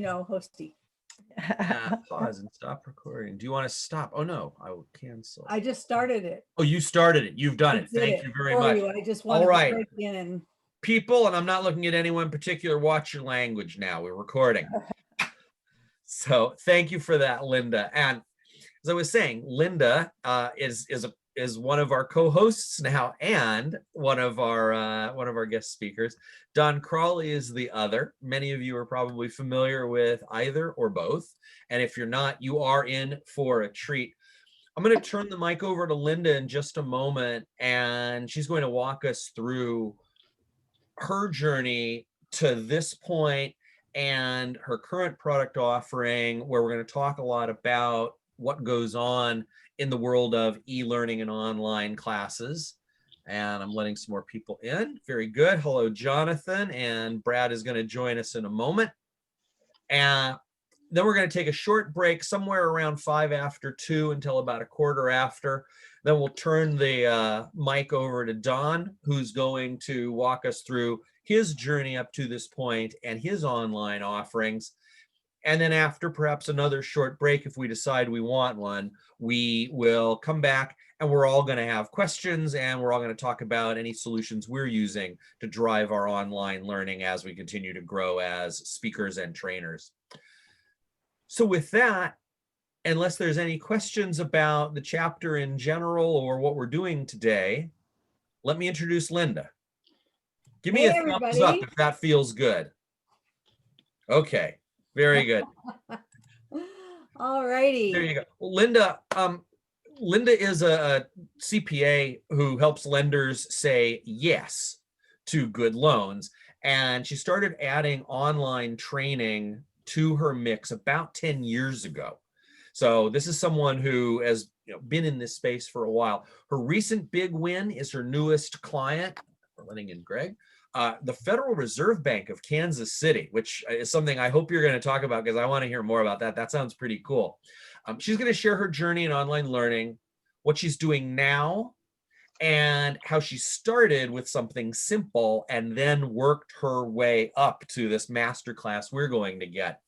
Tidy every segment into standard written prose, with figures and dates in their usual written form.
hosty. Pause and stop recording. Do you want to stop? Oh no, I will cancel. I just started it. Oh, you started it. You've done it. Thank you very much. I just wanted All right, to break in and people, and I'm not looking at anyone in particular. Watch your language now. We're recording. So thank you for that, Linda. And as I was saying, Linda is one of our co-hosts now and one of our guest speakers. Don Crawley is the other. Many of you are probably familiar with either or both. And if you're not, you are in for a treat. I'm going to turn the mic over to Linda in just a moment, and she's going to walk us through her journey to this point and her current product offering, where we're going to talk a lot about what goes on in the world of e-learning and online classes. And I'm letting some more people in. Very good. Hello, Jonathan. And Brad is going to join us in a moment. And then we're going to take a short break somewhere around 5 after 2 until about a quarter after. Then we'll turn the mic over to Don, who's going to walk us through his journey up to this point and his online offerings. And then after perhaps another short break, if we decide we want one, we will come back and we're all going to have questions, and we're all going to talk about any solutions we're using to drive our online learning as we continue to grow as speakers and trainers. So with that, unless there's any questions about the chapter in general or what we're doing today, let me introduce Linda. Give me a thumbs up if that feels good. Okay, very good. All righty. There you go. Well, Linda is a CPA who helps lenders say yes to good loans. And she started adding online training to her mix about 10 years ago. So this is someone who has been in this space for a while. Her recent big win is her newest client, we're letting in Greg, the Federal Reserve Bank of Kansas City, which is something I hope you're going to talk about because I want to hear more about that. That sounds pretty cool. She's going to share her journey in online learning, what she's doing now, and how she started with something simple and then worked her way up to this masterclass we're going to get.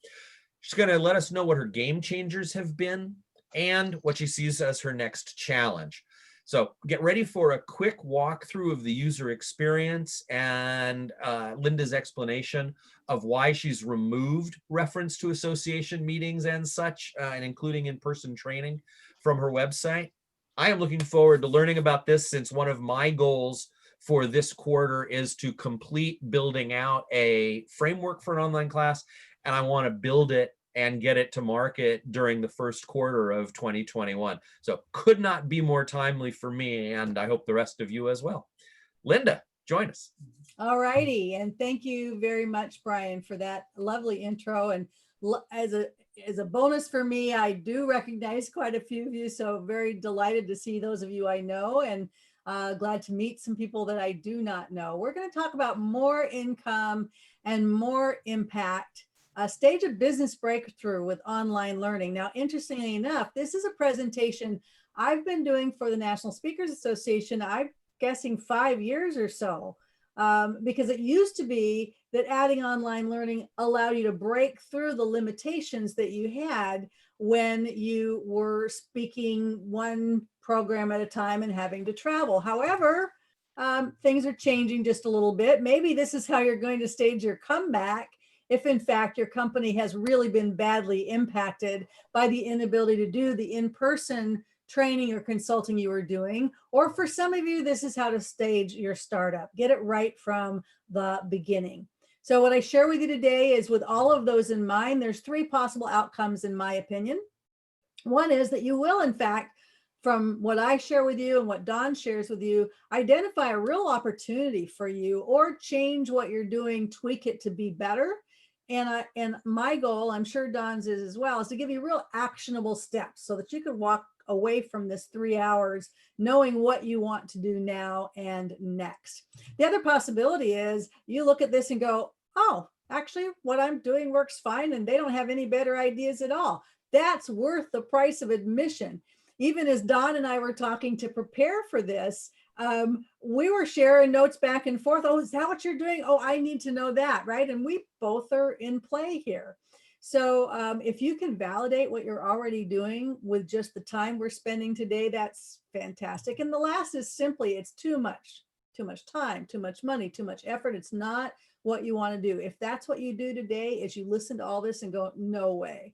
She's going to let us know what her game changers have been and what she sees as her next challenge. So get ready for a quick walkthrough of the user experience and Linda's explanation of why she's removed reference to association meetings and such, and including in-person training from her website. I am looking forward to learning about this, since one of my goals for this quarter is to complete building out a framework for an online class, and I want to build it and get it to market during the first quarter of 2021. So could not be more timely for me, and I hope the rest of you as well. Linda, join us. All righty, and thank you very much, Brian, for that lovely intro. And as a bonus for me, I do recognize quite a few of you, so very delighted to see those of you I know, and glad to meet some people that I do not know. We're going to talk about more income and more impact, a stage of business breakthrough with online learning. Now, interestingly enough, this is a presentation I've been doing for the National Speakers Association, I'm guessing 5 years or so, because it used to be that adding online learning allowed you to break through the limitations that you had when you were speaking one program at a time and having to travel. However, things are changing just a little bit. Maybe this is how you're going to stage your comeback if in fact your company has really been badly impacted by the inability to do the in-person training or consulting you were doing. Or for some of you, this is how to stage your startup. Get it right from the beginning. So what I share with you today is, with all of those in mind, there's 3 possible outcomes in my opinion. One is that you will, in fact, from what I share with you and what Don shares with you, identify a real opportunity for you, or change what you're doing, tweak it to be better. And my goal, I'm sure Don's is as well, is to give you real actionable steps so that you could walk away from this 3 hours knowing what you want to do now and next. The other possibility is you look at this and go, oh, actually what I'm doing works fine and they don't have any better ideas at all. That's worth the price of admission. Even as Don and I were talking to prepare for this, we were sharing notes back and forth. Oh, is that what you're doing? Oh, I need to know that, right? And we both are in play here. So if you can validate what you're already doing with just the time we're spending today, that's fantastic. And the last is simply, it's too much time, too much money, too much effort. It's not what you want to do. If that's what you do today, is you listen to all this and go, no way.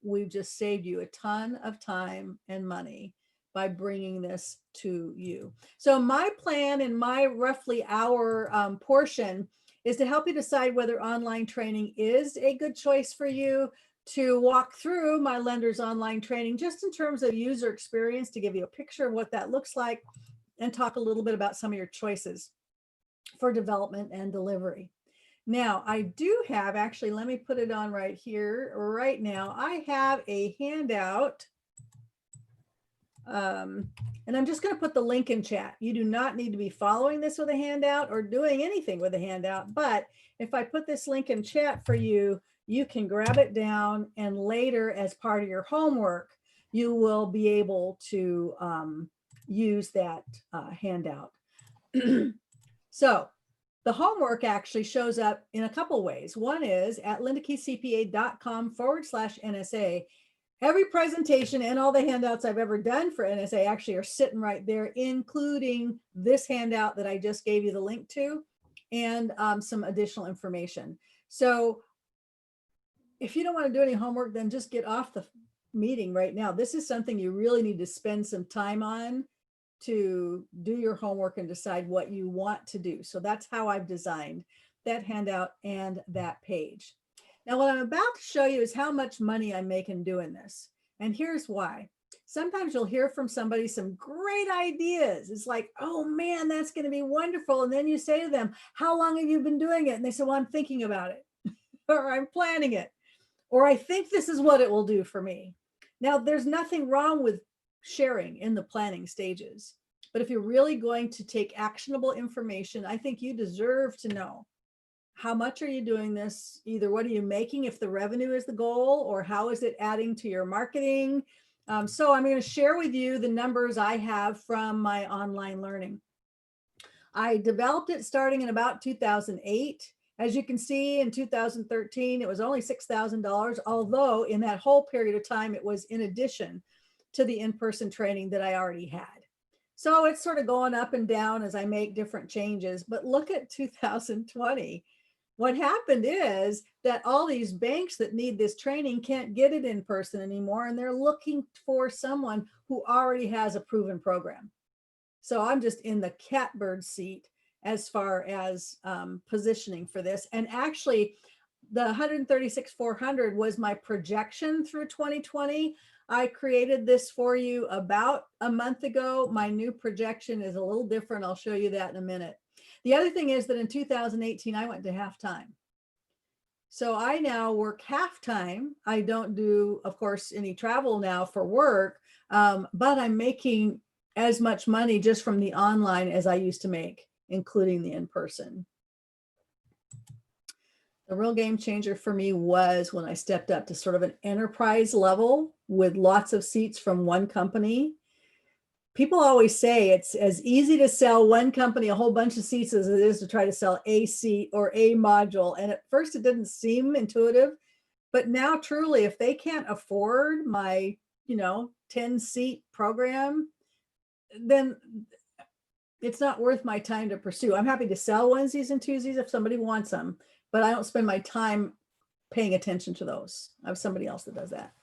We've just saved you a ton of time and money by bringing this to you. So my plan in my roughly hour portion is to help you decide whether online training is a good choice for you, to walk through my lender's online training just in terms of user experience, to give you a picture of what that looks like, and talk a little bit about some of your choices for development and delivery. Now, I do have, actually, let me put it on right here. Right now, I have a handout. And I'm just going to put the link in chat. You do not need to be following this with a handout or doing anything with a handout. But if I put this link in chat for you, you can grab it down, and later as part of your homework, you will be able to use that handout. So the homework actually shows up in a couple ways. One is at lindakeyscpa.com/NSA. Every presentation and all the handouts I've ever done for NSA actually are sitting right there, including this handout that I just gave you the link to, and some additional information. So if you don't want to do any homework, then just get off the meeting right now. This is something you really need to spend some time on, to do your homework and decide what you want to do. So that's how I've designed that handout and that page. Now, what I'm about to show you is how much money I'm making doing this. And here's why. Sometimes you'll hear from somebody some great ideas. It's like, oh man, that's going to be wonderful. And then you say to them, how long have you been doing it? And they say, well, I'm thinking about it, or I'm planning it, or I think this is what it will do for me. Now, there's nothing wrong with sharing in the planning stages. But if you're really going to take actionable information, I think you deserve to know, how much are you doing this? Either what are you making if the revenue is the goal, or how is it adding to your marketing? So I'm going to share with you the numbers I have from my online learning. I developed it starting in about 2008. As you can see, in 2013, it was only $6,000, although in that whole period of time, it was in addition to the in-person training that I already had. So it's sort of going up and down as I make different changes. But look at 2020. What happened is that all these banks that need this training can't get it in person anymore, and they're looking for someone who already has a proven program. So I'm just in the catbird seat as far as positioning for this. And actually, the 136,400 was my projection through 2020. I created this for you about a month ago. My new projection is a little different. I'll show you that in a minute. The other thing is that in 2018, I went to half-time. So I now work half-time. I don't do, of course, any travel now for work, but I'm making as much money just from the online as I used to make, including the in-person. The real game changer for me was when I stepped up to sort of an enterprise level with lots of seats from one company. People always say it's as easy to sell one company a whole bunch of seats as it is to try to sell a seat or a module. And at first it didn't seem intuitive, but now truly, if they can't afford my, 10-seat program, then it's not worth my time to pursue. I'm happy to sell onesies and twosies if somebody wants them, but I don't spend my time paying attention to those. I have somebody else that does that.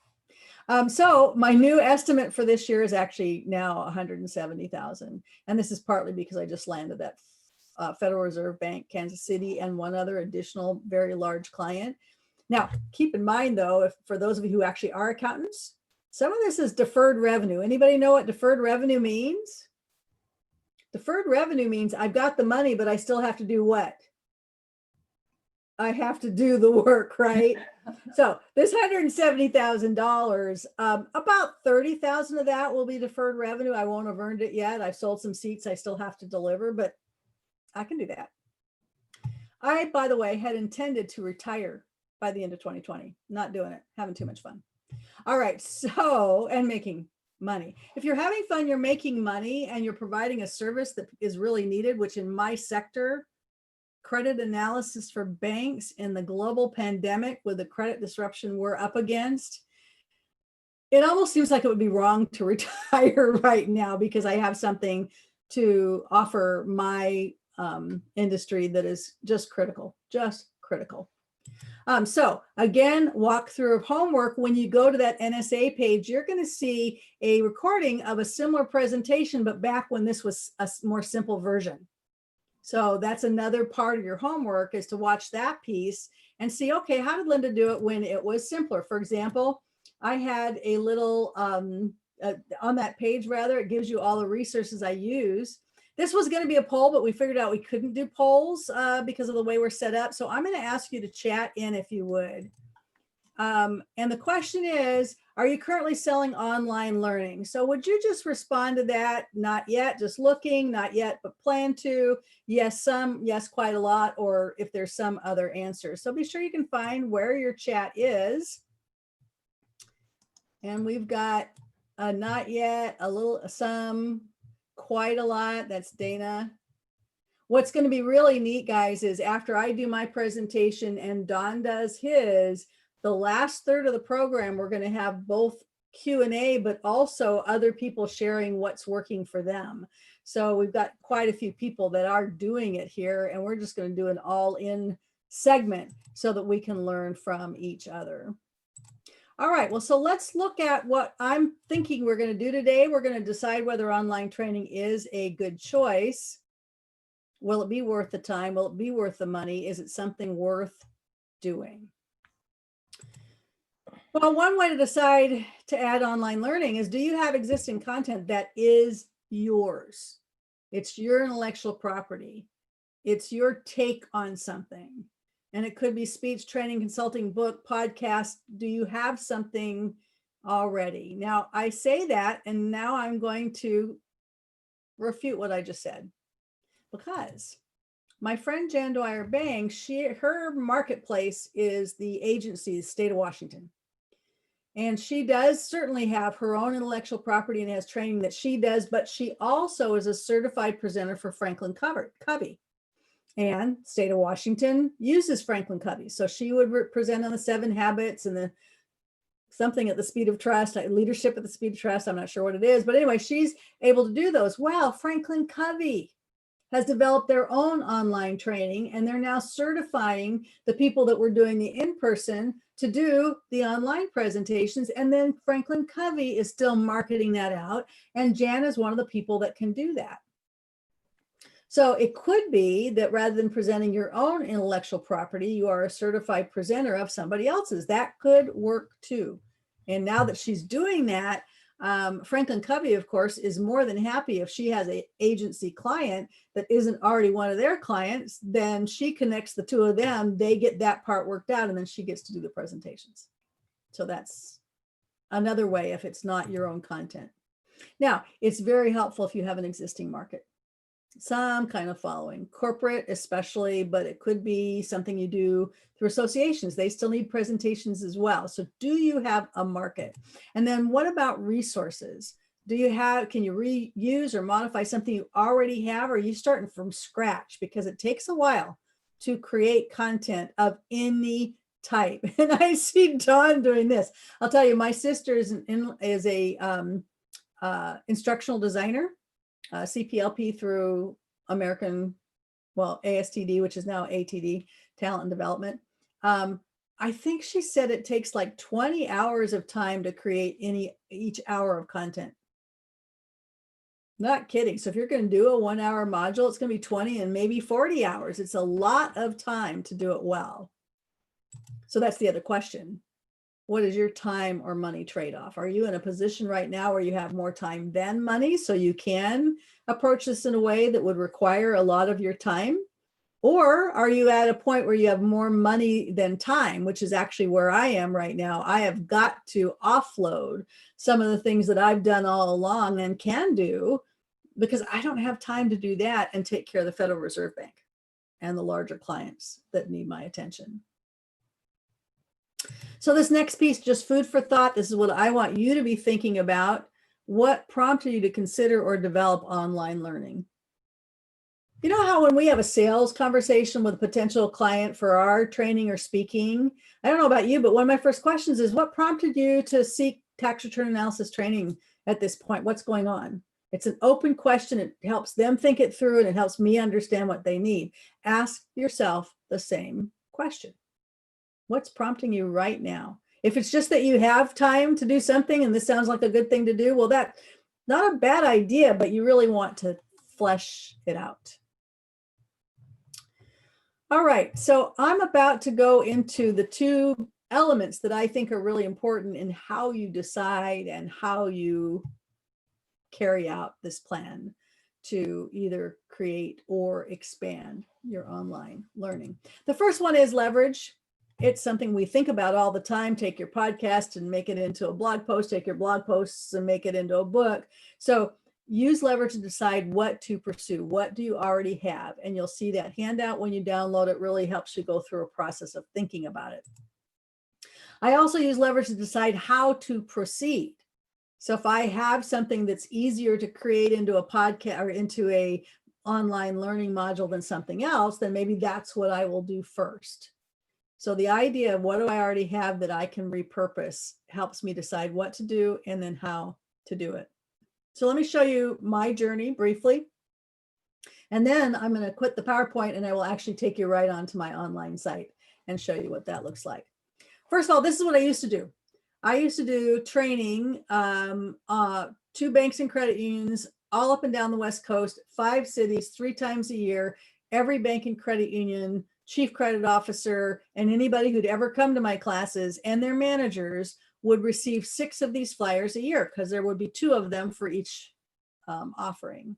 So my new estimate for this year is actually now 170,000. And this is partly because I just landed that Federal Reserve Bank, Kansas City, and one other additional very large client. Now, keep in mind though, if for those of you who actually are accountants, some of this is deferred revenue. Anybody know what deferred revenue means? Deferred revenue means I've got the money, but I still have to do what? I have to do the work, right? So this $170,000, about 30,000 of that will be deferred revenue. I won't have earned it yet. I've sold some seats I still have to deliver, but I can do that. I, by the way, had intended to retire by the end of 2020. Not doing it, having too much fun. All right, so, and making money. If you're having fun, you're making money, and you're providing a service that is really needed, which in my sector credit analysis for banks in the global pandemic with the credit disruption we're up against. It almost seems like it would be wrong to retire right now because I have something to offer my industry that is just critical, So again, walk through of homework. When you go to that NSA page, you're going to see a recording of a similar presentation, but back when this was a more simple version. So that's another part of your homework, is to watch that piece and see, okay, how did Linda do it when it was simpler? For example, I had a little, on that page rather, it gives you all the resources I use. This was going to be a poll, but we figured out we couldn't do polls because of the way we're set up. So I'm going to ask you to chat in if you would. And the question is, are you currently selling online learning? So would you just respond to that? Not yet, just looking, not yet, but plan to. Yes, some, yes, quite a lot, or if there's some other answer. So be sure you can find where your chat is. And we've got a not yet, a little, some, quite a lot. That's Dana. What's going to be really neat, guys, is after I do my presentation and Don does his, the last third of the program, we're going to have both Q&A, but also other people sharing what's working for them. So we've got quite a few people that are doing it here, and we're just going to do an all-in segment so that we can learn from each other. All right, well, so let's look at what I'm thinking we're going to do today. We're going to decide whether online training is a good choice. Will it be worth the time? Will it be worth the money? Is it something worth doing? Well, one way to decide to add online learning is, do you have existing content that is yours? It's your intellectual property. It's your take on something. And it could be speech, training, consulting, book, podcast. Do you have something already? Now, I say that, and now I'm going to refute what I just said, because my friend Jan Dwyer Bang, her marketplace is the agency, the state of Washington. And she does certainly have her own intellectual property and has training that she does, but she also is a certified presenter for Franklin Covey. And state of Washington uses Franklin Covey. So she would present on the 7 habits and the something at the speed of trust, leadership at the speed of trust. I'm not sure what it is, but anyway, she's able to do those. Well, Franklin Covey has developed their own online training, and they're now certifying the people that were doing the in-person to do the online presentations. And then Franklin Covey is still marketing that out. And Jan is one of the people that can do that. So it could be that rather than presenting your own intellectual property, you are a certified presenter of somebody else's. That could work too. And now that she's doing that, Franklin Covey, of course, is more than happy if she has an agency client that isn't already one of their clients, then she connects the two of them, they get that part worked out, and then she gets to do the presentations. So that's another way if it's not your own content. Now, it's very helpful if you have an existing market, some kind of following, corporate especially, but it could be something you do through associations. They still need presentations as well. So do you have a market? And then what about resources? Can you reuse or modify something you already have, or are you starting from scratch? Because it takes a while to create content of any type. And I see Dawn doing this. I'll tell you, my sister is a instructional designer, CPLP through ASTD, which is now ATD, Talent and Development. I think she said it takes like 20 hours of time to create each hour of content. Not kidding. So if you're going to do a 1-hour module, it's going to be 20 and maybe 40 hours. It's a lot of time to do it well. So that's the other question. What is your time or money trade-off? Are you in a position right now where you have more time than money, so you can approach this in a way that would require a lot of your time? Or are you at a point where you have more money than time, which is actually where I am right now? I have got to offload some of the things that I've done all along and can do, because I don't have time to do that and take care of the Federal Reserve Bank and the larger clients that need my attention. So this next piece, just food for thought. This is what I want you to be thinking about. What prompted you to consider or develop online learning? You know how when we have a sales conversation with a potential client for our training or speaking, I don't know about you, but one of my first questions is what prompted you to seek tax return analysis training at this point? What's going on? It's an open question. It helps them think it through and it helps me understand what they need. Ask yourself the same question. What's prompting you right now? If it's just that you have time to do something and this sounds like a good thing to do, well, that's not a bad idea, but you really want to flesh it out. All right, so I'm about to go into the two elements that I think are really important in how you decide and how you carry out this plan to either create or expand your online learning. The first one is leverage. It's something we think about all the time. Take your podcast and make it into a blog post, take your blog posts and make it into a book. So use leverage to decide what to pursue. What do you already have? And you'll see that handout when you download it really helps you go through a process of thinking about it. I also use leverage to decide how to proceed. So if I have something that's easier to create into a podcast or into a online learning module than something else, then maybe that's what I will do first. So the idea of what do I already have that I can repurpose helps me decide what to do and then how to do it. So let me show you my journey briefly. And then I'm going to quit the PowerPoint and I will actually take you right onto my online site and show you what that looks like. First of all, this is what I used to do. I used to do training, 2 banks and credit unions all up and down the West Coast, 5 cities, 3 times a year, every bank and credit union, chief credit officer, and anybody who'd ever come to my classes and their managers would receive 6 of these flyers a year because there would be 2 of them for each offering.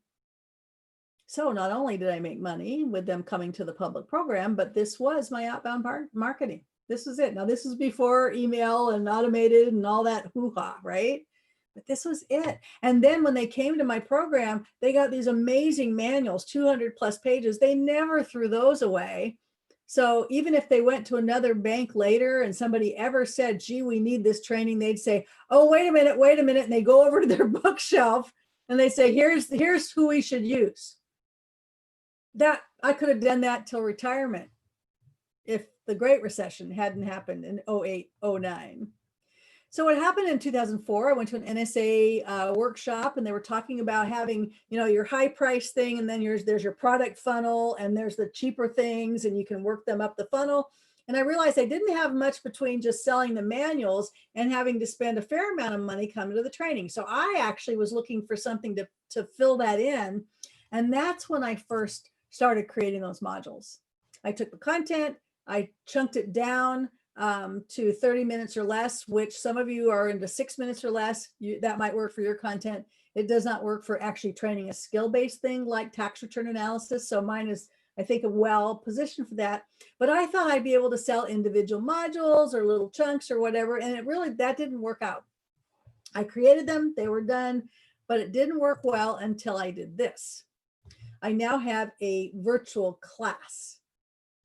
So not only did I make money with them coming to the public program, but this was my outbound marketing. This is it. Now, this is before email and automated and all that hoo-ha, right? But this was it. And then when they came to my program, they got these amazing manuals, 200 plus pages. They never threw those away. So even if they went to another bank later and somebody ever said, gee, we need this training, they'd say, oh, wait a minute. And they go over to their bookshelf and they say, here's who we should use. That I could have done that till retirement if the Great Recession hadn't happened in 08, 09. So what happened in 2004, I went to an NSA workshop and they were talking about having, your high price thing. And then there's your product funnel and there's the cheaper things and you can work them up the funnel. And I realized I didn't have much between just selling the manuals and having to spend a fair amount of money coming to the training. So I actually was looking for something to fill that in. And that's when I first started creating those modules. I took the content, I chunked it down to 30 minutes or less, which some of you are into 6 minutes or less. That might work for your content. It does not work for actually training a skill-based thing like tax return analysis. So mine is, I think, well positioned for that. But I thought I'd be able to sell individual modules or little chunks or whatever. And that didn't work out. I created them, they were done, but it didn't work well until I did this. I now have a virtual class.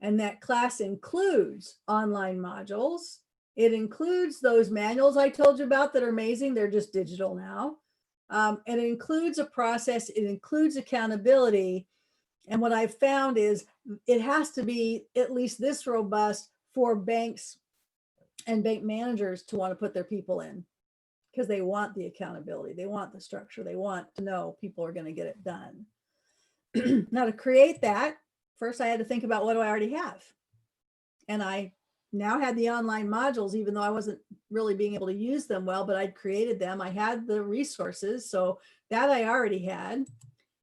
And that class includes online modules. It includes those manuals I told you about that are amazing. They're just digital now. And it includes a process. It includes accountability. And what I've found is it has to be at least this robust for banks and bank managers to want to put their people in because they want the accountability. They want the structure. They want to know people are going to get it done. Now to create that, first, I had to think about what do I already have? And I now had the online modules, even though I wasn't really being able to use them well, but I'd created them. I had the resources, so that I already had.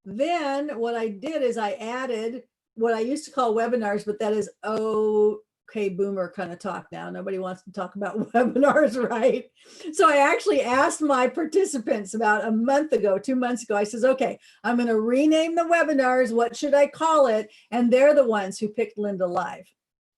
Then what I did is I added what I used to call webinars, but that is okay, boomer kind of talk now. Nobody wants to talk about webinars, right? So I actually asked my participants about a month ago, 2 months ago, I says, okay, I'm going to rename the webinars. What should I call it? And they're the ones who picked Linda Live.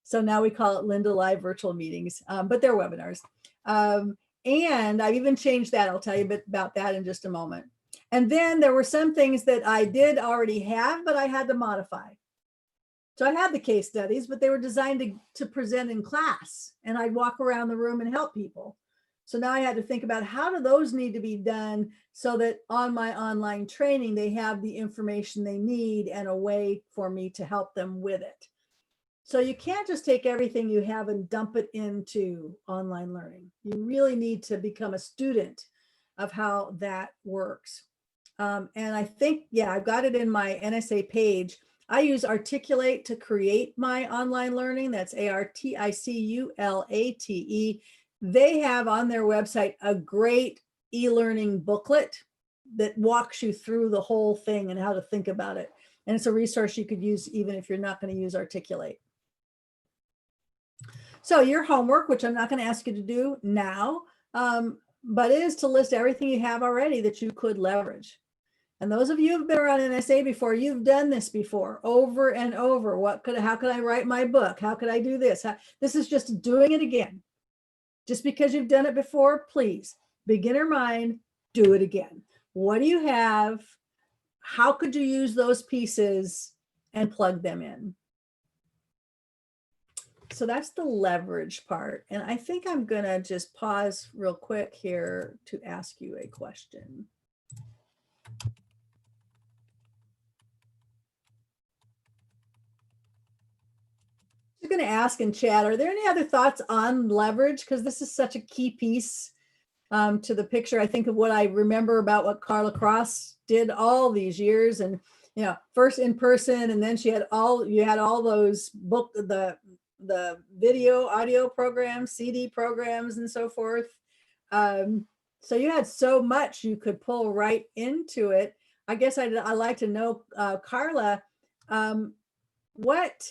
So now we call it Linda Live virtual meetings, but they're webinars. And I've even changed that. I'll tell you a bit about that in just a moment. And then there were some things that I did already have, but I had to modify. So I had the case studies, but they were designed to present in class and I'd walk around the room and help people. So now I had to think about how do those need to be done so that on my online training, they have the information they need and a way for me to help them with it. So you can't just take everything you have and dump it into online learning. You really need to become a student of how that works. And I think, yeah, I've got it in my NSA page. I use Articulate to create my online learning. That's Articulate. They have on their website a great e-learning booklet that walks you through the whole thing and how to think about it. And it's a resource you could use even if you're not going to use Articulate. So your homework, which I'm not going to ask you to do now, but is to list everything you have already that you could leverage. And those of you who've been around NSA before, you've done this before over and over. How could I write my book? How could I do this? This is just doing it again. Just because you've done it before, please, beginner mind, do it again. What do you have? How could you use those pieces and plug them in? So that's the leverage part. And I think I'm going to just pause real quick here to ask you a question. I'm going to ask in chat, are there any other thoughts on leverage? Because this is such a key piece to the picture. I think of what I remember about what Carla Cross did all these years, and first in person, and then you had all those the video, audio programs, CD programs, and so forth. So you had so much you could pull right into it. I guess I'd like to know, Carla, what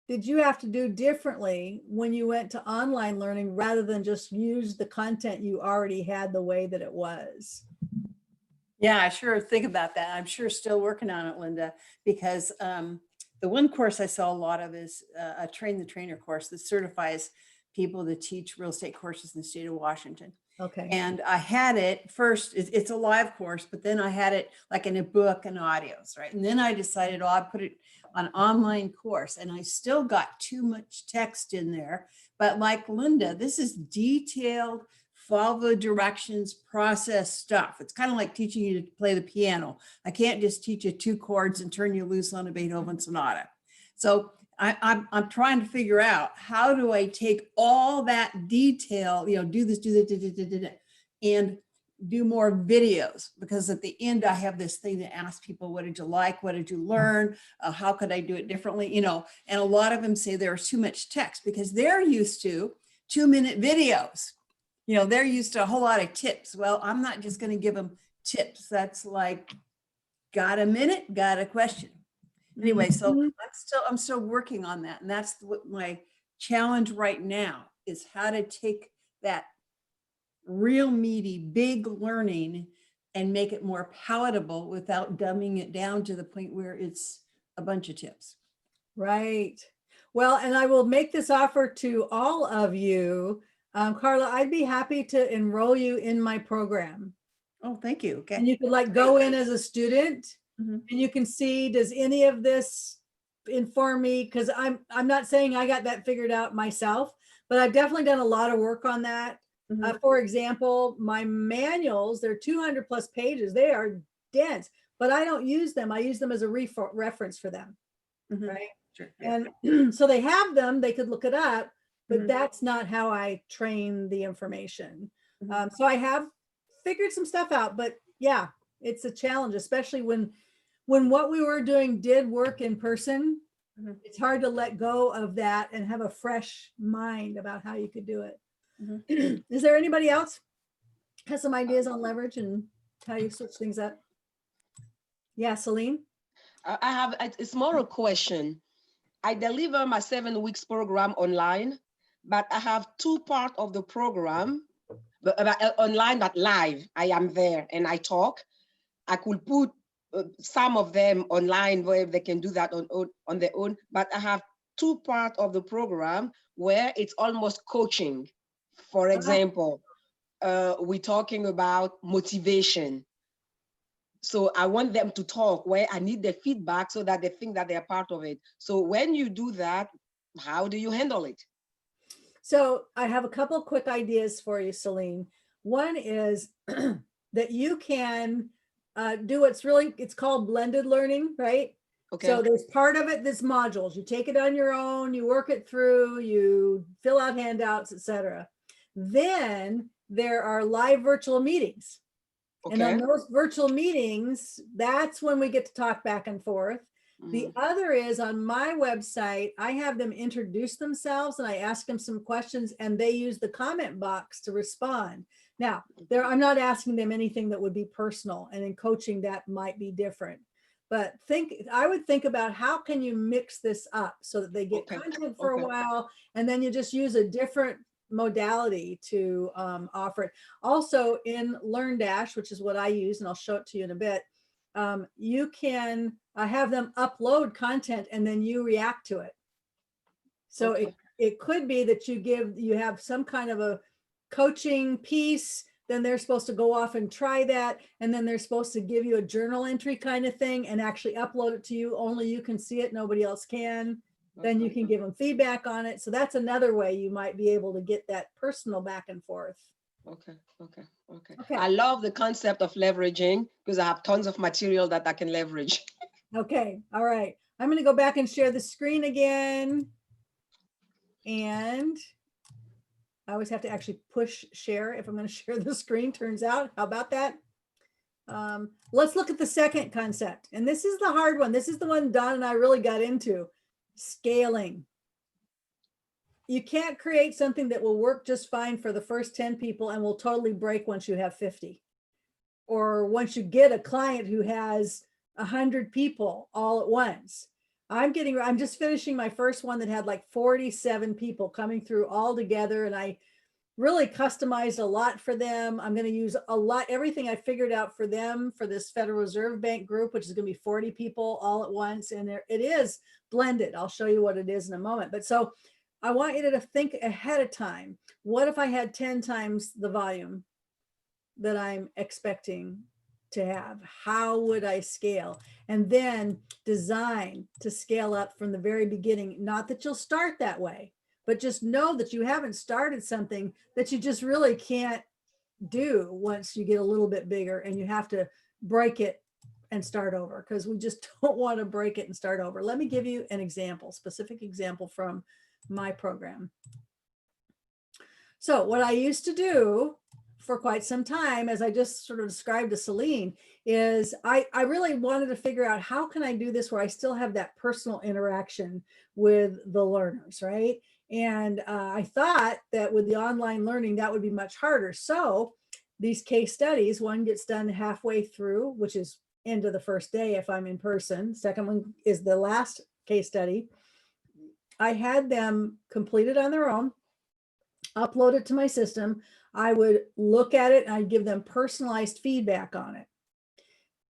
did you have to do differently when you went to online learning rather than just use the content you already had the way that it was? Yeah, I sure think about that. I'm sure still working on it, Linda, because the one course I saw a lot of is a Train the Trainer course that certifies people to teach real estate courses in the state of Washington. Okay. And I had it first, it's a live course, but then I had it like in a book and audios, right? And then I decided, oh, I'd put it on online course, and I still got too much text in there. But like Linda, this is detailed, follow the directions, process stuff. It's kind of like teaching you to play the piano. I can't just teach you 2 chords and turn you loose on a Beethoven sonata. So I'm trying to figure out, how do I take all that detail, do this, and do more videos, because at the end I have this thing to ask people, what did you like? What did you learn? How could I do it differently? And a lot of them say there's too much text because they're used to 2-minute videos. They're used to a whole lot of tips. Well, I'm not just going to give them tips. That's like, got a minute, got a question. Anyway, so I'm still working on that. And that's what my challenge right now is, how to take that real meaty, big learning and make it more palatable without dumbing it down to the point where it's a bunch of tips. Right. Well, and I will make this offer to all of you. Carla, I'd be happy to enroll you in my program. Oh, thank you. Okay. And you could go in as a student. Mm-hmm. And you can see, does any of this inform me? Because I'm not saying I got that figured out myself, but I've definitely done a lot of work on that. Mm-hmm. For example, my manuals, they're 200 plus pages. They are dense, but I don't use them. I use them as a reference for them. Mm-hmm. Right. Sure. Yeah. And so they have them, they could look it up, but Mm-hmm. that's not how I train the information. Mm-hmm. So I have figured some stuff out, but yeah, it's a challenge, especially when what we were doing did work in person. Mm-hmm. It's hard to let go of that and have a fresh mind about how you could do it. Mm-hmm. Is there anybody else has some ideas on leverage and how you switch things up? Yeah, Celine? I have a smaller question. I deliver my 7 weeks program online, but I have 2 parts of the program, but online, but live. I am there and I talk. I could put some of them online where they can do that on their own, but I have 2 parts of the program where it's almost coaching. For example, we're talking about motivation. So I want them to talk where I need their feedback so that they think that they're part of it. So when you do that, how do you handle it? So I have a couple of quick ideas for you, Celine. One is that you can do what's really, it's called blended learning, right? Okay. So there's part of it that's modules. You take it on your own, you work it through, you fill out handouts, etc. Then there are live virtual meetings. And on Okay. those virtual meetings, that's when we get to talk back and forth. The other is on my website, I have them introduce themselves and I ask them some questions and they use the comment box to respond. Now, I'm not asking them anything that would be personal, and in coaching that might be different. But I would think about how can you mix this up so that they get Okay. content for Okay. a while, and then you just use a different modality to offer it. Also in LearnDash, which is what I use, and I'll show it to you in a bit, you can have them upload content and then you react to it. So Okay. it could be that you have some kind of a coaching piece, then they're supposed to go off and try that, and then they're supposed to give you a journal entry kind of thing and actually upload it to you. Only you can see it, nobody else can. Then you can give them feedback on it. So that's another way you might be able to get that personal back and forth. Okay. Okay. Okay. Okay. I love the concept of leveraging because I have tons of material that I can leverage. Okay, all right. I'm going to go back and share the screen again. And I always have to actually push share if I'm going to share the screen, turns out. How about that? Let's look at the second concept. And this is the hard one. This is the one Don and I really got into. Scaling. You can't create something that will work just fine for the first 10 people and will totally break once you have 50. Or once you get a client who has 100 people all at once. I'm just finishing my first one that had like 47 people coming through all together, and I really customized a lot for them. I'm going to use everything I figured out for them for this Federal Reserve Bank group, which is going to be 40 people all at once. And it is blended. I'll show you what it is in a moment. But so I want you to think ahead of time. What if I had 10 times the volume that I'm expecting to have? How would I scale? And then design to scale up from the very beginning. Not that you'll start that way, but just know that you haven't started something that you just really can't do once you get a little bit bigger, and you have to break it and start over, because we just don't want to break it and start over. Let me give you an example, specific example from my program. So what I used to do for quite some time, as I just sort of described to Celine, is I really wanted to figure out how can I do this where I still have that personal interaction with the learners, right? And I thought that with the online learning, that would be much harder. So these case studies, one gets done halfway through, which is end of the first day if I'm in person. Second one is the last case study. I had them completed on their own, upload it to my system. I would look at it and I'd give them personalized feedback on it.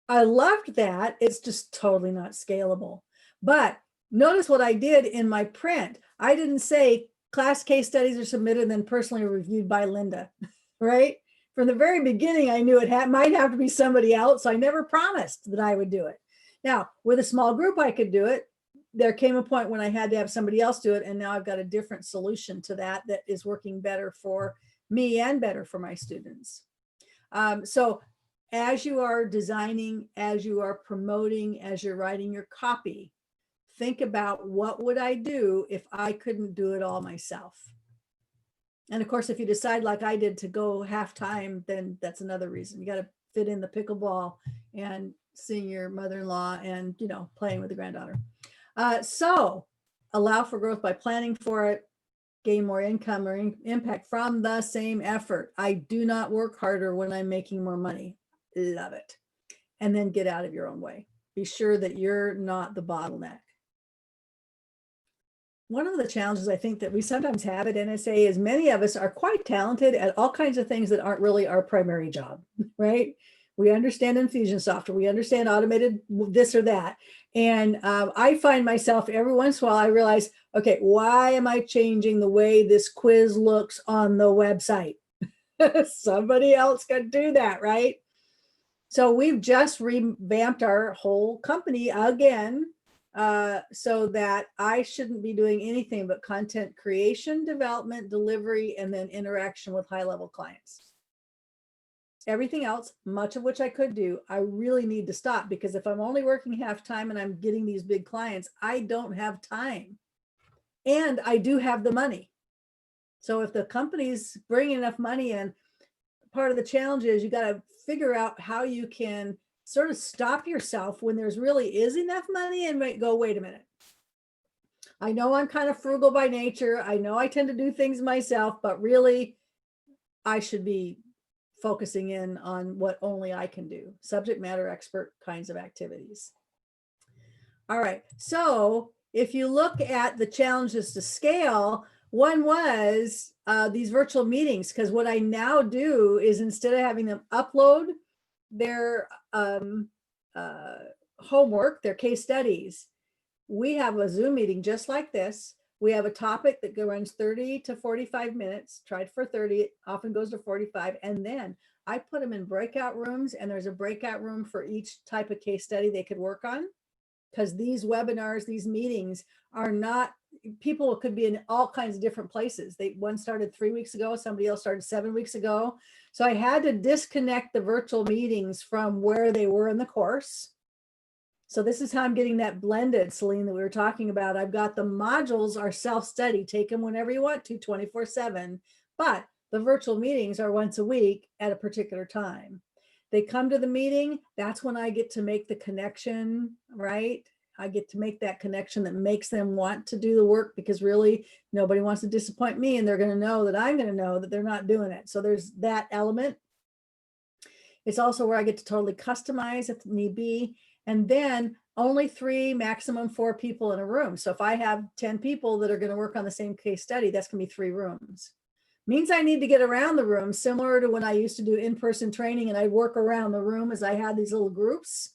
I loved that. It's just totally not scalable. But notice what I did in my print. I didn't say class case studies are submitted and then personally reviewed by Linda, right? From the very beginning, I knew it might have to be somebody else. So I never promised that I would do it. Now, with a small group, I could do it. There came a point when I had to have somebody else do it. And now I've got a different solution to that is working better for me and better for my students. So as you are designing, as you are promoting, as you're writing your copy, think about what would I do if I couldn't do it all myself? And of course, if you decide like I did to go half time, then that's another reason. You got to fit in the pickleball and seeing your mother-in-law and, playing with the granddaughter. So allow for growth by planning for it, gain more income or impact from the same effort. I do not work harder when I'm making more money. Love it. And then get out of your own way. Be sure that you're not the bottleneck. One of the challenges I think that we sometimes have at NSA is many of us are quite talented at all kinds of things that aren't really our primary job, right? We understand Infusionsoft, we understand automated this or that. And I find myself every once in a while, I realize, okay, why am I changing the way this quiz looks on the website? Somebody else could do that, right? So we've just revamped our whole company again so that I shouldn't be doing anything but content creation, development, delivery, and then interaction with high-level clients. Everything else, much of which I could do, I really need to stop, because if I'm only working half time and I'm getting these big clients, I don't have time. And I do have the money. So if the company's bringing enough money in, part of the challenge is you got to figure out how you can sort of stop yourself when there's really is enough money and go, wait a minute. I know I'm kind of frugal by nature. I know I tend to do things myself, but really I should be focusing in on what only I can do, subject matter expert kinds of activities. All right, so if you look at the challenges to scale, one was these virtual meetings, because what I now do is instead of having them upload their homework, their case studies, we have a Zoom meeting just like this. We have a topic that runs 30 to 45 minutes, tried for 30, it often goes to 45. And then I put them in breakout rooms, and there's a breakout room for each type of case study they could work on. Because these webinars, these meetings are not, people could be in all kinds of different places. One started 3 weeks ago, somebody else started 7 weeks ago. So I had to disconnect the virtual meetings from where they were in the course. So this is how I'm getting that blended, Celine, that we were talking about. I've got the modules are self-study, take them whenever you want to, 24/7, but the virtual meetings are once a week at a particular time. They come to the meeting, that's when I get to make the connection, right? I get to make that connection that makes them want to do the work, because really nobody wants to disappoint me, and they're going to know that I'm going to know that they're not doing it. So there's that element. It's also where I get to totally customize if need be. And then only 3, maximum 4 people in a room. So if I have 10 people that are going to work on the same case study, that's going to be 3 rooms. Means I need to get around the room, similar to when I used to do in-person training and I'd work around the room as I had these little groups.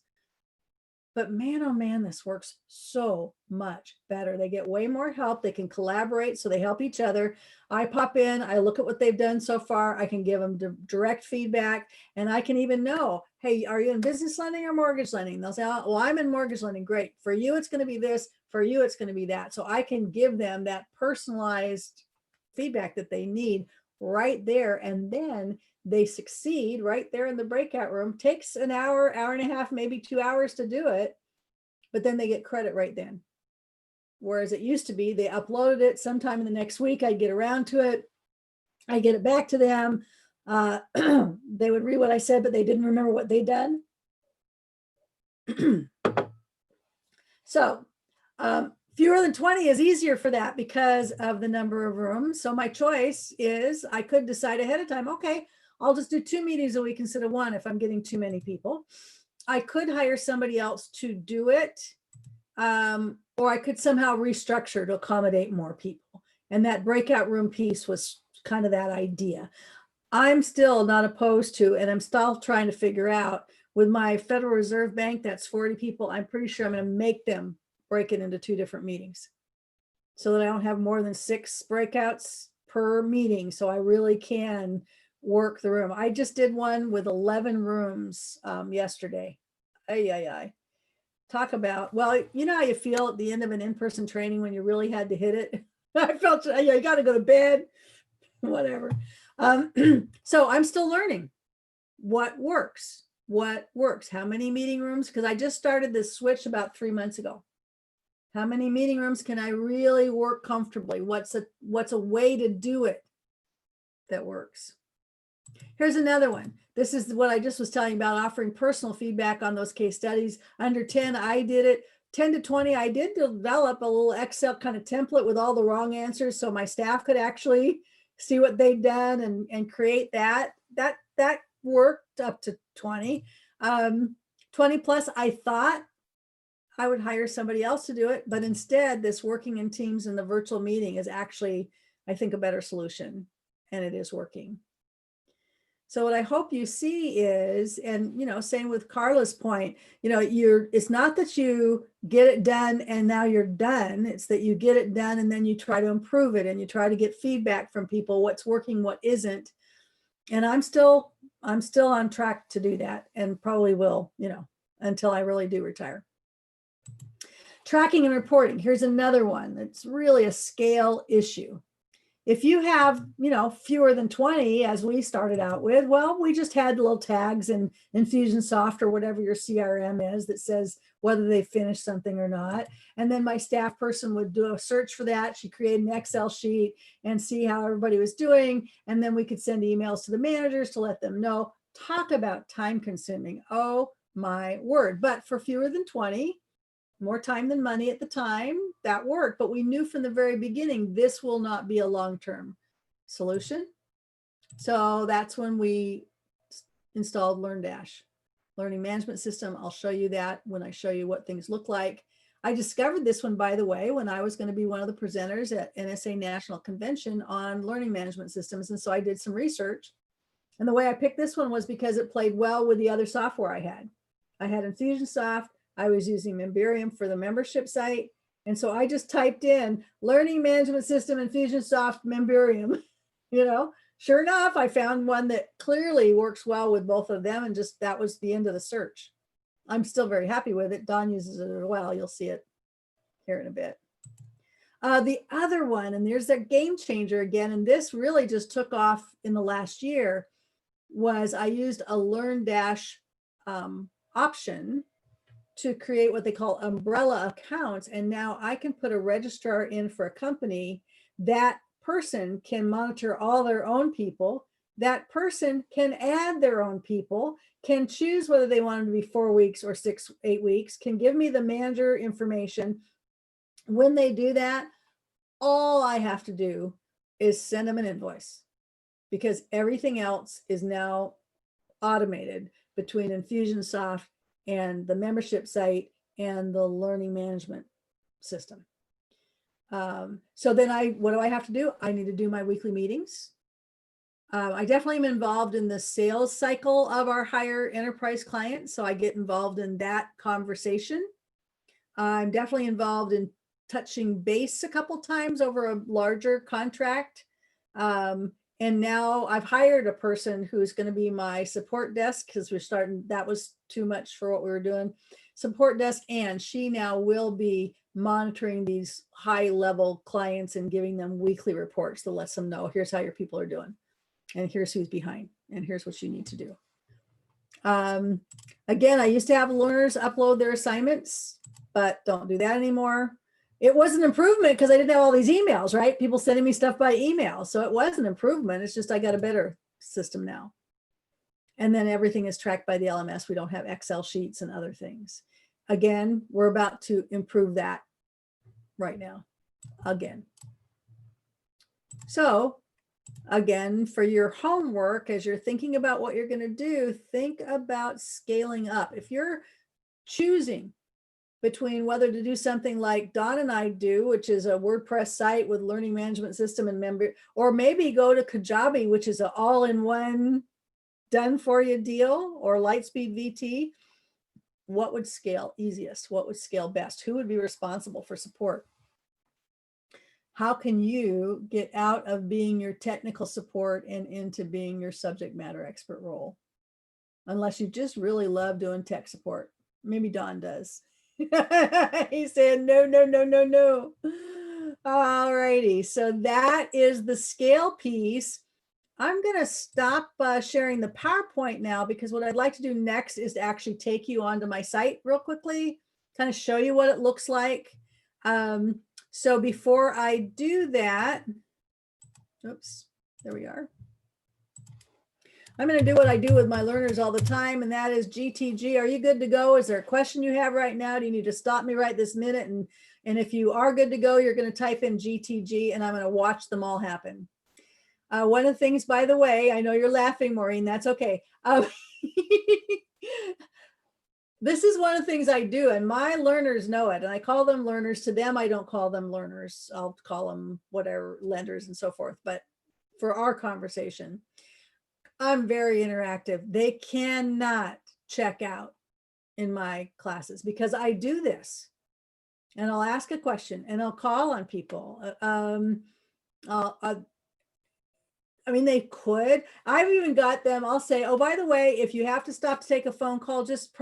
But man, oh man, this works so much better. They get way more help. They can collaborate, so they help each other. I pop in, I look at what they've done so far. I can give them direct feedback, and I can even know, hey, are you in business lending or mortgage lending? They'll say, oh, well, I'm in mortgage lending. Great. For you, it's going to be this. For you, it's going to be that. So I can give them that personalized feedback that they need right there. And then they succeed right there in the breakout room. Takes an hour, hour and a half, maybe 2 hours to do it, but then they get credit right then. Whereas it used to be, they uploaded it sometime in the next week, I'd get around to it, I get it back to them. They would read what I said, but they didn't remember what they'd done. So fewer than 20 is easier for that because of the number of rooms. So my choice is, I could decide ahead of time, okay, I'll just do 2 meetings a week instead of 1 if I'm getting too many people. I could hire somebody else to do it, or I could somehow restructure to accommodate more people. And that breakout room piece was kind of that idea. I'm still not opposed to, and I'm still trying to figure out with my Federal Reserve Bank, that's 40 people. I'm pretty sure I'm going to make them break it into 2 different meetings so that I don't have more than 6 breakouts per meeting. So I really can work the room. I just did one with 11 rooms yesterday. Talk about, well, you know how you feel at the end of an in-person training when you really had to hit it? I felt, yeah, you got to go to bed, whatever. So I'm still learning what works, how many meeting rooms, because I just started this switch about 3 months ago. How many meeting rooms can I really work comfortably? What's a way to do it that works? Here's another one. This is what I just was telling you about, offering personal feedback on those case studies. Under 10, I did it. 10 to 20, I did develop a little Excel kind of template with all the wrong answers so my staff could actually see what they'd done and create that. That worked up to 20. 20 plus, I thought I would hire somebody else to do it, but instead this working in teams in the virtual meeting is actually, I think, a better solution, and it is working. So what I hope you see is, and same with Carla's point, it's not that you get it done and now you're done. It's that you get it done and then you try to improve it and you try to get feedback from people, what's working, what isn't. And I'm still on track to do that, and probably will, until I really do retire. Tracking and reporting. Here's another one that's really a scale issue. If you have, fewer than 20, as we started out with, well, we just had little tags in Infusionsoft or whatever your CRM is that says whether they finished something or not. And then my staff person would do a search for that. She created an Excel sheet and see how everybody was doing. And then we could send emails to the managers to let them know. Talk about time consuming. Oh my word. But for fewer than 20, more time than money at the time, that worked. But we knew from the very beginning, this will not be a long-term solution. So that's when we installed LearnDash, Learning Management System. I'll show you that when I show you what things look like. I discovered this one, by the way, when I was going to be one of the presenters at NSA National Convention on learning management systems. And so I did some research. And the way I picked this one was because it played well with the other software I had. I had Infusionsoft. I was using Memberium for the membership site. And so I just typed in Learning Management System, Infusionsoft, Memberium. Sure enough, I found one that clearly works well with both of them. And just that was the end of the search. I'm still very happy with it. Dawn uses it as well. You'll see it here in a bit. The other one, and there's that game changer again, and this really just took off in the last year, was I used a LearnDash option to create what they call umbrella accounts. And now I can put a registrar in for a company. That person can monitor all their own people. That person can add their own people, can choose whether they want them to be 4 weeks or 8 weeks, can give me the manager information. When they do that, all I have to do is send them an invoice, because everything else is now automated between Infusionsoft and the membership site and the learning management system. So then what do I have to do? I need to do my weekly meetings. I definitely am involved in the sales cycle of our higher enterprise clients. So I get involved in that conversation. I'm definitely involved in touching base a couple times over a larger contract. And now I've hired a person who's going to be my support desk, because that was too much for what we were doing. Support desk, and she now will be monitoring these high level clients and giving them weekly reports that lets them know, here's how your people are doing, and here's who's behind, and here's what you need to do. Again, I used to have learners upload their assignments, but don't do that anymore. It was an improvement because I didn't have all these emails, right? People sending me stuff by email. So it was an improvement. It's just I got a better system now. And then everything is tracked by the LMS. We don't have Excel sheets and other things. Again, we're about to improve that right now, again. So again, for your homework, as you're thinking about what you're going to do, think about scaling up. If you're choosing between whether to do something like Dawn and I do, which is a WordPress site with learning management system and member, or maybe go to Kajabi, which is an all-in-one done for you deal, or Lightspeed VT, what would scale easiest? What would scale best? Who would be responsible for support? How can you get out of being your technical support and into being your subject matter expert role? Unless you just really love doing tech support. Maybe Don does. He said, no. All righty. So that is the scale piece. I'm going to stop sharing the PowerPoint now, because what I'd like to do next is to actually take you onto my site real quickly, kind of show you what it looks like. So before I do that, oops, there we are. I'm going to do what I do with my learners all the time, and that is GTG. Are you good to go? Is there a question you have right now? Do you need to stop me right this minute? And if you are good to go, you're going to type in GTG, and I'm going to watch them all happen. One of the things, by the way, I know you're laughing, Maureen, that's okay. This is one of the things I do, and my learners know it, and I call them learners. To them, I don't call them learners. I'll call them whatever, lenders and so forth. But for our conversation, I'm very interactive. They cannot check out in my classes because I do this, and I'll ask a question and I'll call on people. I mean, they could. I've even got them. I'll say, oh, by the way, if you have to stop to take a phone call, just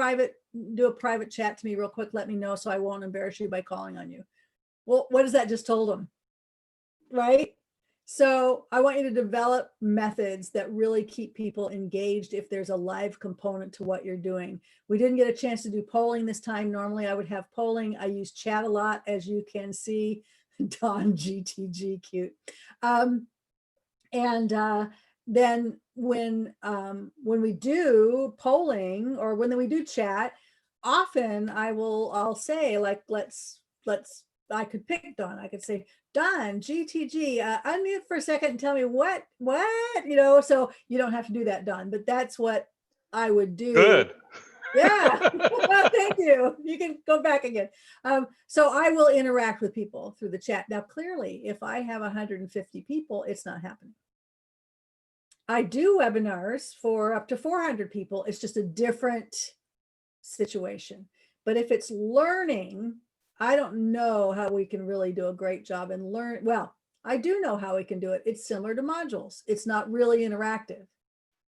do a private chat to me real quick. Let me know so I won't embarrass you by calling on you. Well, what has that just told them? Right? So I want you to develop methods that really keep people engaged if there's a live component to what you're doing. We didn't get a chance to do polling this time. Normally I would have polling. I use chat a lot, as you can see. Don GTG, cute. Then when we do polling or when we do chat, often I'll say, like, I could pick Don. I could say, Don GTG, unmute for a second and tell me what, so you don't have to do that, Don, but that's what I would do. Good. Yeah. Thank you. You can go back again. So I will interact with people through the chat. Now, clearly, if I have 150 people, it's not happening. I do webinars for up to 400 people. It's just a different situation. But if it's learning, I don't know how we can really do a great job and learn. Well, I do know how we can do it. It's similar to modules. It's not really interactive.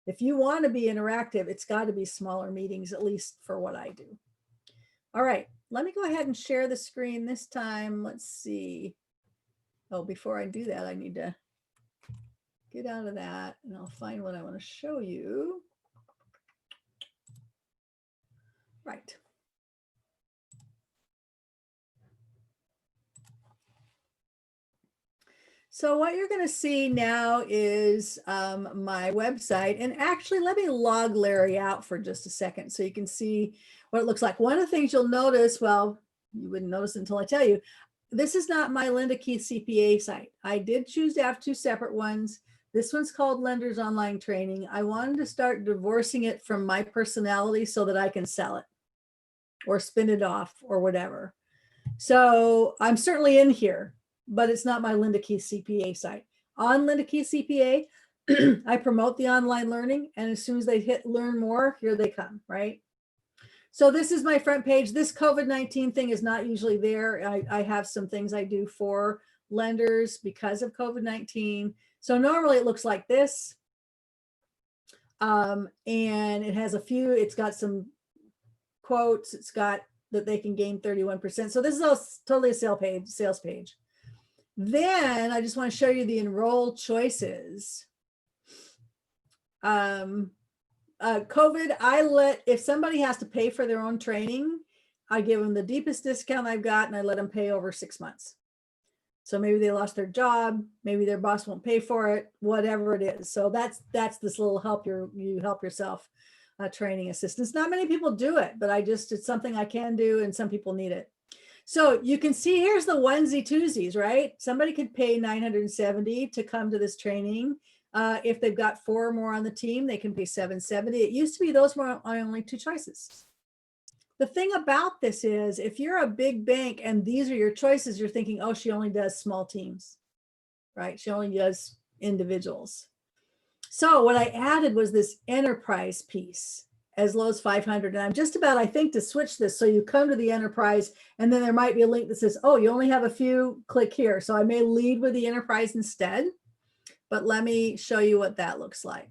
If you want to be interactive, it's got to be smaller meetings, at least for what I do. All right, let me go ahead and share the screen this time. Let's see. Oh, before I do that, I need to get out of that and I'll find what I want to show you. Right. So what you're going to see now is my website. And actually, let me log Larry out for just a second so you can see what it looks like. One of the things you'll notice, well, you wouldn't notice until I tell you, this is not my Linda Keith CPA site. I did choose to have two separate ones. This one's called Lenders Online Training. I wanted to start divorcing it from my personality so that I can sell it or spin it off or whatever. So I'm certainly in here, but it's not my Linda Keith CPA site. On Linda Keith CPA, I promote the online learning, and as soon as they hit learn more, here they come, right? So this is my front page. This COVID-19 thing is not usually there. I have some things I do for lenders because of COVID-19. So normally it looks like this. And it has it's got some quotes. It's got that they can gain 31%. So this is all totally a sales page. Then I just want to show you the enroll choices. COVID, if somebody has to pay for their own training, I give them the deepest discount I've got and I let them pay over 6 months. So maybe they lost their job, maybe their boss won't pay for it, whatever it is. So that's this little you help yourself training assistance. Not many people do it, but it's something I can do and some people need it. So you can see here's the onesie twosies, right? Somebody could pay $970 to come to this training. If they've got 4 or more on the team, they can pay $770. It used to be those were only 2 choices. The thing about this is if you're a big bank and these are your choices, you're thinking, oh, she only does small teams, right? She only does individuals. So what I added was this enterprise piece as low as 500. And I'm just about, I think, to switch this. So you come to the enterprise and then there might be a link that says, oh, you only have a few, click here. So I may lead with the enterprise instead, but let me show you what that looks like.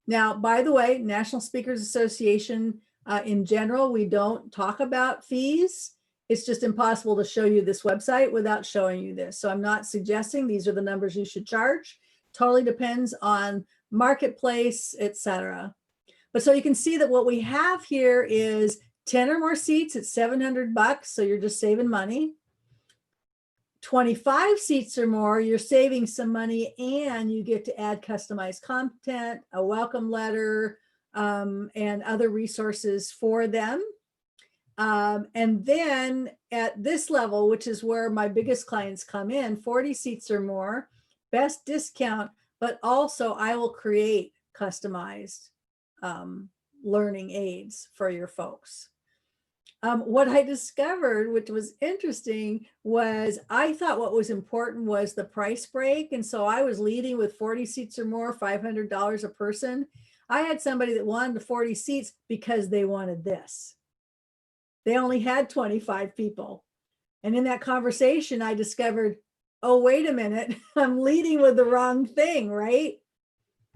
Now, by the way, National Speakers Association, in general, we don't talk about fees. It's just impossible to show you this website without showing you this. So I'm not suggesting these are the numbers you should charge. Totally depends on marketplace, etc. But so you can see that what we have here is 10 or more seats at $700. So you're just saving money. 25 seats or more, you're saving some money and you get to add customized content, a welcome letter, and other resources for them. And then at this level, which is where my biggest clients come in, 40 seats or more, best discount, but also I will create customized learning aids for your folks. What I discovered, which was interesting, was I thought what was important was the price break. And so I was leading with 40 seats or more, $500 a person. I had somebody that wanted the 40 seats because they wanted this. They only had 25 people. And in that conversation, I discovered oh, wait a minute, I'm leading with the wrong thing, right?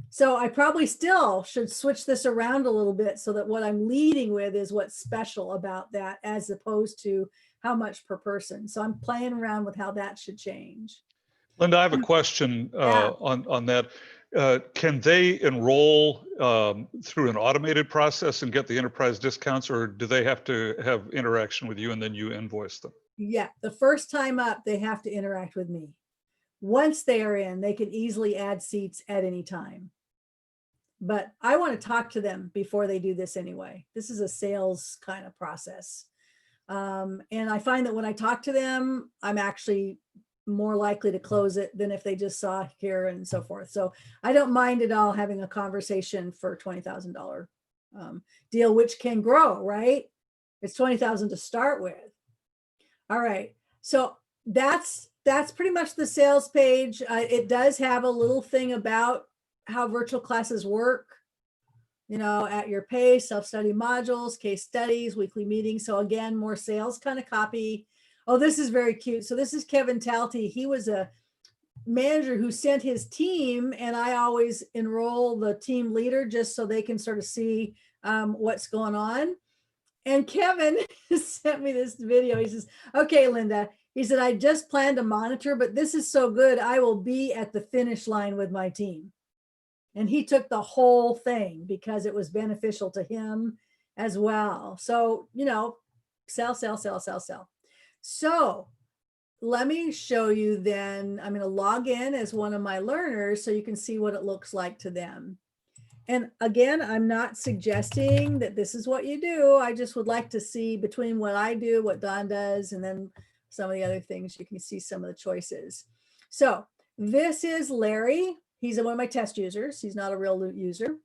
So I probably still should switch this around a little bit so that what I'm leading with is what's special about that as opposed to how much per person. So I'm playing around with how that should change. Linda, I have a question Yeah. on that. Can they enroll through an automated process and get the enterprise discounts, or do they have to have interaction with you and then you invoice them? Yeah, the first time up, they have to interact with me. Once they are in, they can easily add seats at any time. But I want to talk to them before they do this anyway. This is a sales kind of process. And I find that when I talk to them, I'm actually more likely to close it than if they just saw here and so forth. So I don't mind at all having a conversation for $20,000 deal, which can grow, right? It's 20,000 to start with. All right, so that's pretty much the sales page. It does have a little thing about how virtual classes work, you know, at your pace, self-study modules, case studies, weekly meetings. So again, more sales kind of copy. Oh, this is very cute. So this is Kevin Talty. He was a manager who sent his team, and I always enroll the team leader just so they can sort of see what's going on. And Kevin sent me this video. He says, okay, Linda, he said, I just plan to monitor, but this is so good. I will be at the finish line with my team. And he took the whole thing because it was beneficial to him as well. So, you know, sell, sell, sell, sell, sell. So let me show you then. I'm going to log in as one of my learners so you can see what it looks like to them. And again, I'm not suggesting that this is what you do. I just would like to see between what I do, what Don does, and then some of the other things, you can see some of the choices. So this is Larry. He's one of my test users. He's not a real user.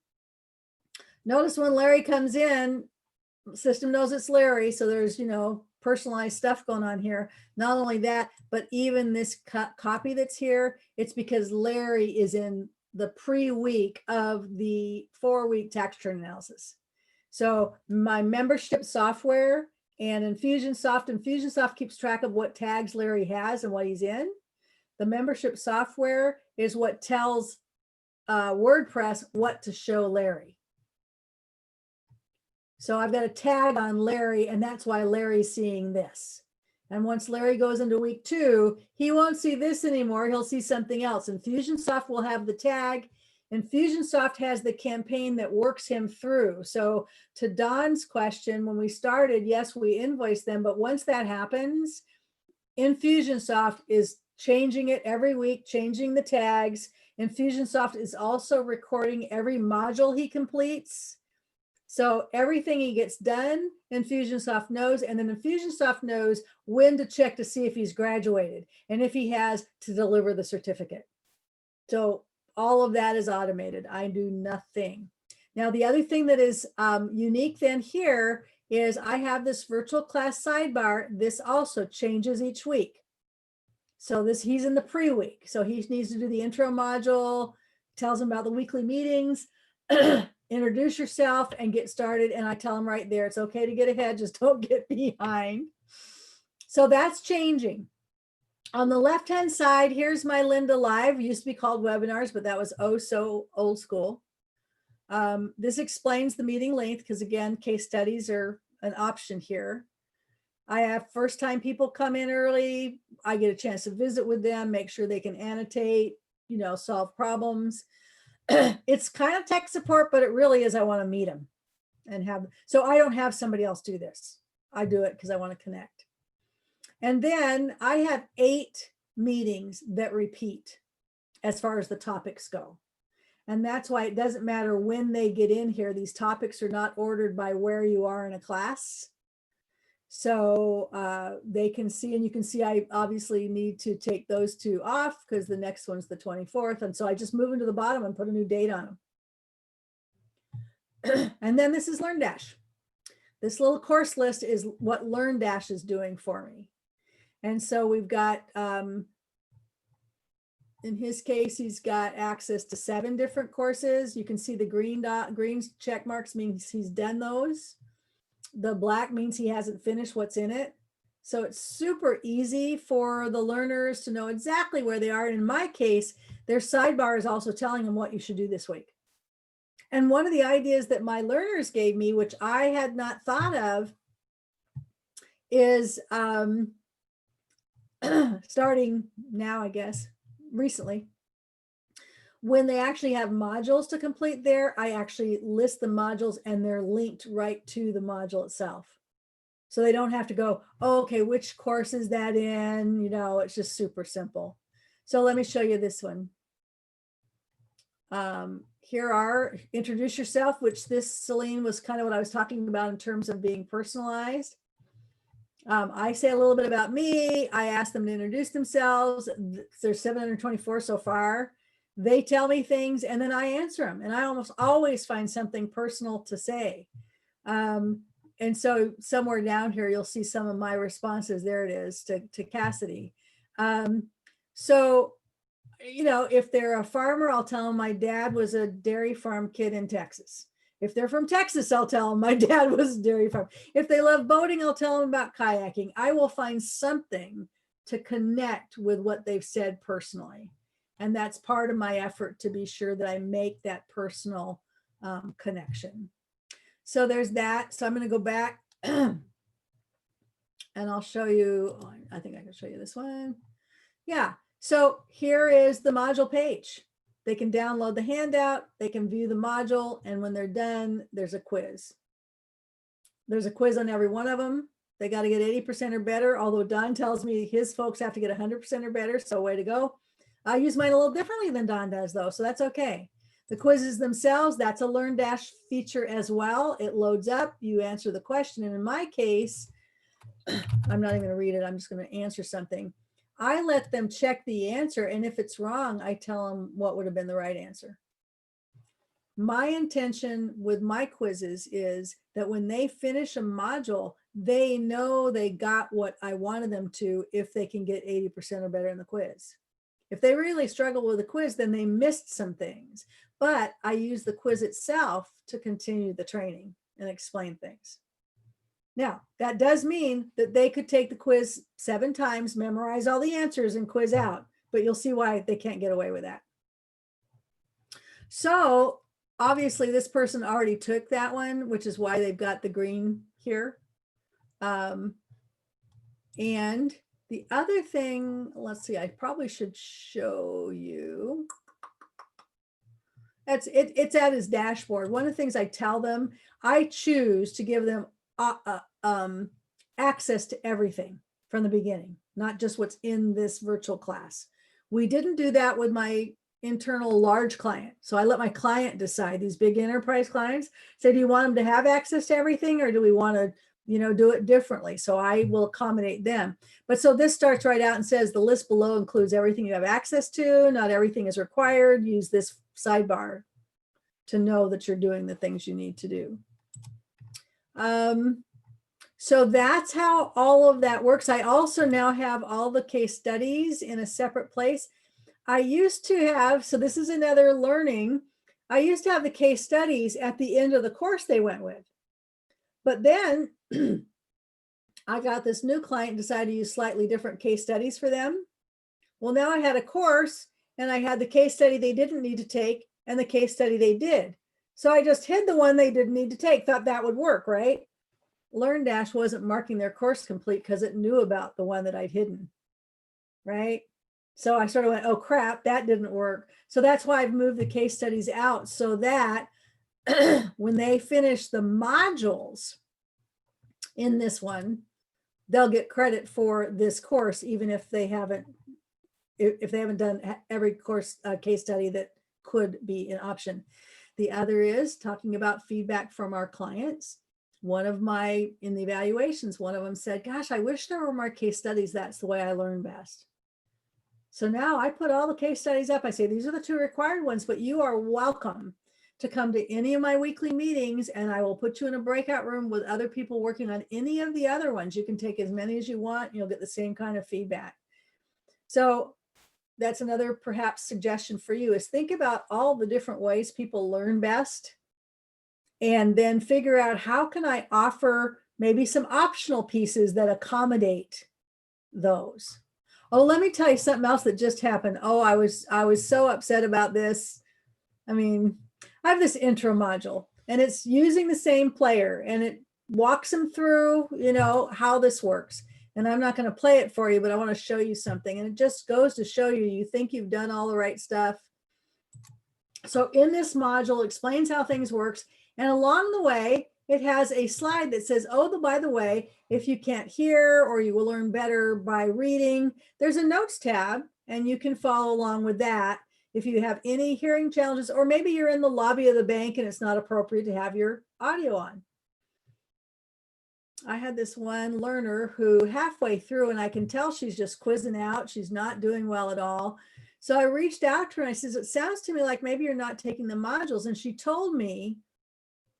Notice when Larry comes in, the system knows it's Larry. So there's, you know, personalized stuff going on here. Not only that, but even this copy that's here, it's because Larry is in the pre-week of the 4-week tax return analysis. So my membership software and Infusionsoft keeps track of what tags Larry has and what he's in. The membership software is what tells WordPress what to show Larry. So I've got a tag on Larry, and that's why Larry's seeing this. And once Larry goes into week 2, he won't see this anymore. He'll see something else. Infusionsoft will have the tag. Infusionsoft has the campaign that works him through. So to Don's question, when we started, yes, we invoice them. But once that happens, Infusionsoft is changing it every week, changing the tags. Infusionsoft is also recording every module he completes. So everything he gets done, Infusionsoft knows, and then Infusionsoft knows when to check to see if he's graduated and if he has to deliver the certificate. So all of that is automated. I do nothing. Now, the other thing that is unique then here is I have this virtual class sidebar. This also changes each week. So he's in the pre-week. So he needs to do the intro module, tells him about the weekly meetings, introduce yourself and get started. And I tell him right there, it's okay to get ahead, just don't get behind. So that's changing. On the left-hand side, here's my Linda Live. It used to be called webinars, but that was oh so old school. This explains the meeting length because again, case studies are an option here. I have first-time people come in early. I get a chance to visit with them, make sure they can annotate, you know, solve problems. It's kind of tech support, but it really is, I want to meet them and have, so I don't have somebody else do this. I do it because I want to connect. And then I have 8 meetings that repeat as far as the topics go. And that's why it doesn't matter when they get in here. These topics are not ordered by where you are in a class. So they can see, and you can see I obviously need to take those 2 off because the next one's the 24th. And so I just move them to the bottom and put a new date on them. And then this is LearnDash. This little course list is what LearnDash is doing for me. And so we've got, in his case, he's got access to 7 different courses. You can see the green check marks means he's done those. The black means he hasn't finished what's in it. So it's super easy for the learners to know exactly where they are. And in my case, their sidebar is also telling them what you should do this week. And one of the ideas that my learners gave me, which I had not thought of, is starting now, I guess, recently, when they actually have modules to complete there, I actually list the modules and they're linked right to the module itself. So they don't have to go, oh, okay, which course is that in? You know, it's just super simple. So let me show you this one. Here are introduce yourself, which this, Celine, was kind of what I was talking about in terms of being personalized. I say a little bit about me. I ask them to introduce themselves. There's 724 so far. They tell me things and then I answer them. And I almost always find something personal to say. And so somewhere down here, you'll see some of my responses. There it is to Cassidy. So, you know, if they're a farmer, I'll tell them my dad was a dairy farm kid in Texas. If they're from Texas, I'll tell them my dad was a dairy farm. If they love boating, I'll tell them about kayaking. I will find something to connect with what they've said personally. And that's part of my effort to be sure that I make that personal connection. So there's that. So I'm going to go back and I'll show you, I think I can show you this one. Yeah. So here is the module page. They can download the handout, they can view the module, and when they're done, there's a quiz. There's a quiz on every one of them. They got to get 80% or better, although Don tells me his folks have to get 100% or better, so way to go. I use mine a little differently than Don does, though, so that's okay. The quizzes themselves, that's a Learn Dash feature as well. It loads up, you answer the question, and in my case, I'm not even going to read it, I'm just going to answer something. I let them check the answer, and if it's wrong, I tell them what would have been the right answer. My intention with my quizzes is that when they finish a module, they know they got what I wanted them to if they can get 80% or better in the quiz. If they really struggle with the quiz, then they missed some things. But I use the quiz itself to continue the training and explain things. Now, that does mean that they could take the quiz 7 times, memorize all the answers and quiz out, but you'll see why they can't get away with that. So obviously this person already took that one, which is why they've got the green here. And the other thing, let's see, I probably should show you. It's at his dashboard. One of the things I tell them, I choose to give them access to everything from the beginning, not just what's in this virtual class. We didn't do that with my internal large client. So I let my client decide. These big enterprise clients say, do you want them to have access to everything, or do we want to, you know, do it differently? So I will accommodate them. But so this starts right out and says the list below includes everything you have access to. Not everything is required. Use this sidebar to know that you're doing the things you need to do. So that's how all of that works. I also now have all the case studies in a separate place. I used to have, so this is another learning, I used to have the case studies at the end of the course they went with. But then I got this new client, decided to use slightly different case studies for them. Well, now I had a course and I had the case study they didn't need to take and the case study they did. So I just hid the one they didn't need to take, thought that would work, right? LearnDash wasn't marking their course complete because it knew about the one that I'd hidden, right? So I sort of went, oh crap, that didn't work. So that's why I've moved the case studies out so that when they finish the modules in this one, they'll get credit for this course, even if they haven't done every course case study that could be an option. The other is talking about feedback from our clients. One of my, in the evaluations, one of them said, gosh, I wish there were more case studies. That's the way I learn best. So now I put all the case studies up. I say, these are the 2 required ones, but you are welcome to come to any of my weekly meetings and I will put you in a breakout room with other people working on any of the other ones. You can take as many as you want. You'll get the same kind of feedback. So that's another perhaps suggestion for you is think about all the different ways people learn best and then figure out how can I offer maybe some optional pieces that accommodate those. Oh, let me tell you something else that just happened. Oh, I was so upset about this. I mean, I have this intro module and it's using the same player and it walks them through, you know, how this works. And I'm not going to play it for you, but I want to show you something. And it just goes to show you, you think you've done all the right stuff. So in this module, it explains how things works. And along the way, it has a slide that says, oh, by the way, if you can't hear or you will learn better by reading, there's a notes tab and you can follow along with that. If you have any hearing challenges, or maybe you're in the lobby of the bank and it's not appropriate to have your audio on. I had this one learner who halfway through, and I can tell she's just quizzing out. She's not doing well at all. So I reached out to her and I said, it sounds to me like maybe you're not taking the modules. And she told me,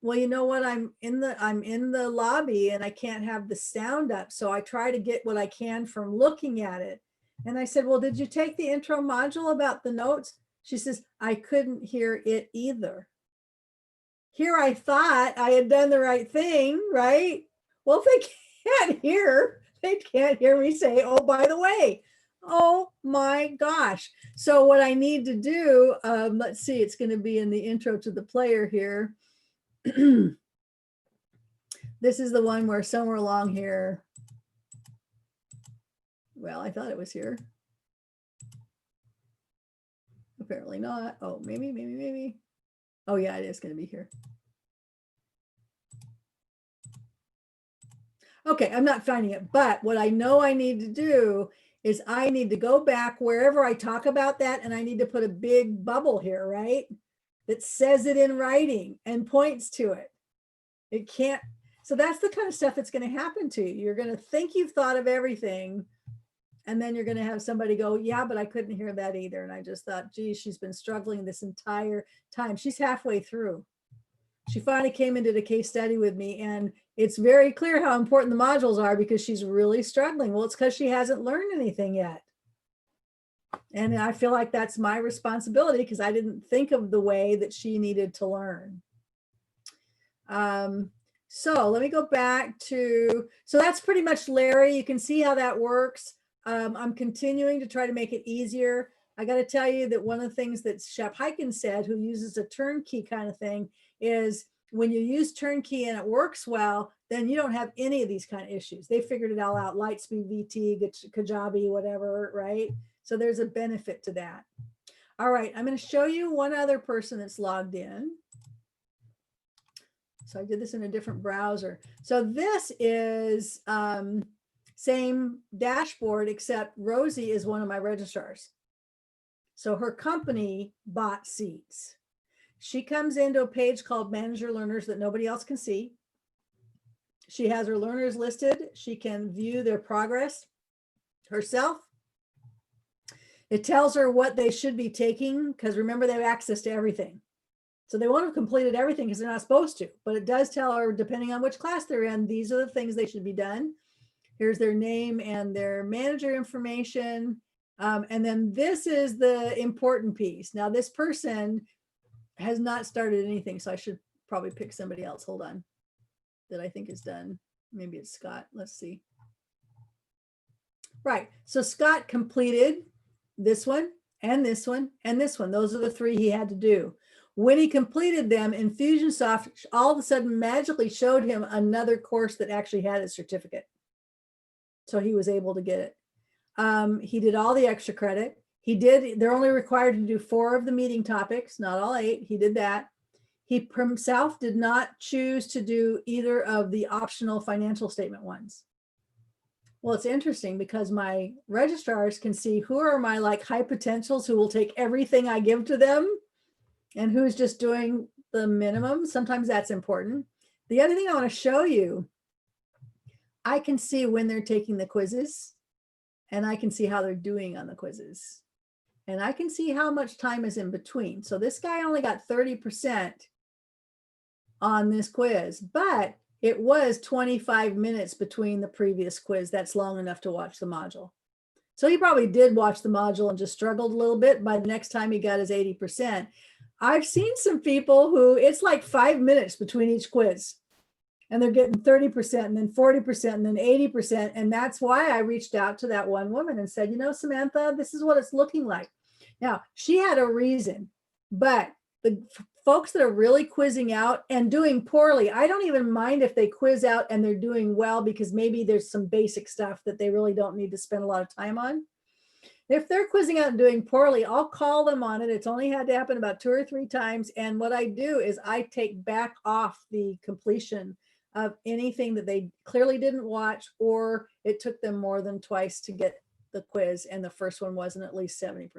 well, you know what, I'm in the lobby and I can't have the sound up. So I try to get what I can from looking at it. And I said, well, did you take the intro module about the notes? She says, I couldn't hear it either. Here I thought I had done the right thing, right? Well, if they can't hear me say, oh, by the way, oh my gosh. So what I need to do, let's see, it's going to be in the intro to the player here. This is the one where somewhere along here, well, I thought it was here. Apparently not. Oh, maybe. Oh yeah, it is going to be here. Okay, I'm not finding it, but what I know I need to do is I need to go back wherever I talk about that, and I need to put a big bubble here, right? That says it in writing and points to it. It can't, so that's the kind of stuff that's going to happen to you. You're going to think you've thought of everything, and then you're going to have somebody go, yeah, but I couldn't hear that either. And I just thought, geez, she's been struggling this entire time. She's halfway through. She finally came and did a case study with me, and it's very clear how important the modules are because she's really struggling. Well, it's because she hasn't learned anything yet. And I feel like that's my responsibility because I didn't think of the way that she needed to learn. So let me go back to, so that's pretty much Larry. You can see how that works. I'm continuing to try to make it easier. I got to tell you that one of the things that Shep Hyken said, who uses a turnkey kind of thing, is when you use turnkey and it works well, then you don't have any of these kind of issues. They figured it all out, Lightspeed, VT, Kajabi, whatever, right? So there's a benefit to that. All right, I'm going to show you one other person that's logged in. So I did this in a different browser. So this is same dashboard, except Rosie is one of my registrars. So her company bought seats. She comes into a page called Manage Your Learners that nobody else can see. She has her learners listed. She can view their progress herself. It tells her what they should be taking, because remember, they have access to everything. So they won't have completed everything because they're not supposed to, but it does tell her, depending on which class they're in, these are the things they should be done. Here's their name and their manager information. And then this is the important piece. Now, this person has not started anything, so I should probably pick somebody else. Hold on, that I think is done. Maybe it's Scott. Let's see. Right, so Scott completed this one and this one and this one. Those are the three he had to do. When he completed them, Infusionsoft all of a sudden magically showed him another course that actually had a certificate. So he was able to get it. He did all the extra credit. They're only required to do 4 of the meeting topics, not all 8. He did that. He himself did not choose to do either of the optional financial statement ones. Well, it's interesting because my registrars can see who are my like high potentials who will take everything I give to them and who's just doing the minimum. Sometimes that's important. The other thing I want to show you, I can see when they're taking the quizzes and I can see how they're doing on the quizzes. And I can see how much time is in between. So this guy only got 30% on this quiz, but it was 25 minutes between the previous quiz. That's long enough to watch the module. So he probably did watch the module and just struggled a little bit. By the next time he got his 80%. I've seen some people who it's like 5 minutes between each quiz. and they're getting 30% and then 40% and then 80%. And that's why I reached out to that one woman and said, you know, Samantha, this is what it's looking like. Now, she had a reason, but the folks that are really quizzing out and doing poorly, I don't even mind if they quiz out and they're doing well, because maybe there's some basic stuff that they really don't need to spend a lot of time on. If they're quizzing out and doing poorly, I'll call them on it. It's only had to happen about 2 or 3 times. And what I do is I take back off the completion of anything that they clearly didn't watch, or it took them more than twice to get the quiz, and the first one wasn't at least 70%.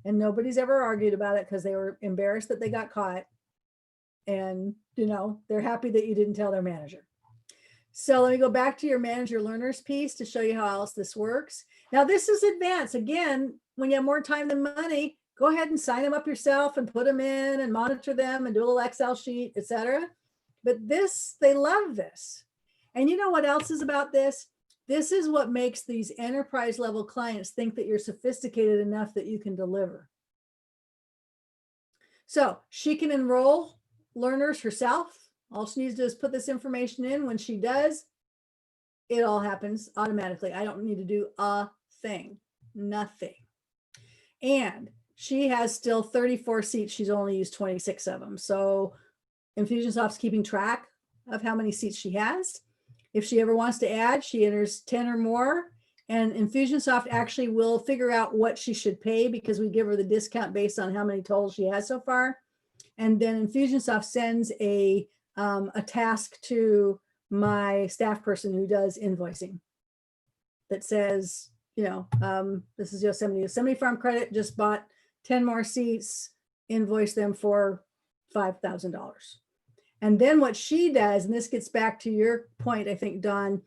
And nobody's ever argued about it because they were embarrassed that they got caught. And, you know, they're happy that you didn't tell their manager. So let me go back to your manager learners piece to show you how else this works. Now this is advanced. Again, when you have more time than money, go ahead and sign them up yourself and put them in and monitor them and do a little Excel sheet, etc. But this, they love this. And you know what else is about this? This is what makes these enterprise level clients think that you're sophisticated enough that you can deliver. So she can enroll learners herself. All she needs to do is put this information in. When she does, it all happens automatically. I don't need to do a thing, nothing. And she has still 34 seats. She's only used 26 of them. So Infusionsoft's keeping track of how many seats she has. If she ever wants to add, she enters 10 or more, and Infusionsoft actually will figure out what she should pay, because we give her the discount based on how many totals she has so far. And then Infusionsoft sends a task to my staff person who does invoicing that says, you know, this is Yosemite Farm Credit just bought 10 more seats, invoice them for $5,000. And then what she does, and this gets back to your point, I think, Dawn,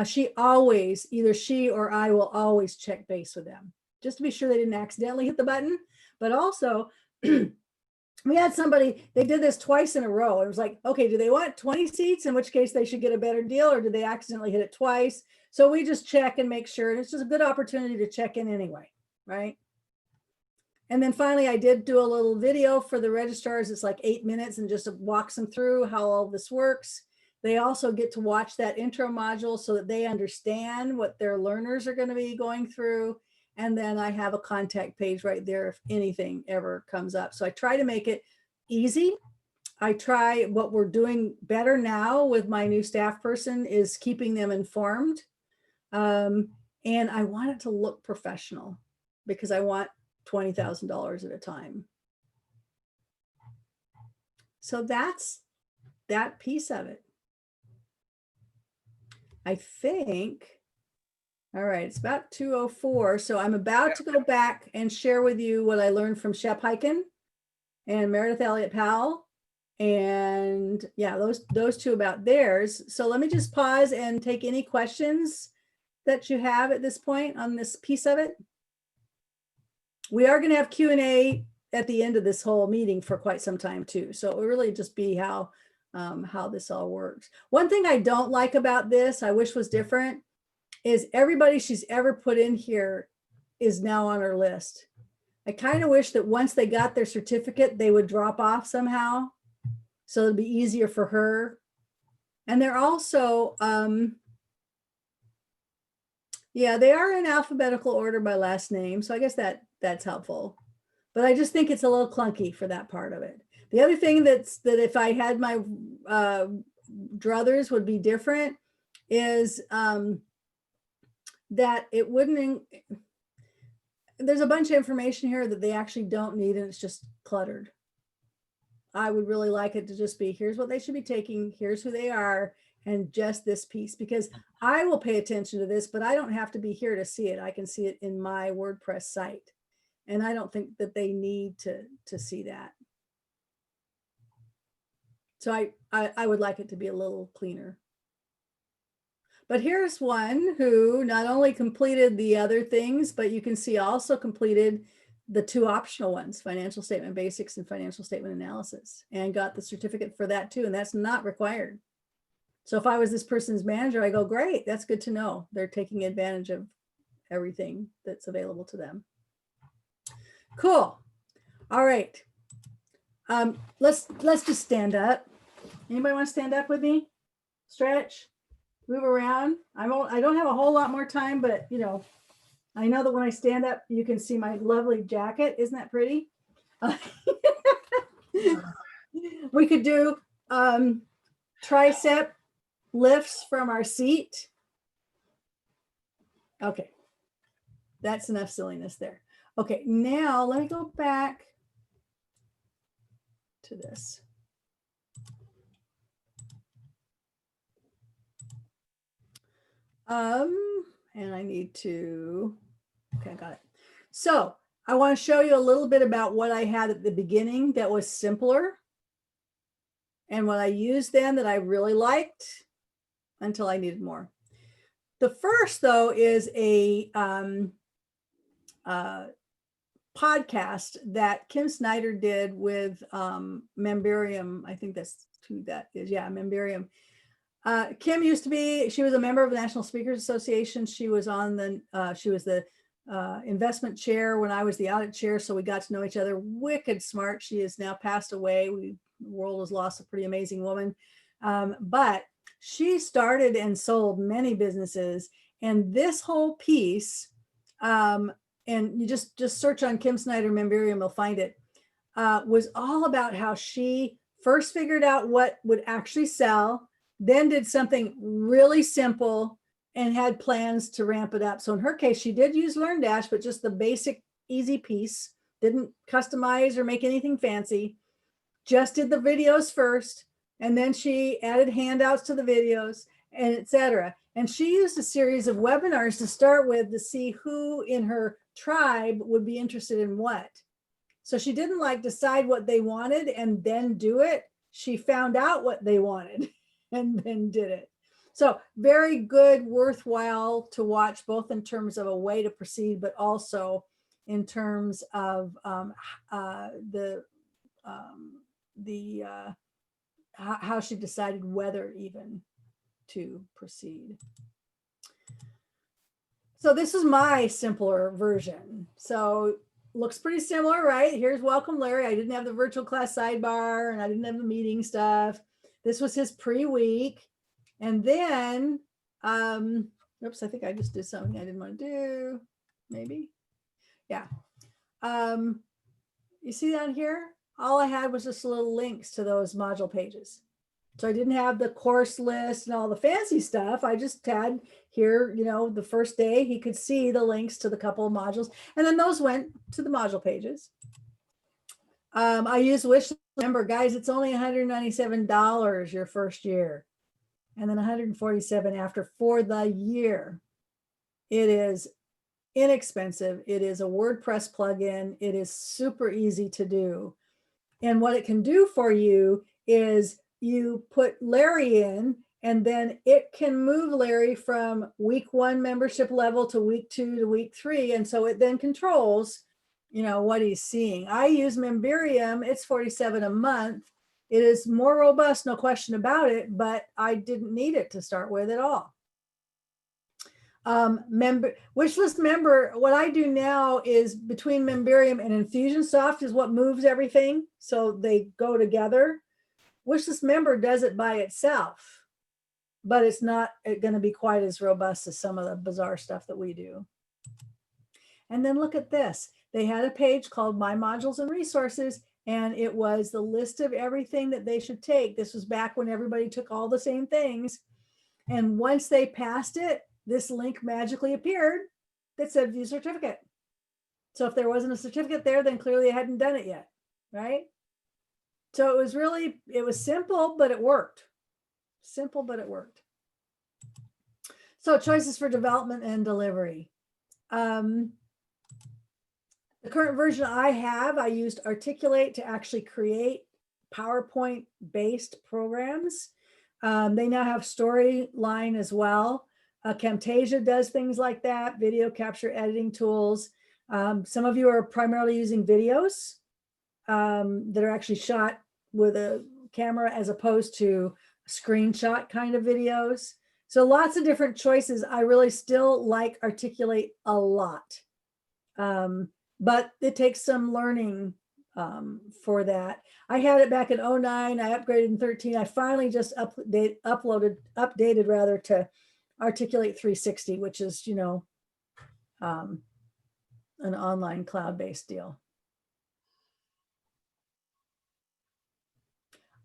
she always, either she or I will always check base with them just to be sure they didn't accidentally hit the button. But also, we had somebody, they did this twice in a row. It was like, okay, do they want 20 seats? In which case they should get a better deal, or did they accidentally hit it twice? So we just check and make sure. And it's just a good opportunity to check in anyway, right? And then finally, I did do a little video for the registrars. It's like 8 minutes, and just walks them through how all this works. They also get to watch that intro module so that they understand what their learners are going to be going through. And then I have a contact page right there if anything ever comes up. So I try to make it easy. I try, what we're doing better now with my new staff person is keeping them informed. And I want it to look professional, because I want $20,000 at a time. So that's that piece of it. I think, all right, it's about 2:04. So I'm about to go back and share with you what I learned from Shep Hyken and Meredith Elliott Powell. And yeah, those two about theirs. So let me just pause and take any questions that you have at this point on this piece of it. We are going to have Q&A at the end of this whole meeting for quite some time too. So it will really just be how this all works. One thing I don't like about this, I wish was different, is everybody she's ever put in here is now on her list. I kind of wish that once they got their certificate, they would drop off somehow, so it'd be easier for her. And they're also, yeah, they are in alphabetical order by last name. So I guess that's helpful. But I just think it's a little clunky for that part of it. The other thing that if I had my druthers would be different is that it wouldn't, there's a bunch of information here that they actually don't need, and it's just cluttered. I would really like it to just be, here's what they should be taking, here's who they are, and just this piece, because I will pay attention to this, but I don't have to be here to see it. I can see it in my WordPress site. And I don't think that they need to see that. So I would like it to be a little cleaner. But here's one who not only completed the other things, but you can see also completed the 2 optional ones, financial statement basics and financial statement analysis, and got the certificate for that too. And that's not required. So if I was this person's manager, I go, great, that's good to know. They're taking advantage of everything that's available to them. Cool. All right. Let's just stand up. Anybody want to stand up with me? stretch, move around. I don't have a whole lot more time, but you know, I know that when I stand up, you can see my lovely jacket. Isn't that pretty? We could do tricep lifts from our seat. Okay, that's enough silliness there. Okay, now let me go back to this. And I need to, okay, I got it. So I want to show you a little bit about what I had at the beginning that was simpler and what I used then that I really liked until I needed more. The first, though, is a podcast that Kim Snyder did with Memberium. I think that's who that is. Yeah, Memberium. Kim used to be, she was a member of the National Speakers Association. She was on the, she was the investment chair when I was the audit chair. So we got to know each other. Wicked smart. She has now passed away. The world has lost a pretty amazing woman. But she started and sold many businesses. And this whole piece, and you just search on Kim Snyder Memberium, you'll find it, was all about how she first figured out what would actually sell, then did something really simple and had plans to ramp it up. So in her case, she did use LearnDash, but just the basic easy piece, didn't customize or make anything fancy, just did the videos first. And then she added handouts to the videos and etc. And she used a series of webinars to start with to see who in her tribe would be interested in what. So she didn't like decide what they wanted and then do it. She found out what they wanted and then did it. So very good, worthwhile to watch, both in terms of a way to proceed, but also in terms of how she decided whether even to proceed. So this is my simpler version. So looks pretty similar, right? Here's Welcome Larry. I didn't have the virtual class sidebar and I didn't have the meeting stuff. This was his pre-week. And then, oops, I think I just did something I didn't want to do, maybe. Yeah. You see down here? All I had was just little links to those module pages. So I didn't have the course list and all the fancy stuff. I just had here, you know, the first day he could see the links to the couple of modules. And then those went to the module pages. I use wish. Remember, guys, it's only $197 your first year. And then $147 after for the year. It is inexpensive. It is a WordPress plugin. It is super easy to do. And what it can do for you is you put Larry in, and then it can move Larry from week 1 membership level to week 2 to week 3. And so it then controls, you know, what he's seeing. I use Memberium. It's $47 a month. It is more robust, no question about it, but I didn't need it to start with at all. Wishlist member, what I do now is between Memberium and Infusionsoft is what moves everything. So they go together. Wishlist member does it by itself, but it's not going to be quite as robust as some of the bizarre stuff that we do. And then look at this. They had a page called My Modules and Resources, and it was the list of everything that they should take. This was back when everybody took all the same things. And once they passed it, this link magically appeared that said view certificate. So if there wasn't a certificate there, then clearly I hadn't done it yet, right? So it was simple, but it worked. Simple, but it worked. So choices for development and delivery. The current version I used Articulate to actually create PowerPoint-based programs. They now have Storyline as well. Camtasia does things like that, video capture editing tools. Some of you are primarily using videos that are actually shot with a camera as opposed to screenshot kind of videos. So lots of different choices. I really still like Articulate a lot. But it takes some learning for that. I had it back in 09. I upgraded in 13. I finally just updated rather to Articulate 360, which is, you know, an online cloud-based deal.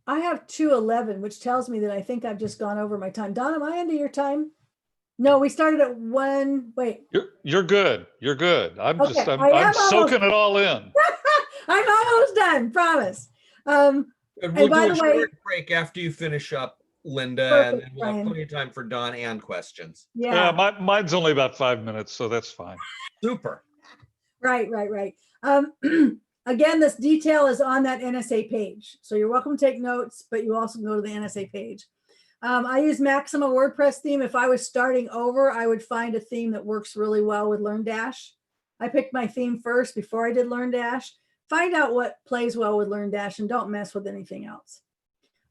I have 2:11, which tells me that I think I've just gone over my time. Don, am I into your time? No, we started at 1. Wait, You're good. You're good. I'm Okay, just, I I'm am soaking it all in. I'm almost done, promise. And we'll by do a the way- short break after you finish up, Linda, and Perfect, then we'll have Brian. plenty of time for Don and questions. Yeah, Mine's only about 5 minutes, so that's fine. Super. right. Again, this detail is on that NSA page. So you're welcome to take notes, but you also go to the NSA page. I use Maxima WordPress theme. If I was starting over, I would find a theme that works really well with LearnDash. I picked my theme first before I did LearnDash. Find out what plays well with LearnDash and don't mess with anything else.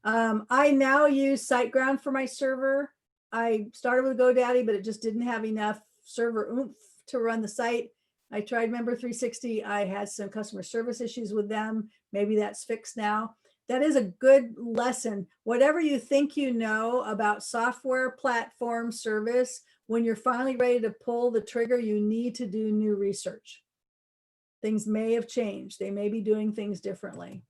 I now use SiteGround for my server. I started with GoDaddy, but it just didn't have enough server oomph to run the site. I tried Member 360. I had some customer service issues with them. Maybe that's fixed now. That is a good lesson. Whatever you think you know about software, platform, service, when you're finally ready to pull the trigger, you need to do new research. Things may have changed. They may be doing things differently.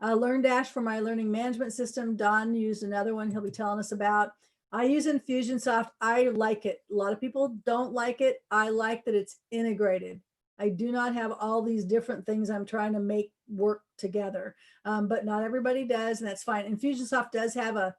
LearnDash for my learning management system. Don used another one he'll be telling us about. I use Infusionsoft. I like it. A lot of people don't like it. I like that it's integrated. I do not have all these different things I'm trying to make work together, but not everybody does, and that's fine. Infusionsoft does have a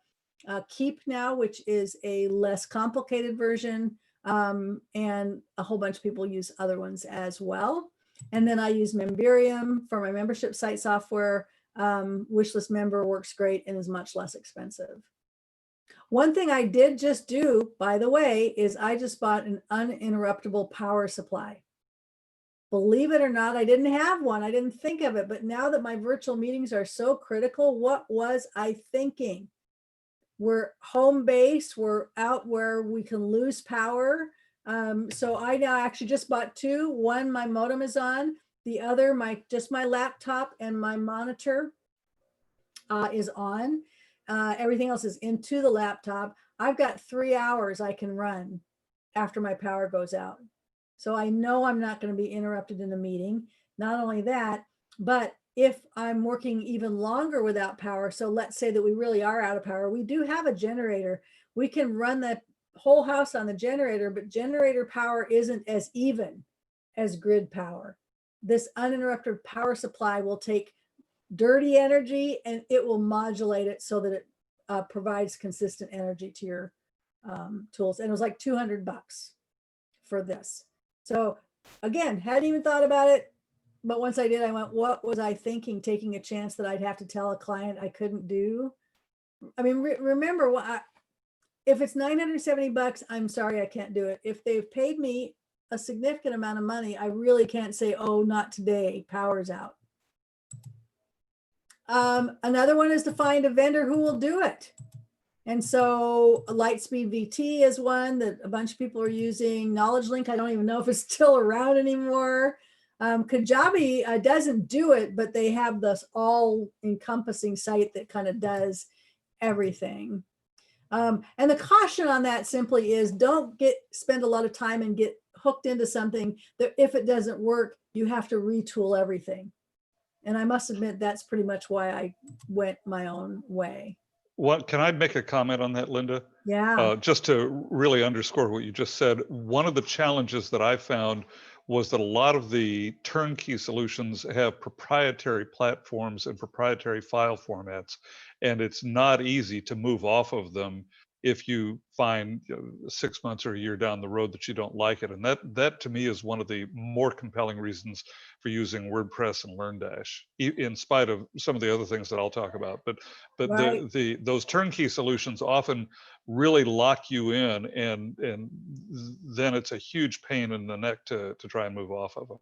Keep now, which is a less complicated version, and a whole bunch of people use other ones as well. And then I use Memberium for my membership site software. Wishlist Member works great and is much less expensive. One thing I did just do, by the way, is I just bought an uninterruptible power supply. Believe it or not, I didn't have one. I didn't think of it. But now that my virtual meetings are so critical, what was I thinking? We're home base. We're out where we can lose power. So I now actually just bought two. One, my modem is on. The other, just my laptop and my monitor is on. Everything else is into the laptop. I've got 3 hours I can run after my power goes out. So I know I'm not going to be interrupted in a meeting. Not only that, but if I'm working even longer without power, so let's say that we really are out of power, we do have a generator. We can run the whole house on the generator, but generator power isn't as even as grid power. This uninterrupted power supply will take dirty energy and it will modulate it so that it provides consistent energy to your tools. And it was like $200 for this. So again, hadn't even thought about it, but once I did, I went, what was I thinking, taking a chance that I'd have to tell a client I couldn't do? I mean, remember, if it's $970, I'm sorry, I can't do it. If they've paid me a significant amount of money, I really can't say, oh, not today, power's out. Another one is to find a vendor who will do it. And so Lightspeed VT is one that a bunch of people are using. Knowledge Link, I don't even know if it's still around anymore. Kajabi doesn't do it, but they have this all-encompassing site that kind of does everything. And the caution on that simply is don't spend a lot of time and get hooked into something that if it doesn't work, you have to retool everything. And I must admit, that's pretty much why I went my own way. What, can I make a comment on that, Linda? Yeah. Just to really underscore what you just said, one of the challenges that I found was that a lot of the turnkey solutions have proprietary platforms and proprietary file formats, and it's not easy to move off of them if you find 6 months or a year down the road that you don't like it. And that to me is one of the more compelling reasons for using WordPress and LearnDash, in spite of some of the other things that I'll talk about. But Right. those turnkey solutions often really lock you in, and then it's a huge pain in the neck to try and move off of them.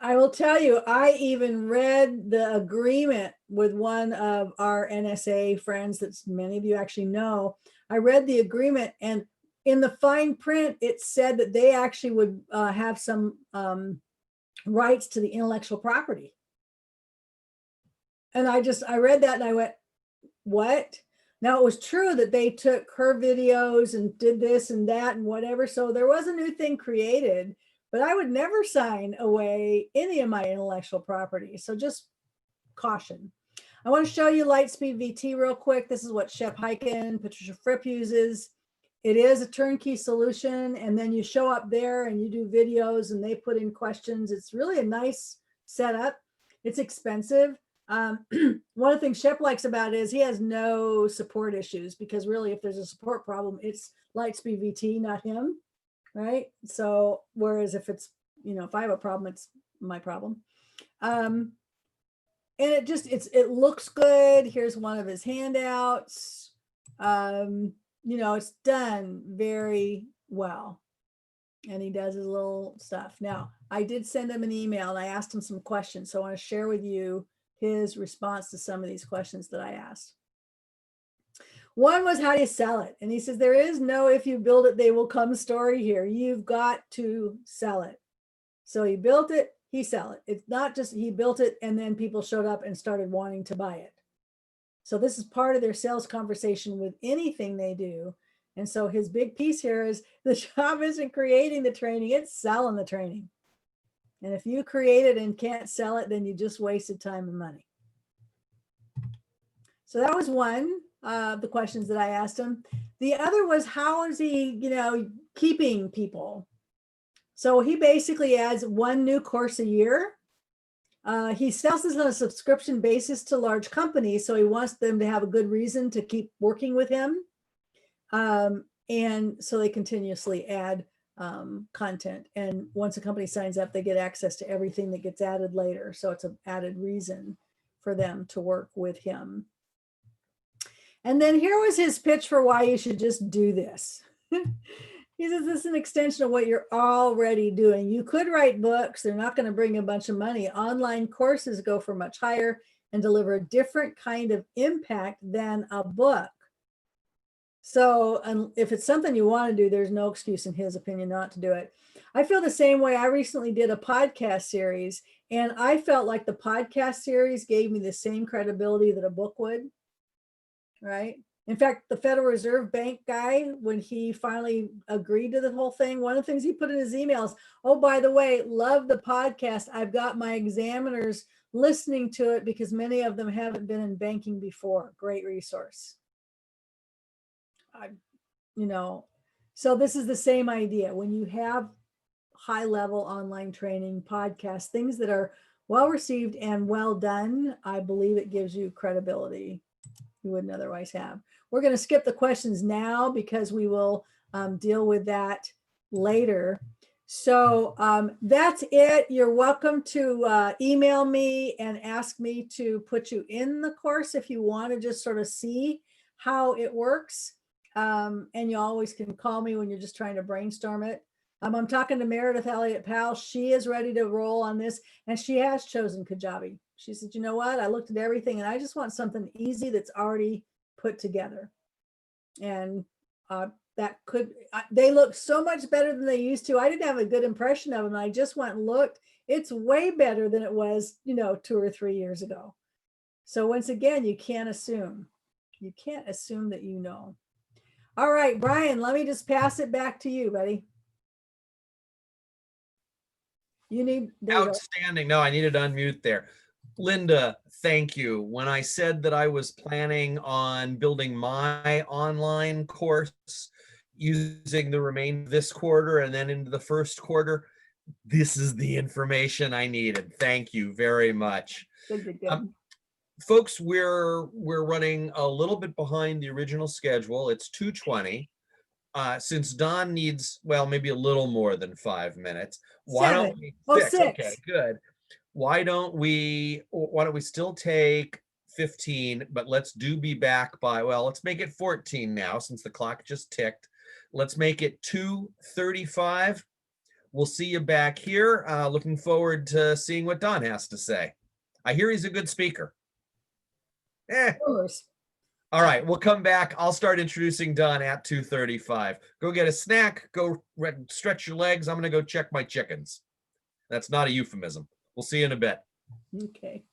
I will tell you, I even read the agreement with one of our NSA friends that many of you actually know. I read the agreement, and in the fine print, it said that they actually would have some rights to the intellectual property. And I read that and I went, what? Now it was true that they took her videos and did this and that and whatever. So there was a new thing created, but I would never sign away any of my intellectual property. So just caution. I want to show you Lightspeed VT real quick. This is what Shep Hyken, Patricia Fripp uses. It is a turnkey solution. And then you show up there and you do videos and they put in questions. It's really a nice setup. It's expensive. One of the things Shep likes about it is he has no support issues, because really if there's a support problem, it's Lightspeed VT, not him, right? So whereas if it's, if I have a problem, it's my problem. And it looks good. Here's one of his handouts. It's done very well. And he does his little stuff. Now, I did send him an email and I asked him some questions. So I want to share with you his response to some of these questions that I asked. One was, how do you sell it? And he says, there is no, if you build it, they will come story here. You've got to sell it. So he built it, he sell it. It's not just he built it and then people showed up and started wanting to buy it. So this is part of their sales conversation with anything they do. And so his big piece here is the job isn't creating the training, it's selling the training. And if you create it and can't sell it, then you just wasted time and money. So that was one of the questions that I asked him. The other was, how is he, keeping people? So he basically adds one new course a year. He sells this on a subscription basis to large companies. So he wants them to have a good reason to keep working with him. And so they continuously add content. And once a company signs up, they get access to everything that gets added later. So it's an added reason for them to work with him. And then here was his pitch for why you should just do this. He says, this is an extension of what you're already doing. You could write books. They're not going to bring a bunch of money. Online courses go for much higher and deliver a different kind of impact than a book. So if it's something you want to do, there's no excuse in his opinion not to do it. I feel the same way. I recently did a podcast series, and I felt like the podcast series gave me the same credibility that a book would, right? In fact, the Federal Reserve Bank guy, when he finally agreed to the whole thing, one of the things he put in his emails, oh, by the way, love the podcast. I've got my examiners listening to it because many of them haven't been in banking before. Great resource. So this is the same idea. When you have high level online training, podcasts, things that are well received and well done, I believe it gives you credibility you wouldn't otherwise have. We're going to skip the questions now because we will deal with that later. So that's it. You're welcome to email me and ask me to put you in the course if you want to just sort of see how it works. And you always can call me when you're just trying to brainstorm it. I'm talking to Meredith Elliott Powell. She is ready to roll on this, and she has chosen Kajabi. She said, you know what? I looked at everything and I just want something easy that's already put together. And they look so much better than they used to. I didn't have a good impression of them. I just went and looked. It's way better than it was, 2 or 3 years ago. So once again, you can't assume. You can't assume that you know. All right, Brian, let me just pass it back to you, buddy. Outstanding. No, I needed to unmute there. Linda, thank you. When I said that I was planning on building my online course using the remainder of this quarter and then into the first quarter, this is the information I needed. Thank you very much. Good. Folks, we're running a little bit behind the original schedule. It's 2:20. Since Don needs, well, maybe a little more than 5 minutes. Why don't we? Six. Okay, good. Why don't we still take 15, but let's be back by, well, let's make it 14 now since the clock just ticked. Let's make it 2:35. We'll see you back here. Looking forward to seeing what Don has to say. I hear he's a good speaker. All right, we'll come back. I'll start introducing Don at 2:35. Go get a snack, go stretch your legs. I'm gonna go check my chickens. That's not a euphemism. We'll see you in a bit. Okay.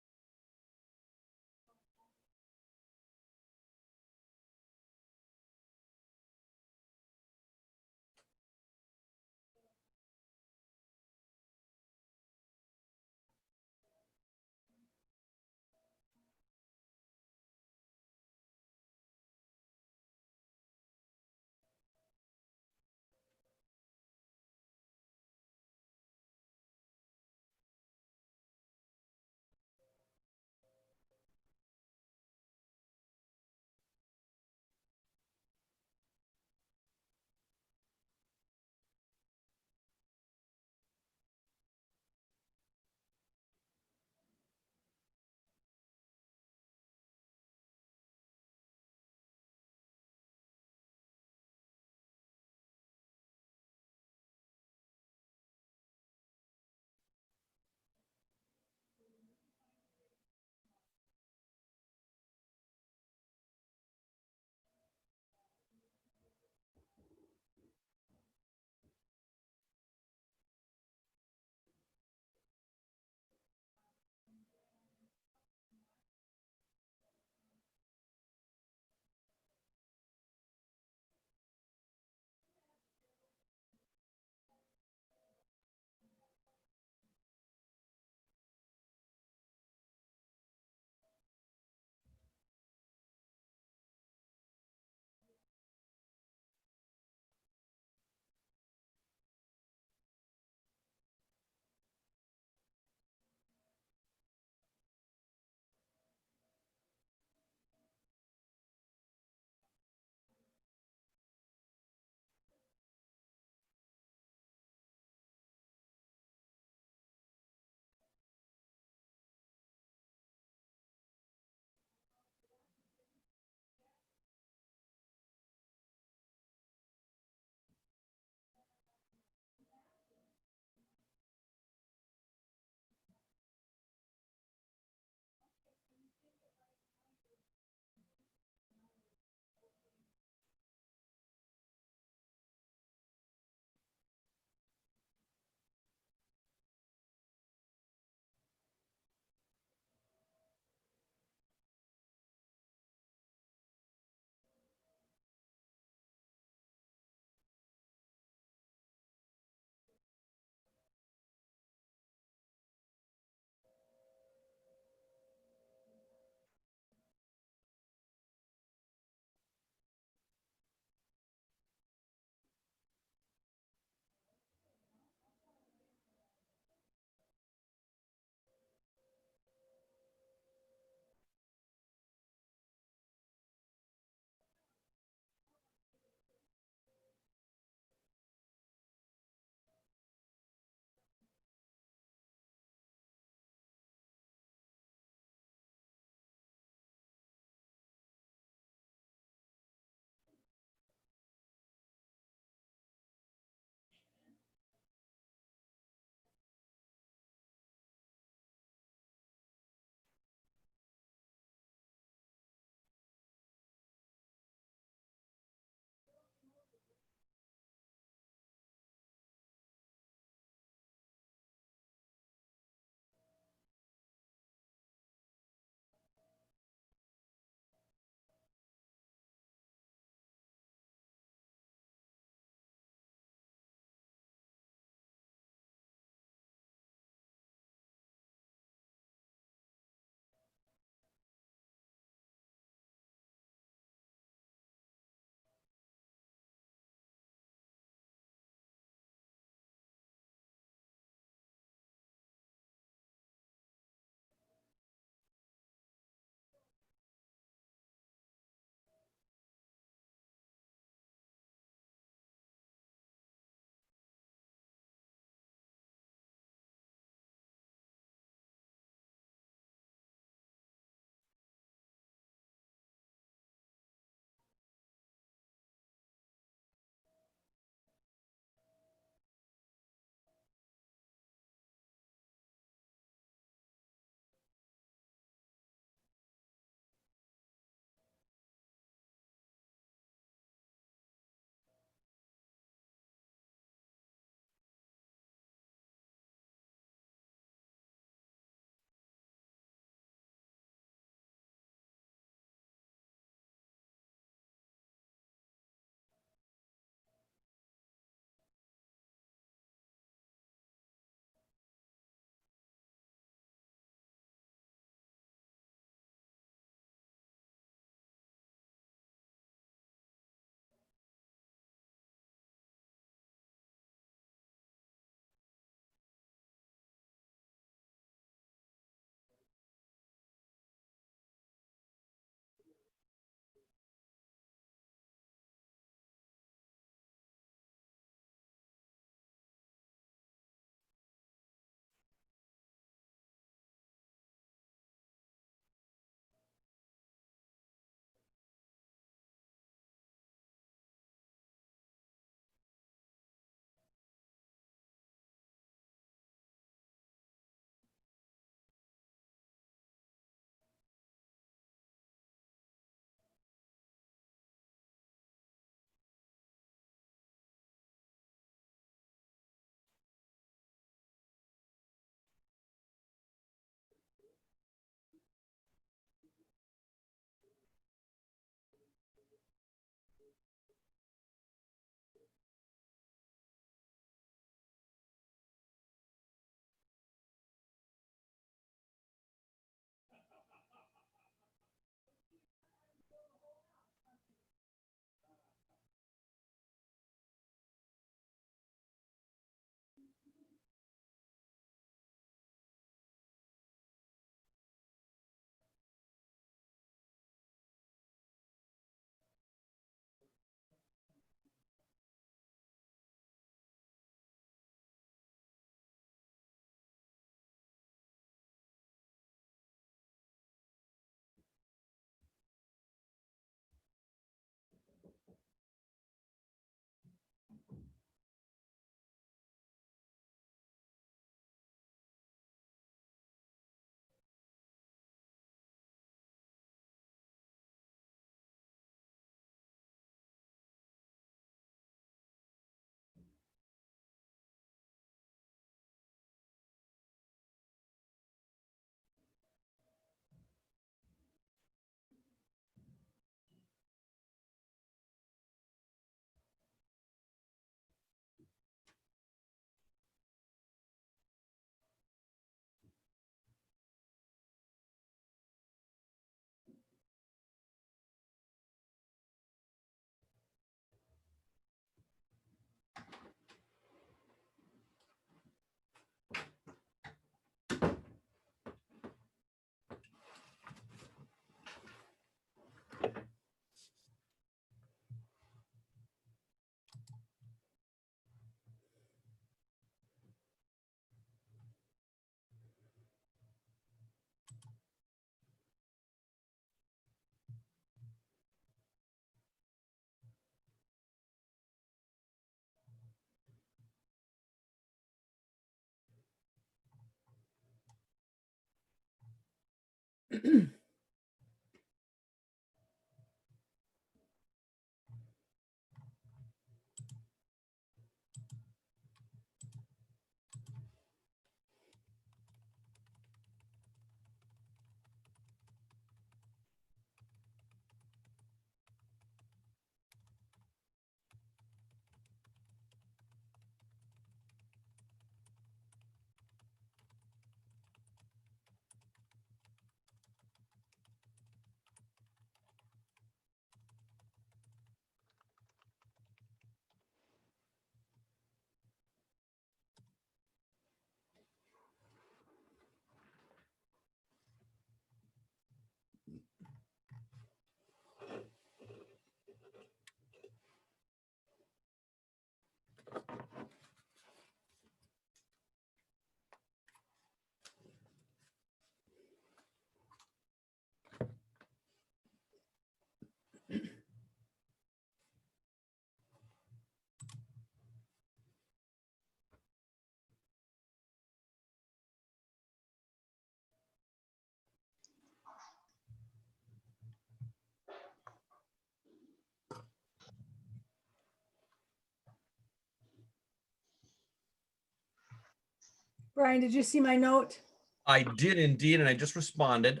Brian, did you see my note? I did indeed, and I just responded.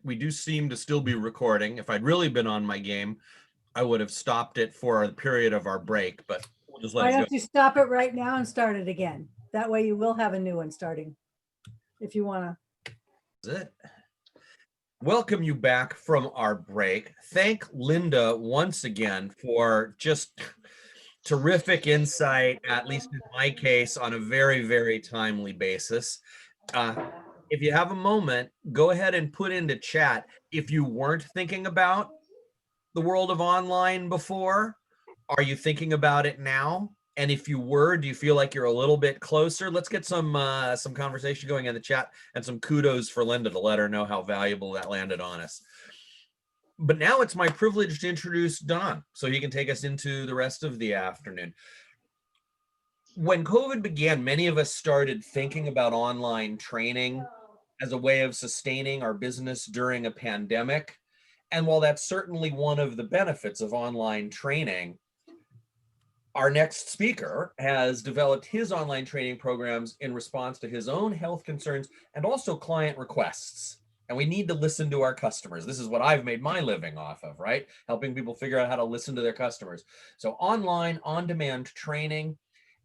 We do seem to still be recording. If I'd really been on my game, I would have stopped it for the period of our break, but we'll just let Why it go. don't you stop it right now and start it again? That way you will have a new one starting. If you want to. That's it. Welcome you back from our break. Thank Linda once again for just terrific insight, at least in my case, on a very, very timely basis. If you have a moment, go ahead and put into chat if you weren't thinking about the world of online before, are you thinking about it now? And if you were, do you feel like you're a little bit closer? Let's get some conversation going in the chat and some kudos for Linda to let her know how valuable that landed on us. But now it's my privilege to introduce Don so he can take us into the rest of the afternoon. When COVID began, many of us started thinking about online training as a way of sustaining our business during a pandemic. And while that's certainly one of the benefits of online training, our next speaker has developed his online training programs in response to his own health concerns and also client requests. And we need to listen to our customers. This is what I've made my living off of, right? Helping people figure out how to listen to their customers. So online, on-demand training,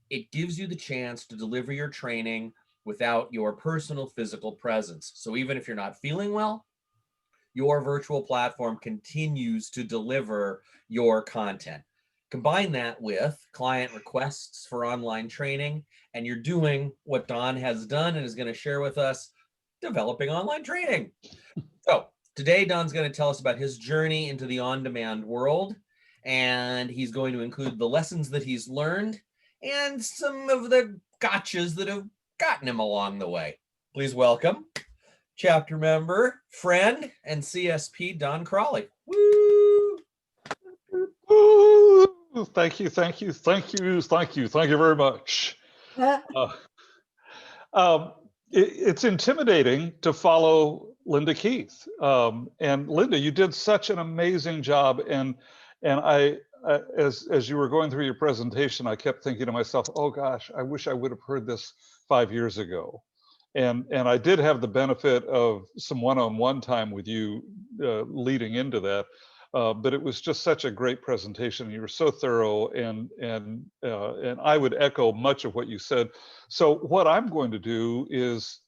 it gives you the chance to deliver your training without your personal physical presence. So even if you're not feeling well, your virtual platform continues to deliver your content. Combine that with client requests for online training, and you're doing what Don has done and is going to share with us, developing online training. So today, Don's going to tell us about his journey into the on-demand world, and he's going to include the lessons that he's learned and some of the gotchas that have gotten him along the way. Please welcome chapter member, friend, and CSP, Don Crawley. Woo! Ooh, thank you very much. It's intimidating to follow Linda Keith. And Linda, you did such an amazing job. And as you were going through your presentation, I kept thinking to myself, oh gosh, I wish I would have heard this 5 years ago. And I did have the benefit of some one-on-one time with you leading into that. But it was just such a great presentation. You were so thorough, and I would echo much of what you said. So what I'm going to do is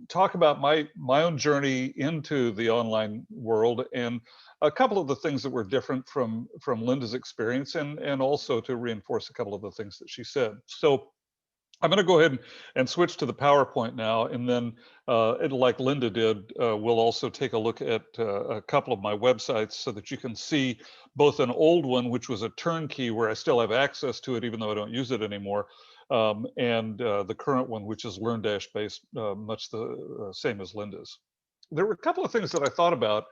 talk about my own journey into the online world and a couple of the things that were different from Linda's experience, and also to reinforce a couple of the things that she said. So I'm going to go ahead and switch to the PowerPoint now, and then, like Linda did, we'll also take a look at a couple of my websites so that you can see both an old one, which was a turnkey where I still have access to it, even though I don't use it anymore, and the current one, which is LearnDash based, much the same as Linda's. There were a couple of things that I thought about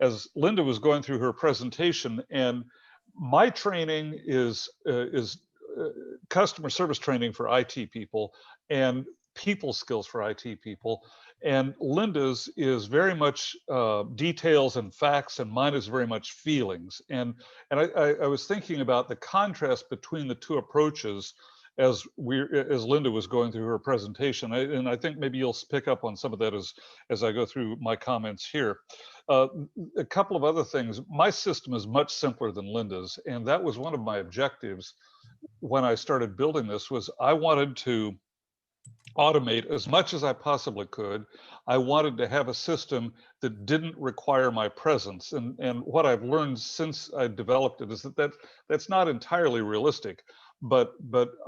as Linda was going through her presentation, and my training is customer service training for IT people, and people skills for IT people. And Linda's is very much details and facts, and mine is very much feelings. And I was thinking about the contrast between the two approaches as Linda was going through her presentation. And I think maybe you'll pick up on some of that as I go through my comments here. A couple of other things. My system is much simpler than Linda's, and that was one of my objectives when I started building this. Was I wanted to automate as much as I possibly could. I wanted to have a system that didn't require my presence. And what I've learned since I developed it is that's not entirely realistic. But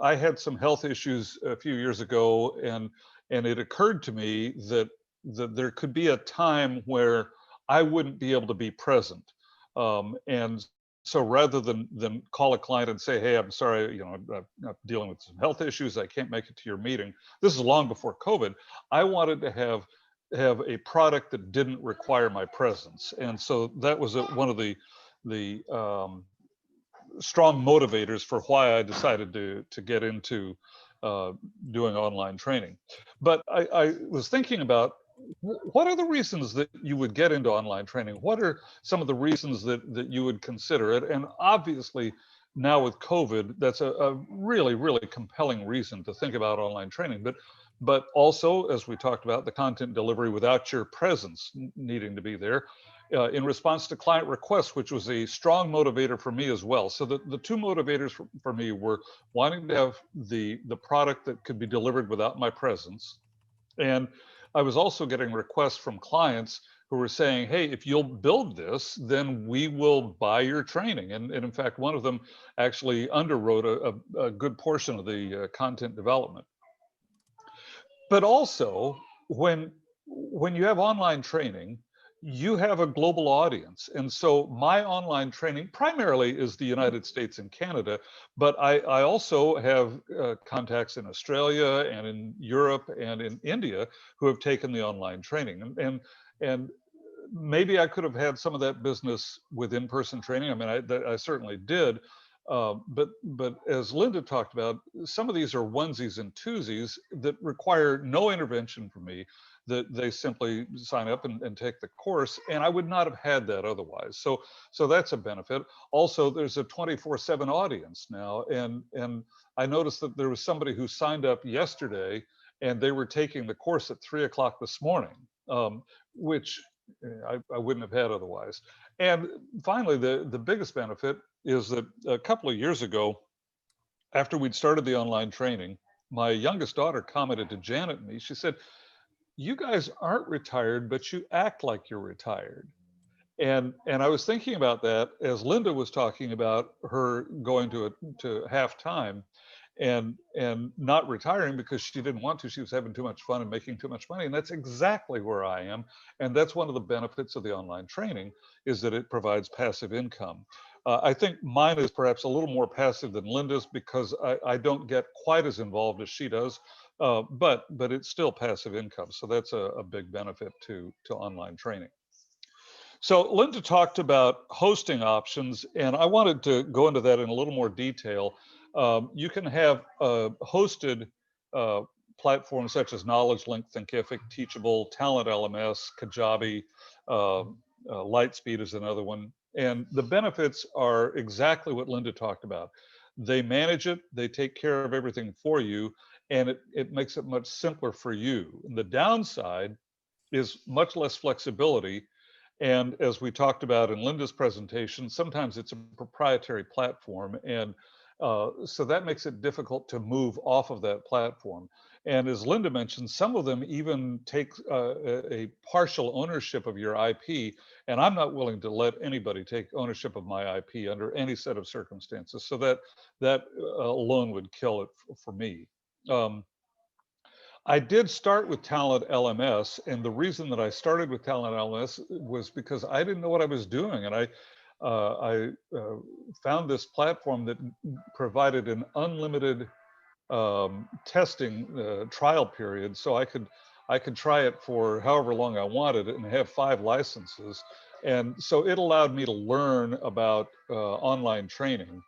I had some health issues a few years ago, and it occurred to me that there could be a time where I wouldn't be able to be present. And so rather than call a client and say, hey, I'm sorry, you know, I'm dealing with some health issues, I can't make it to your meeting. This is long before COVID. I wanted to have a product that didn't require my presence. And so that was one of the strong motivators for why I decided to get into doing online training. But I was thinking about, what are the reasons that you would get into online training? What are some of the reasons that you would consider it? And obviously now with COVID, that's a really, really compelling reason to think about online training. But also, as we talked about, the content delivery without your presence needing to be there. In response to client requests, which was a strong motivator for me as well. So the two motivators for me were wanting to have the product that could be delivered without my presence. And I was also getting requests from clients who were saying, hey, if you'll build this, then we will buy your training. And in fact, one of them actually underwrote a good portion of the content development. But also, when you have online training, you have a global audience. And so my online training primarily is the United States and Canada, but I also have contacts in Australia and in Europe and in India who have taken the online training. And maybe I could have had some of that business with in-person training. I mean, I certainly did. But as Linda talked about, some of these are onesies and twosies that require no intervention from me, that they simply sign up and take the course, and I would not have had that otherwise. So that's a benefit. Also, there's a 24/7 audience now, and I noticed that there was somebody who signed up yesterday, and they were taking the course at 3 o'clock this morning, which I wouldn't have had otherwise. And finally, the biggest benefit is that a couple of years ago, after we'd started the online training, my youngest daughter commented to Janet and me. She said, you guys aren't retired, but you act like you're retired. And I was thinking about that as Linda was talking about her going to half-time and not retiring because she didn't want to. She was having too much fun and making too much money. And that's exactly where I am. And that's one of the benefits of the online training, is that it provides passive income. I think mine is perhaps a little more passive than Linda's because I don't get quite as involved as she does, but it's still passive income. So that's a big benefit to online training. So Linda talked about hosting options, and I wanted to go into that in a little more detail. You can have hosted platforms such as Knowledge Link, Thinkific, Teachable, Talent LMS, Kajabi, Lightspeed is another one. And the benefits are exactly what Linda talked about. They manage it, they take care of everything for you, and it makes it much simpler for you. And the downside is much less flexibility. And as we talked about in Linda's presentation, sometimes it's a proprietary platform. And so that makes it difficult to move off of that platform. And as Linda mentioned, some of them even take a partial ownership of your IP. And I'm not willing to let anybody take ownership of my IP under any set of circumstances. So that alone would kill it for me. I did start with Talent LMS, and the reason that I started with Talent LMS was because I didn't know what I was doing, and I found this platform that provided an unlimited testing trial period, so I could try it for however long I wanted and have 5 licenses, and so it allowed me to learn about online training.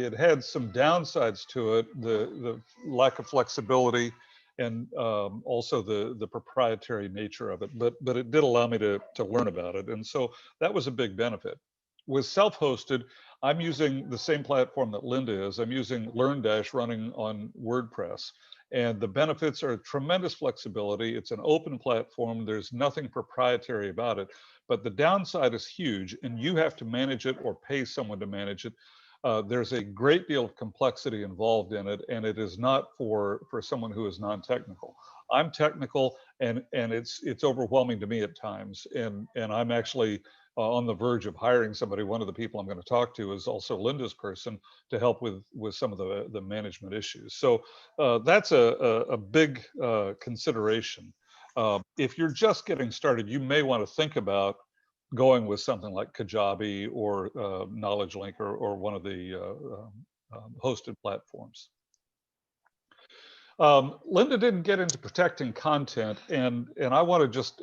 it had some downsides to it, the lack of flexibility, and also the proprietary nature of it. But it did allow me to learn about it, and so that was a big benefit. With self-hosted, I'm using the same platform that Linda is. I'm using LearnDash running on WordPress. And the benefits are tremendous flexibility. It's an open platform. There's nothing proprietary about it. But the downside is huge, and you have to manage it or pay someone to manage it. There's a great deal of complexity involved in it, and it is not for someone who is non-technical. I'm technical, and it's overwhelming to me at times. And I'm actually on the verge of hiring somebody. One of the people I'm going to talk to is also Linda's person to help with some of the management issues. So that's a big consideration. If you're just getting started, you may want to think about going with something like Kajabi or Knowledge Link or one of the hosted platforms. Linda didn't get into protecting content, and I want to just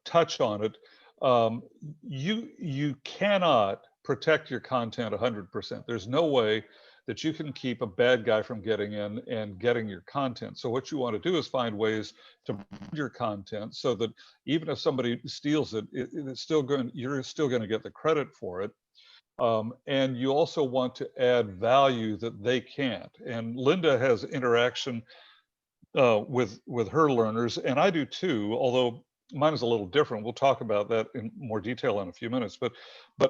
touch on it. You cannot protect your content 100%. There's no way that you can keep a bad guy from getting in and getting your content. So what you want to do is find ways to build your content so that even if somebody steals it, it's still going, you're still going to get the credit for it. And you also want to add value that they can't. And Linda has interaction with her learners, and I do too, although mine is a little different. We'll talk about that in more detail in a few minutes, but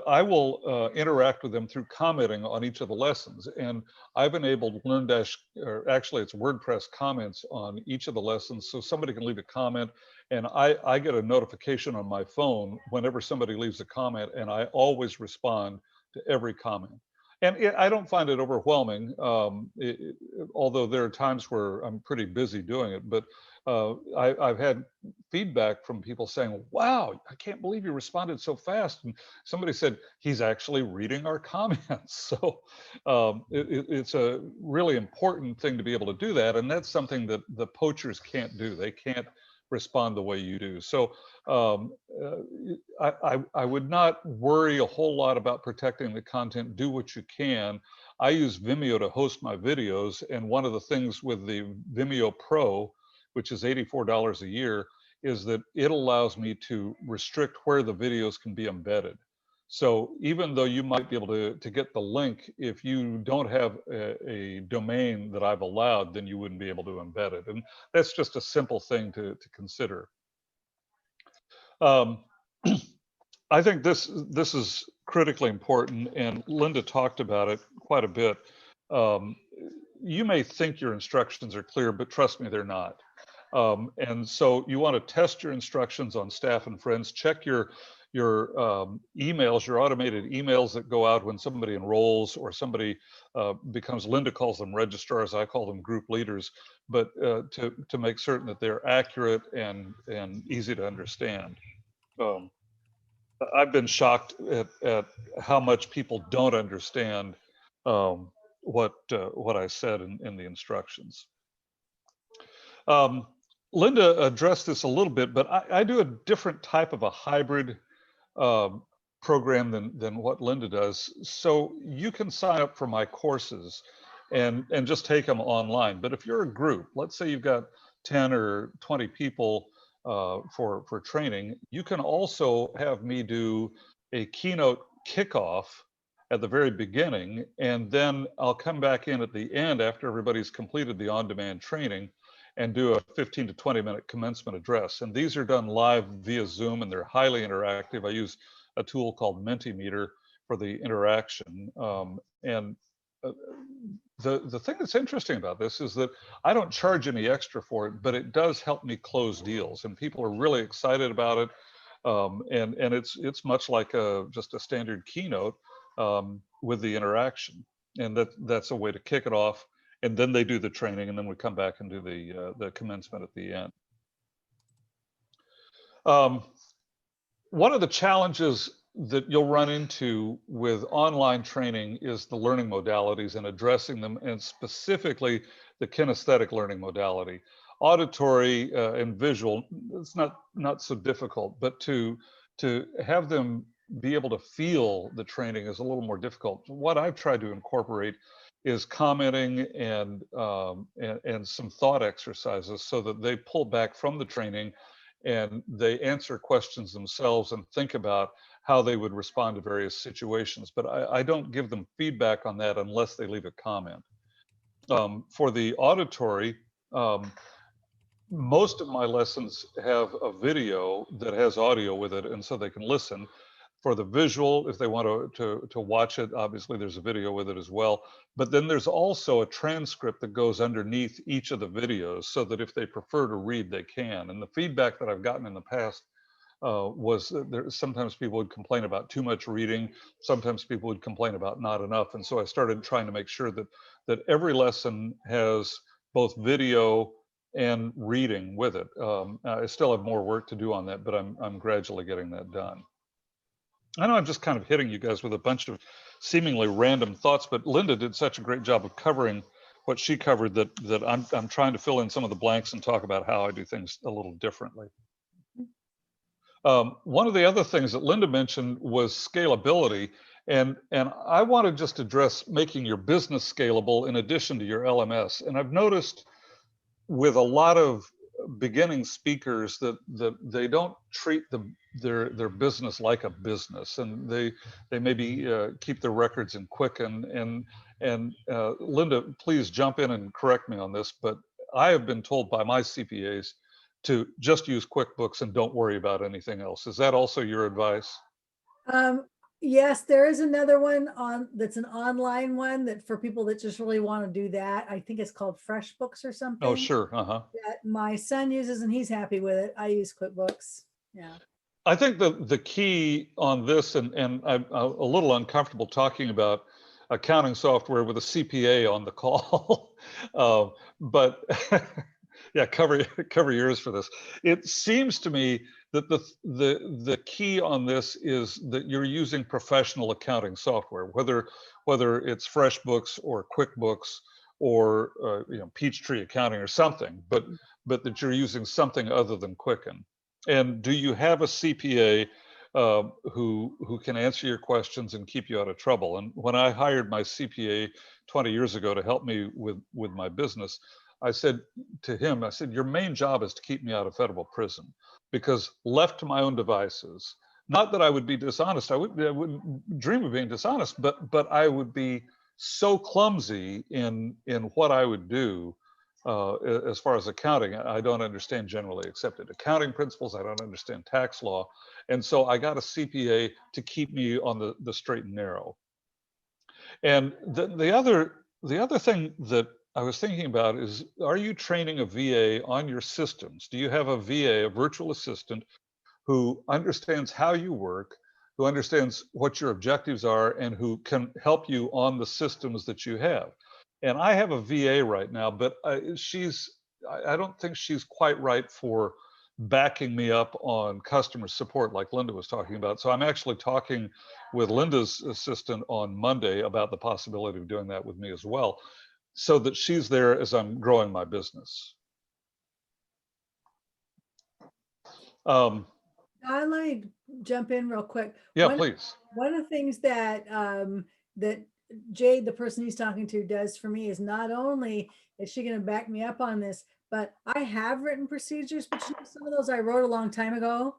I will interact with them through commenting on each of the lessons. And I've enabled LearnDash, or actually it's WordPress comments on each of the lessons, so somebody can leave a comment, and I get a notification on my phone whenever somebody leaves a comment, and I always respond to every comment. And I don't find it overwhelming, although there are times where I'm pretty busy doing it. But I've had feedback from people saying, wow, I can't believe you responded so fast. And somebody said, he's actually reading our comments. So it's a really important thing to be able to do that. And that's something that the poachers can't do. They can't respond the way you do. So I would not worry a whole lot about protecting the content. Do what you can. I use Vimeo to host my videos, and one of the things with the Vimeo Pro, which is $84 a year, is that it allows me to restrict where the videos can be embedded. So even though you might be able to get the link, if you don't have a domain that I've allowed, then you wouldn't be able to embed it. And that's just a simple thing to consider. I think this is critically important, and Linda talked about it quite a bit. You may think your instructions are clear, but trust me, they're not. And so you want to test your instructions on staff and friends. Check your emails, your automated emails that go out when somebody enrolls or somebody becomes, Linda calls them registrars, I call them group leaders, but to make certain that they're accurate and easy to understand. I've been shocked at how much people don't understand what I said in the instructions. Linda addressed this a little bit, but I do a different type of a hybrid program than what Linda does. So you can sign up for my courses and just take them online. But if you're a group, let's say you've got 10 or 20 people for training, you can also have me do a keynote kickoff at the very beginning, and then I'll come back in at the end after everybody's completed the on-demand training and do a 15 to 20 minute commencement address. And these are done live via Zoom, and they're highly interactive. I use a tool called Mentimeter for the interaction. The thing that's interesting about this is that I don't charge any extra for it, but it does help me close deals, and people are really excited about it. And it's much like just a standard keynote with the interaction, and that's a way to kick it off. And then they do the training, and then we come back and do the commencement at the end. One of the challenges that you'll run into with online training is the learning modalities and addressing them, and specifically the kinesthetic learning modality. Auditory and visual, it's not so difficult, but to have them be able to feel the training is a little more difficult. What I've tried to incorporate is commenting and some thought exercises so that they pull back from the training and they answer questions themselves and think about how they would respond to various situations. But I don't give them feedback on that unless they leave a comment. For the auditory, most of my lessons have a video that has audio with it, and so they can listen. For the visual, if they want to watch it, obviously there's a video with it as well. But then there's also a transcript that goes underneath each of the videos so that if they prefer to read, they can. And the feedback that I've gotten in the past was that sometimes people would complain about too much reading. Sometimes people would complain about not enough. And so I started trying to make sure that every lesson has both video and reading with it. I still have more work to do on that, but I'm gradually getting that done. I know I'm just kind of hitting you guys with a bunch of seemingly random thoughts, but Linda did such a great job of covering what she covered that I'm trying to fill in some of the blanks and talk about how I do things a little differently. One of the other things that Linda mentioned was scalability, and I want to just address making your business scalable in addition to your LMS. And I've noticed with a lot of beginning speakers that they don't treat their business like a business, and they maybe keep their records in Quicken. And Linda, please jump in and correct me on this, but I have been told by my CPAs to just use QuickBooks and don't worry about anything else. Is that also your advice? Yes, there is another one that's an online one that for people that just really want to do that. I think it's called FreshBooks or something. Oh, sure. Uh-huh. That my son uses and he's happy with it. I use QuickBooks. Yeah. I think the key on this, and I'm a little uncomfortable talking about accounting software with a CPA on the call, but yeah, cover your ears for this. It seems to me that the key on this is that you're using professional accounting software, whether it's FreshBooks or QuickBooks or Peachtree Accounting or something, but that you're using something other than Quicken. And do you have a CPA who can answer your questions and keep you out of trouble? And when I hired my CPA 20 years ago to help me with my business, I said to him, I said, your main job is to keep me out of federal prison, because left to my own devices, not that I would be dishonest, I wouldn't dream of being dishonest, but I would be so clumsy in what I would do. As far as accounting, I don't understand generally accepted accounting principles. I don't understand tax law. And so I got a CPA to keep me on the straight and narrow. And the other thing that I was thinking about is, are you training a VA on your systems? Do you have a VA, a virtual assistant, who understands how you work, who understands what your objectives are, and who can help you on the systems that you have? And I have a VA right now, but I don't think she's quite right for backing me up on customer support like Linda was talking about. So I'm actually talking with Linda's assistant on Monday about the possibility of doing that with me as well, so that she's there as I'm growing my business. Let me jump in real quick. Yeah, please. One of the things that that Jade, the person he's talking to, does for me is not only is she going to back me up on this, but I have written procedures, but some of those I wrote a long time ago,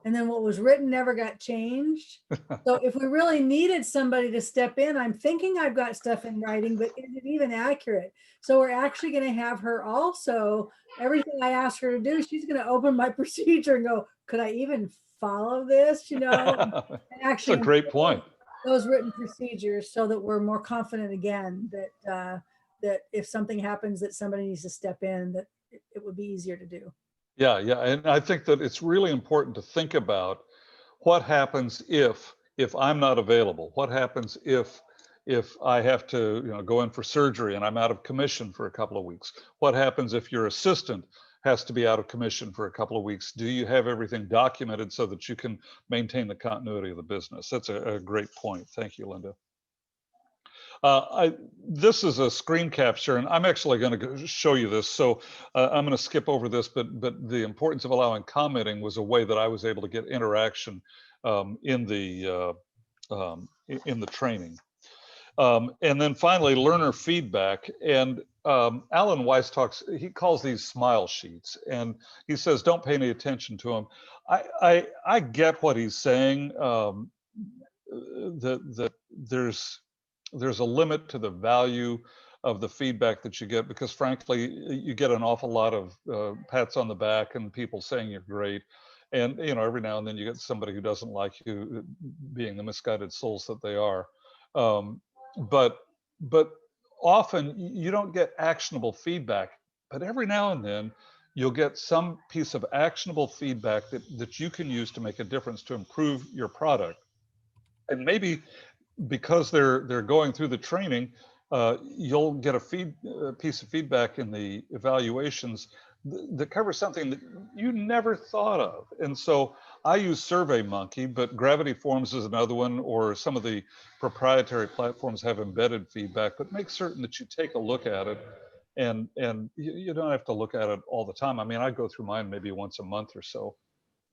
and then what was written never got changed. So if we really needed somebody to step in, I'm thinking I've got stuff in writing, but is it even accurate? So we're actually going to have her also, everything I ask her to do, she's going to open my procedure and go, could I even follow this? And actually, that's a great point. Those written procedures so that we're more confident again that that if something happens that somebody needs to step in, that it would be easier to do. Yeah, and I think that it's really important to think about what happens if I'm not available. What happens if I have to go in for surgery and I'm out of commission for a couple of weeks? What happens if your assistant has to be out of commission for a couple of weeks? Do you have everything documented so that you can maintain the continuity of the business? That's a great point. Thank you, Linda. This is a screen capture, and I'm actually going to show you this. So I'm going to skip over this, but the importance of allowing commenting was a way that I was able to get interaction in the training. And then finally, learner feedback. And Alan Weiss he calls these smile sheets, and he says, don't pay any attention to them. I get what he's saying, that there's a limit to the value of the feedback that you get, because frankly, you get an awful lot of pats on the back and people saying you're great. And, you know, every now and then you get somebody who doesn't like you, being the misguided souls that they are. But often you don't get actionable feedback, but every now and then you'll get some piece of actionable feedback that you can use to make a difference to improve your product. And maybe because they're going through the training, you'll get a piece of feedback in the evaluations that covers something that you never thought of. And so I use SurveyMonkey, but Gravity Forms is another one, or some of the proprietary platforms have embedded feedback. But make certain that you take a look at it, and you don't have to look at it all the time. I mean, I go through mine maybe once a month or so.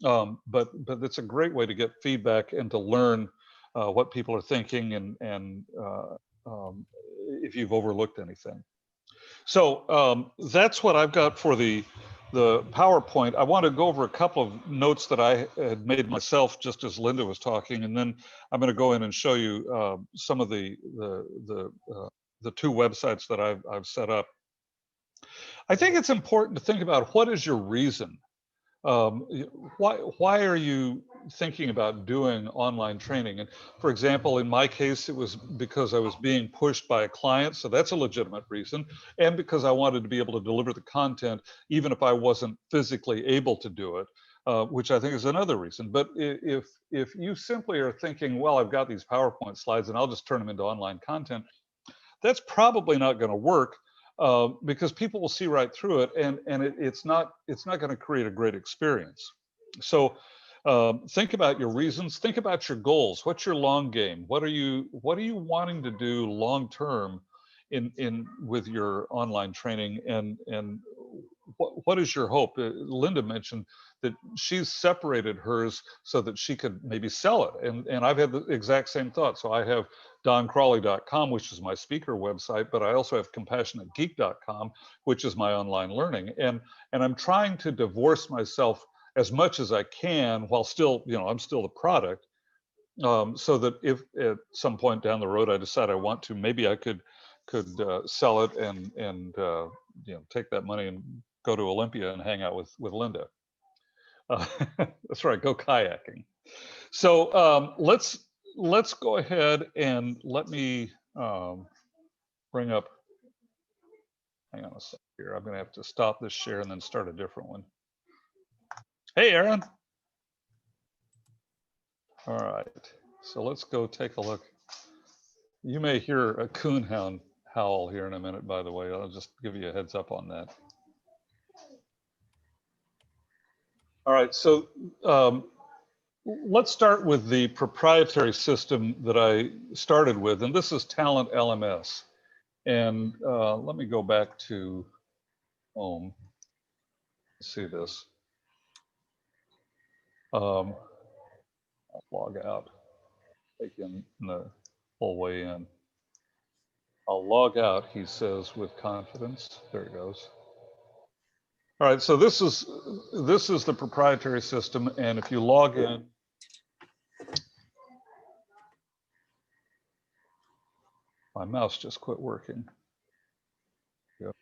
But it's a great way to get feedback and to learn what people are thinking, and if you've overlooked anything. So that's what I've got for the PowerPoint. I want to go over a couple of notes that I had made myself just as Linda was talking, and then I'm going to go in and show you some of the two websites that I've set up. I think it's important to think about, what is your reason? Why are you thinking about doing online training? And for example, in my case, it was because I was being pushed by a client, so that's a legitimate reason, and because I wanted to be able to deliver the content even if I wasn't physically able to do it, which I think is another reason. But if you simply are thinking, well, I've got these PowerPoint slides and I'll just turn them into online content, that's probably not going to work. Because people will see right through it, and it's not going to create a great experience. So think about your reasons. Think about your goals. What's your long game? What are you wanting to do long term in with your online training? And what is your hope? Linda mentioned that she's separated hers so that she could maybe sell it, and I've had the exact same thought. So I have DonCrawley.com, which is my speaker website, but I also have CompassionateGeek.com, which is my online learning, and I'm trying to divorce myself as much as I can, while still, you know, I'm still the product, so that if at some point down the road I decide I want to, maybe I could sell it and you know, take that money and go to Olympia and hang out with Linda. That's right, go kayaking. So let's go ahead and let me bring up, hang on a sec here. I'm going to have to stop this share and then start a different one. Hey, Aaron. All right, so let's go take a look. You may hear a coonhound howl here in a minute, by the way. I'll just give you a heads up on that. All right, so let's start with the proprietary system that I started with, and this is Talent LMS. And let me go back to home. See this. I'll log out, take in the whole way in. I'll log out, he says with confidence. There it goes. All right, so this is the proprietary system, and if you log in, my mouse just quit working. Yep.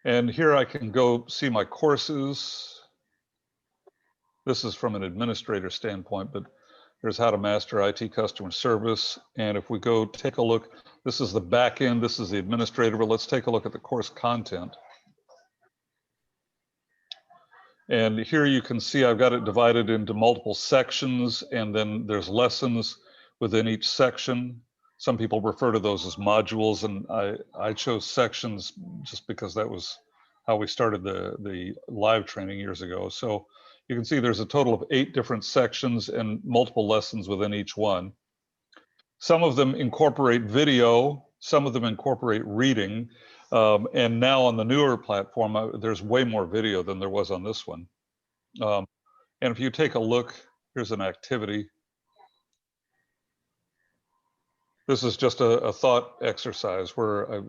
And here I can go see my courses. This is from an administrator standpoint, but there's how to master IT customer service. And if we go take a look, this is the back end, this is the administrator, but let's take a look at the course content. And here you can see I've got it divided into multiple sections, and then there's lessons within each section. Some people refer to those as modules, and I chose sections just because that was how we started the live training years ago. So You can see there's a total of 8 different sections and multiple lessons within each one. Some of them incorporate video, some of them incorporate reading, and now on the newer platform, there's way more video than there was on this one. And if you take a look, here's an activity. This is just a thought exercise where I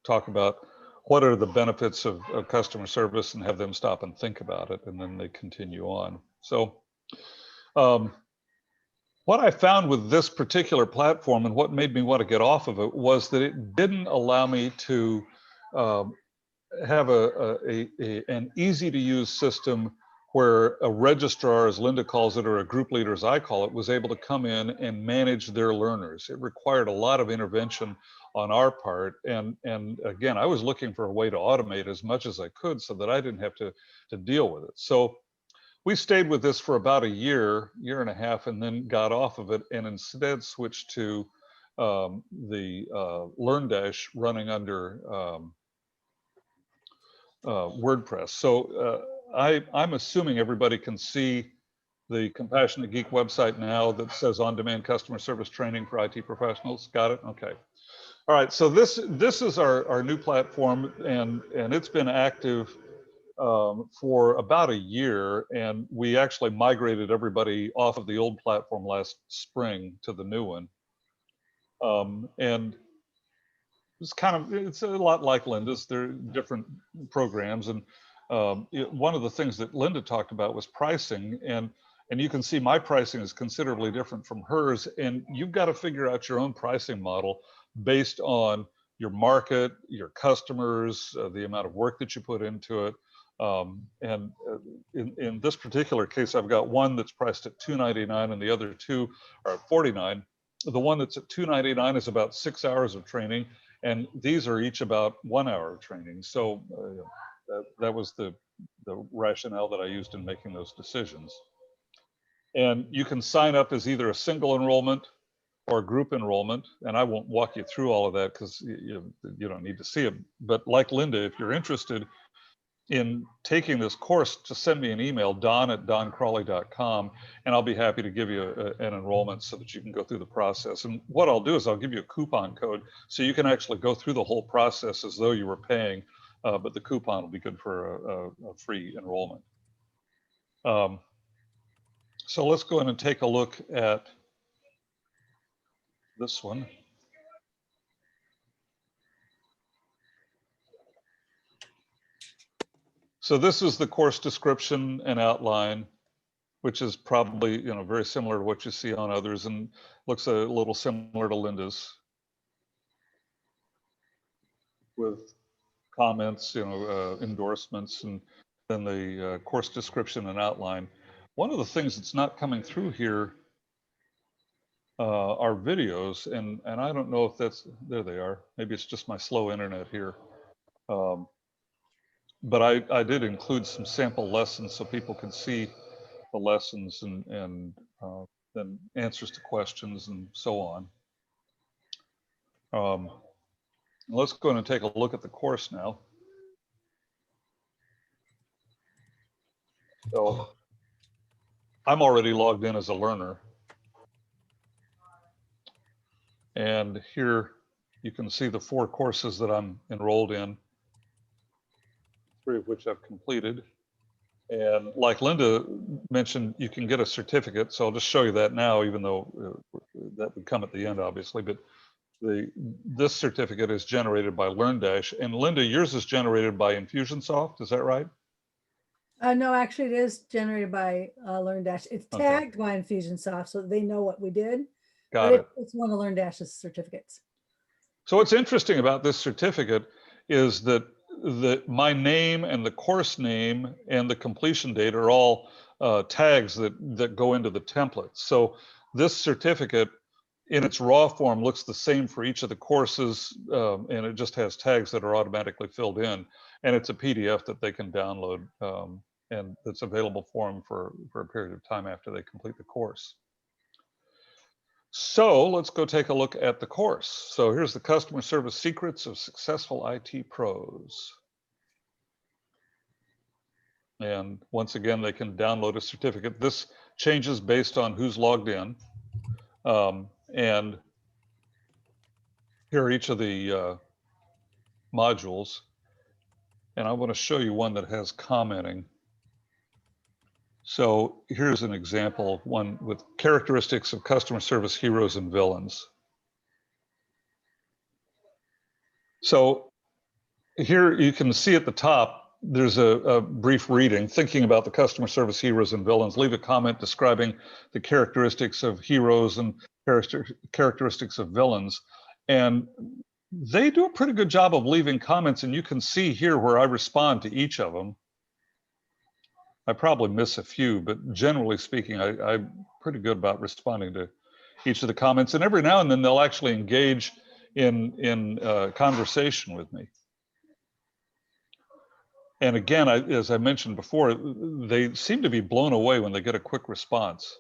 talk about what are the benefits of customer service and have them stop and think about it, and then they continue on. So what I found with this particular platform and what made me want to get off of it was that it didn't allow me to have an easy to use system where a registrar, as Linda calls it, or a group leader, as I call it, was able to come in and manage their learners. It required a lot of intervention on our part. And again, I was looking for a way to automate as much as I could so that I didn't have to deal with it. So we stayed with this for about a year and a half, and then got off of it and instead switched to the LearnDash running under WordPress. So I'm assuming everybody can see the Compassionate Geek website now that says on-demand customer service training for IT professionals. Got it? Okay. All right. So this is our new platform, and it's been active for about a year, and we actually migrated everybody off of the old platform last spring to the new one. And it's a lot like Linda's. They're different programs, and one of the things that Linda talked about was pricing, and you can see my pricing is considerably different from hers, and you've got to figure out your own pricing model based on your market, your customers, the amount of work that you put into it. In this particular case, I've got one that's priced at $2.99 and the other two are at $49. The one that's at $2.99 is about 6 hours of training, and these are each about 1 hour of training. So that was the rationale that I used in making those decisions. And you can sign up as either a single enrollment or a group enrollment, and I won't walk you through all of that because you don't need to see it. But like Linda, if you're interested in taking this course, just send me an email, don@doncrawley.com, and I'll be happy to give you an enrollment so that you can go through the process. And what I'll do is I'll give you a coupon code so you can actually go through the whole process as though you were paying, but the coupon will be good for a free enrollment. So let's go in and take a look at this one. So this is the course description and outline, which is probably very similar to what you see on others, and looks a little similar to Linda's, with comments, endorsements, and then the course description and outline. One of the things that's not coming through here are videos, and I don't know if that's, there they are. Maybe it's just my slow internet here. But I did include some sample lessons so people can see the lessons and then answers to questions and so on. Let's go in and take a look at the course now. So I'm already logged in as a learner. And here you can see the 4 courses that I'm enrolled in, 3 of which I've completed. And like Linda mentioned, you can get a certificate. So I'll just show you that now, even though that would come at the end, obviously. But this certificate is generated by LearnDash. And Linda, yours is generated by Infusionsoft, is that right? No, actually it is generated by LearnDash. It's tagged by Infusionsoft so they know what we did. Got it. It's one of LearnDash's certificates. So what's interesting about this certificate is that my name and the course name and the completion date are all tags that go into the template. So this certificate in its raw form looks the same for each of the courses, and it just has tags that are automatically filled in. And it's a PDF that they can download, and it's available for them for a period of time after they complete the course. So let's go take a look at the course. So here's the Customer Service Secrets of Successful IT Pros. And once again, they can download a certificate. This changes based on who's logged in. And here are each of the modules. And I want to show you one that has commenting. So here's an example, one with characteristics of customer service heroes and villains. So here you can see at the top, there's a brief reading, thinking about the customer service heroes and villains. Leave a comment describing the characteristics of heroes and characteristics of villains. And they do a pretty good job of leaving comments, and you can see here where I respond to each of them. I probably miss a few, but generally speaking, I'm pretty good about responding to each of the comments. And every now and then they'll actually engage in conversation with me. And again, as I mentioned before, they seem to be blown away when they get a quick response.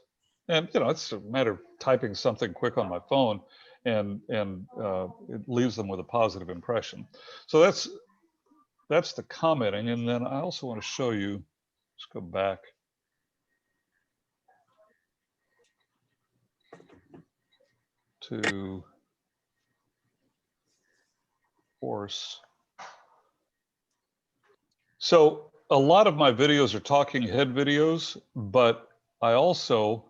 And it's a matter of typing something quick on my phone, and it leaves them with a positive impression. So that's the commenting. And then I also want to show you. Let's go back. To course. So a lot of my videos are talking head videos, but I also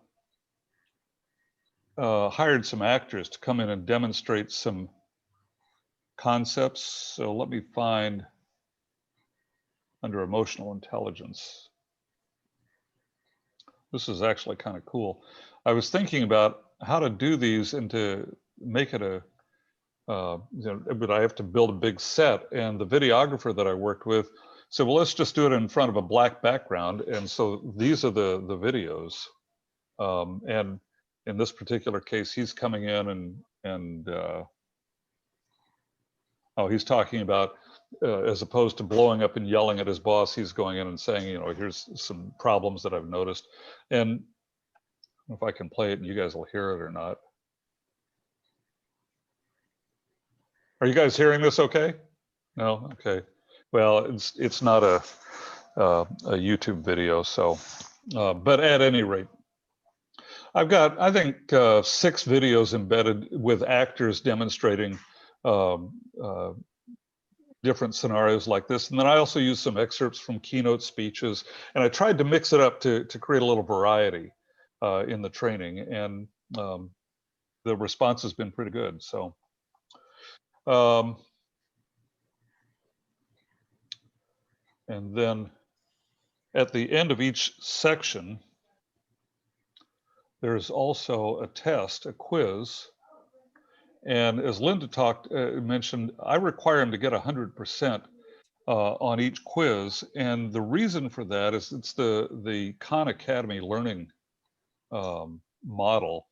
hired some actors to come in and demonstrate some concepts. So let me find under emotional intelligence. This is actually kind of cool. I was thinking about how to do these and to make it but I have to build a big set, and the videographer that I worked with said, well, let's just do it in front of a black background. And so these are the videos. And in this particular case, he's coming in and he's talking about, as opposed to blowing up and yelling at his boss, he's going in and saying, here's some problems that I've noticed. And I don't know if I can play it and you guys will hear it or not. Are you guys hearing this okay? No? Okay. Well, it's not a YouTube video, so, but at any rate, I've got, I think, 6 videos embedded with actors demonstrating different scenarios like this. And then I also use some excerpts from keynote speeches, and I tried to mix it up to create a little variety in the training, and the response has been pretty good. So. And then at the end of each section, there's also a test, a quiz. And as Linda mentioned, I require them to get 100% on each quiz. And the reason for that is it's the Khan Academy learning model.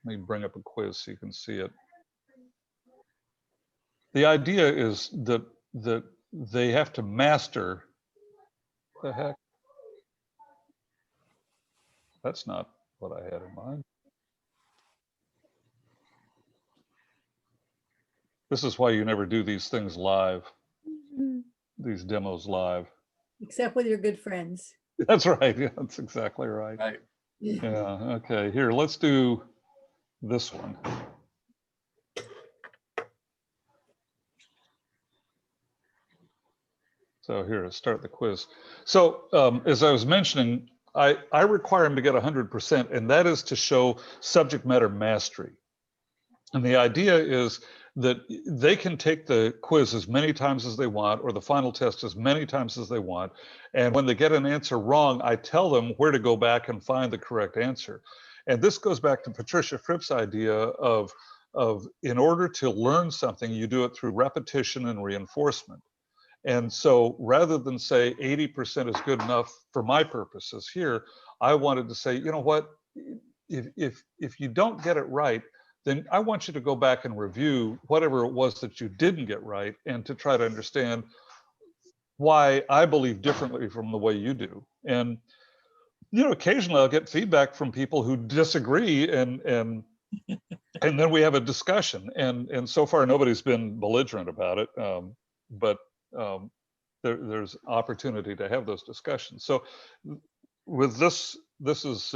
Let me bring up a quiz so you can see it. The idea is that they have to master. What the heck? That's not what I had in mind. This is why you never do these things live, these demos live. Except with your good friends. That's right. Yeah, that's exactly right. Right. Yeah. Okay. Here, let's do this one. So here, let's start the quiz. So as I was mentioning, I require them to get 100%, and that is to show subject matter mastery. And the idea is that they can take the quiz as many times as they want, or the final test as many times as they want. And when they get an answer wrong, I tell them where to go back and find the correct answer. And this goes back to Patricia Fripp's idea of in order to learn something, you do it through repetition and reinforcement. And so rather than say 80% is good enough for my purposes here, I wanted to say, you know what, if you don't get it right, then I want you to go back and review whatever it was that you didn't get right, and to try to understand why I believe differently from the way you do. And occasionally I'll get feedback from people who disagree, and then we have a discussion. And so far nobody's been belligerent about it, but there's opportunity to have those discussions. So with this is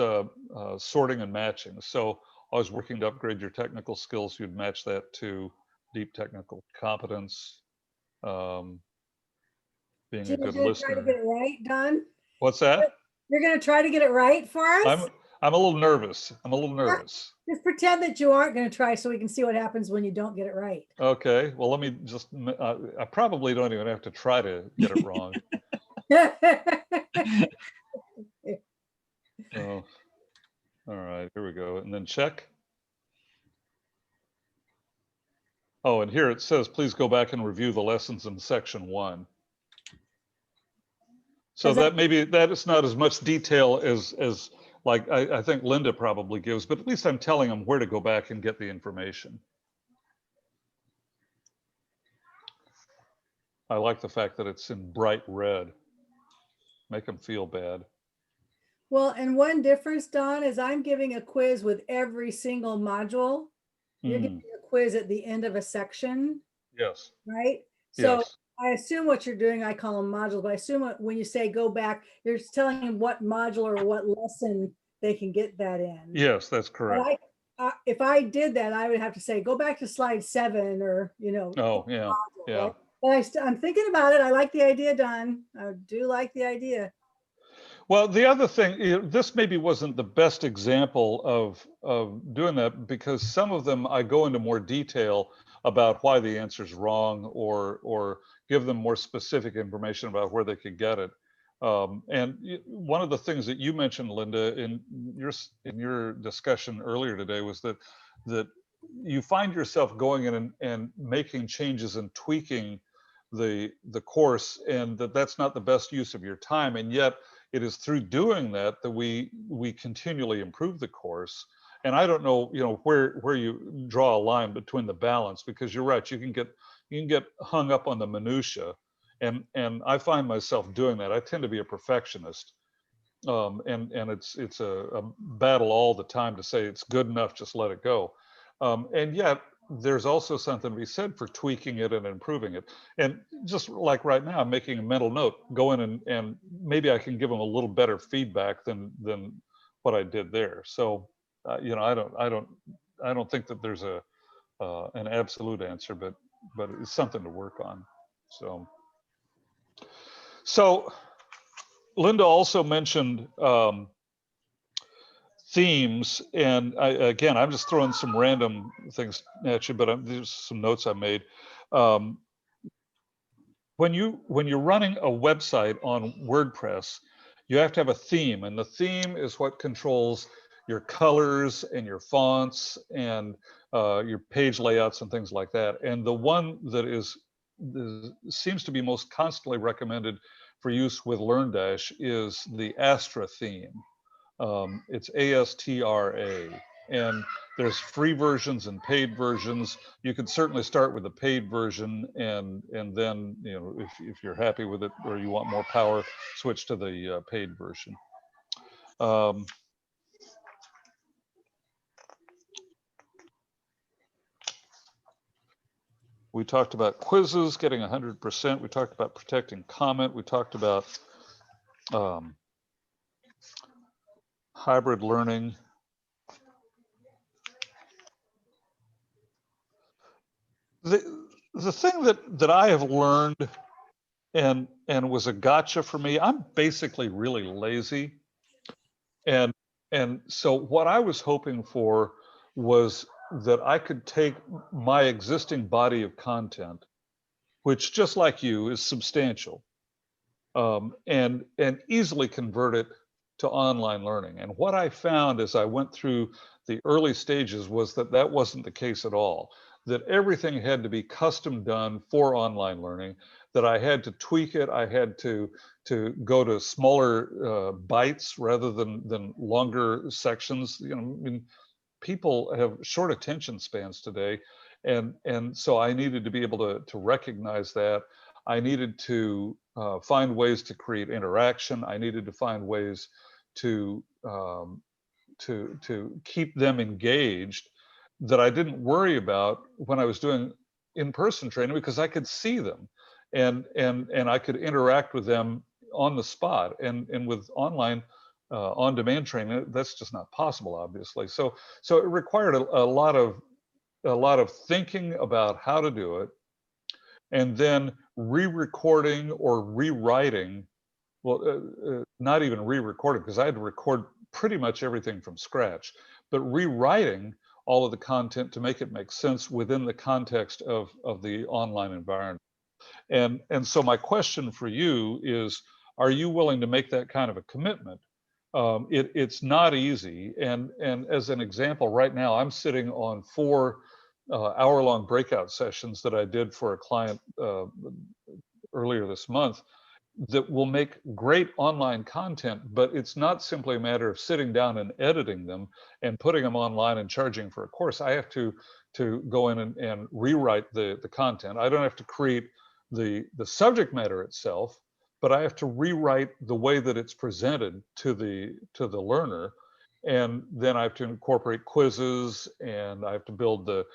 sorting and matching. So I was working to upgrade your technical skills. You'd match that to deep technical competence, being So a you're good gonna try to listener. get it right, Don? What's that? You're gonna try to get it right for us? I'm a little nervous. I'm a little nervous. Just pretend that you aren't gonna try so we can see what happens when you don't get it right. Okay, well, let me just, I probably don't even have to try to get it wrong. Oh, all right, here we go. And then check. Oh, and here it says, please go back and review the lessons in section 1. So Is that- that maybe that is not as much detail as like I think Linda probably gives, but at least I'm telling them where to go back and get the information. I like the fact that it's in bright red. Make them feel bad. Well, and one difference, Don, is I'm giving a quiz with every single module. You're Mm, giving a quiz at the end of a section, yes, right? So yes, I assume what you're doing, I call them modules, but I assume when you say go back, you're telling them what module or what lesson they can get that in. yes, that's But correct. if I did that, I would have to say, go back to slide 7 or, Oh, yeah, module, yeah. right? But I'm thinking about it. I like the idea, Don. I do like the idea. Well, the other thing, this maybe wasn't the best example of doing that, because some of them I go into more detail about why the answer is wrong, or give them more specific information about where they could get it. And one of the things that you mentioned, Linda, in your discussion earlier today was that you find yourself going in and making changes and tweaking the course, and that's not the best use of your time, and yet it is through doing that that we continually improve the course. And I don't know, where you draw a line between the balance, because you're right, you can get hung up on the minutia, and I find myself doing that. I tend to be a perfectionist, and it's a battle all the time to say it's good enough, just let it go. And yet there's also something to be said for tweaking it and improving it. And just like right now, I'm making a mental note, go in and maybe I can give them a little better feedback than what I did there. So I don't think that there's an absolute answer, but it's something to work on. So Linda also mentioned themes, and I'm just throwing some random things at you, but there's some notes I made. When you're running a website on WordPress, you have to have a theme, and the theme is what controls your colors and your fonts and your page layouts and things like that. And the one that seems to be most constantly recommended for use with LearnDash is the Astra theme. It's ASTRA, and there's free versions and paid versions. You can certainly start with the paid version, and then if you're happy with it or you want more power, switch to the paid version. We talked about quizzes getting 100%. We talked about protecting comment. We talked about hybrid learning. The thing that I have learned and was a gotcha for me, I'm basically really lazy. And so what I was hoping for was that I could take my existing body of content, which just like you is substantial, and easily convert it to online learning. And what I found as I went through the early stages was that wasn't the case at all, that everything had to be custom done for online learning, that I had to tweak it. I had to go to smaller bites rather than longer sections. I mean, people have short attention spans today. And so I needed to be able to recognize that. I needed to find ways to create interaction. I needed to find ways to keep them engaged that I didn't worry about when I was doing in-person training, because I could see them. and I could interact with them on the spot. And with online on-demand training, that's just not possible, obviously. So it required a lot of thinking about how to do it, and then re-recording or rewriting. Well, not even re-recording, because I had to record pretty much everything from scratch, but rewriting all of the content to make it make sense within the context of the online environment. And so my question for you is, are you willing to make that kind of a commitment? It's not easy. And as an example, right now I'm sitting on 4 hour-long breakout sessions that I did for a client earlier this month that will make great online content, but it's not simply a matter of sitting down and editing them and putting them online and charging for a course. I have to go in and rewrite the content. I don't have to create the subject matter itself, but I have to rewrite the way that it's presented to the learner. And then I have to incorporate quizzes, and I have to build the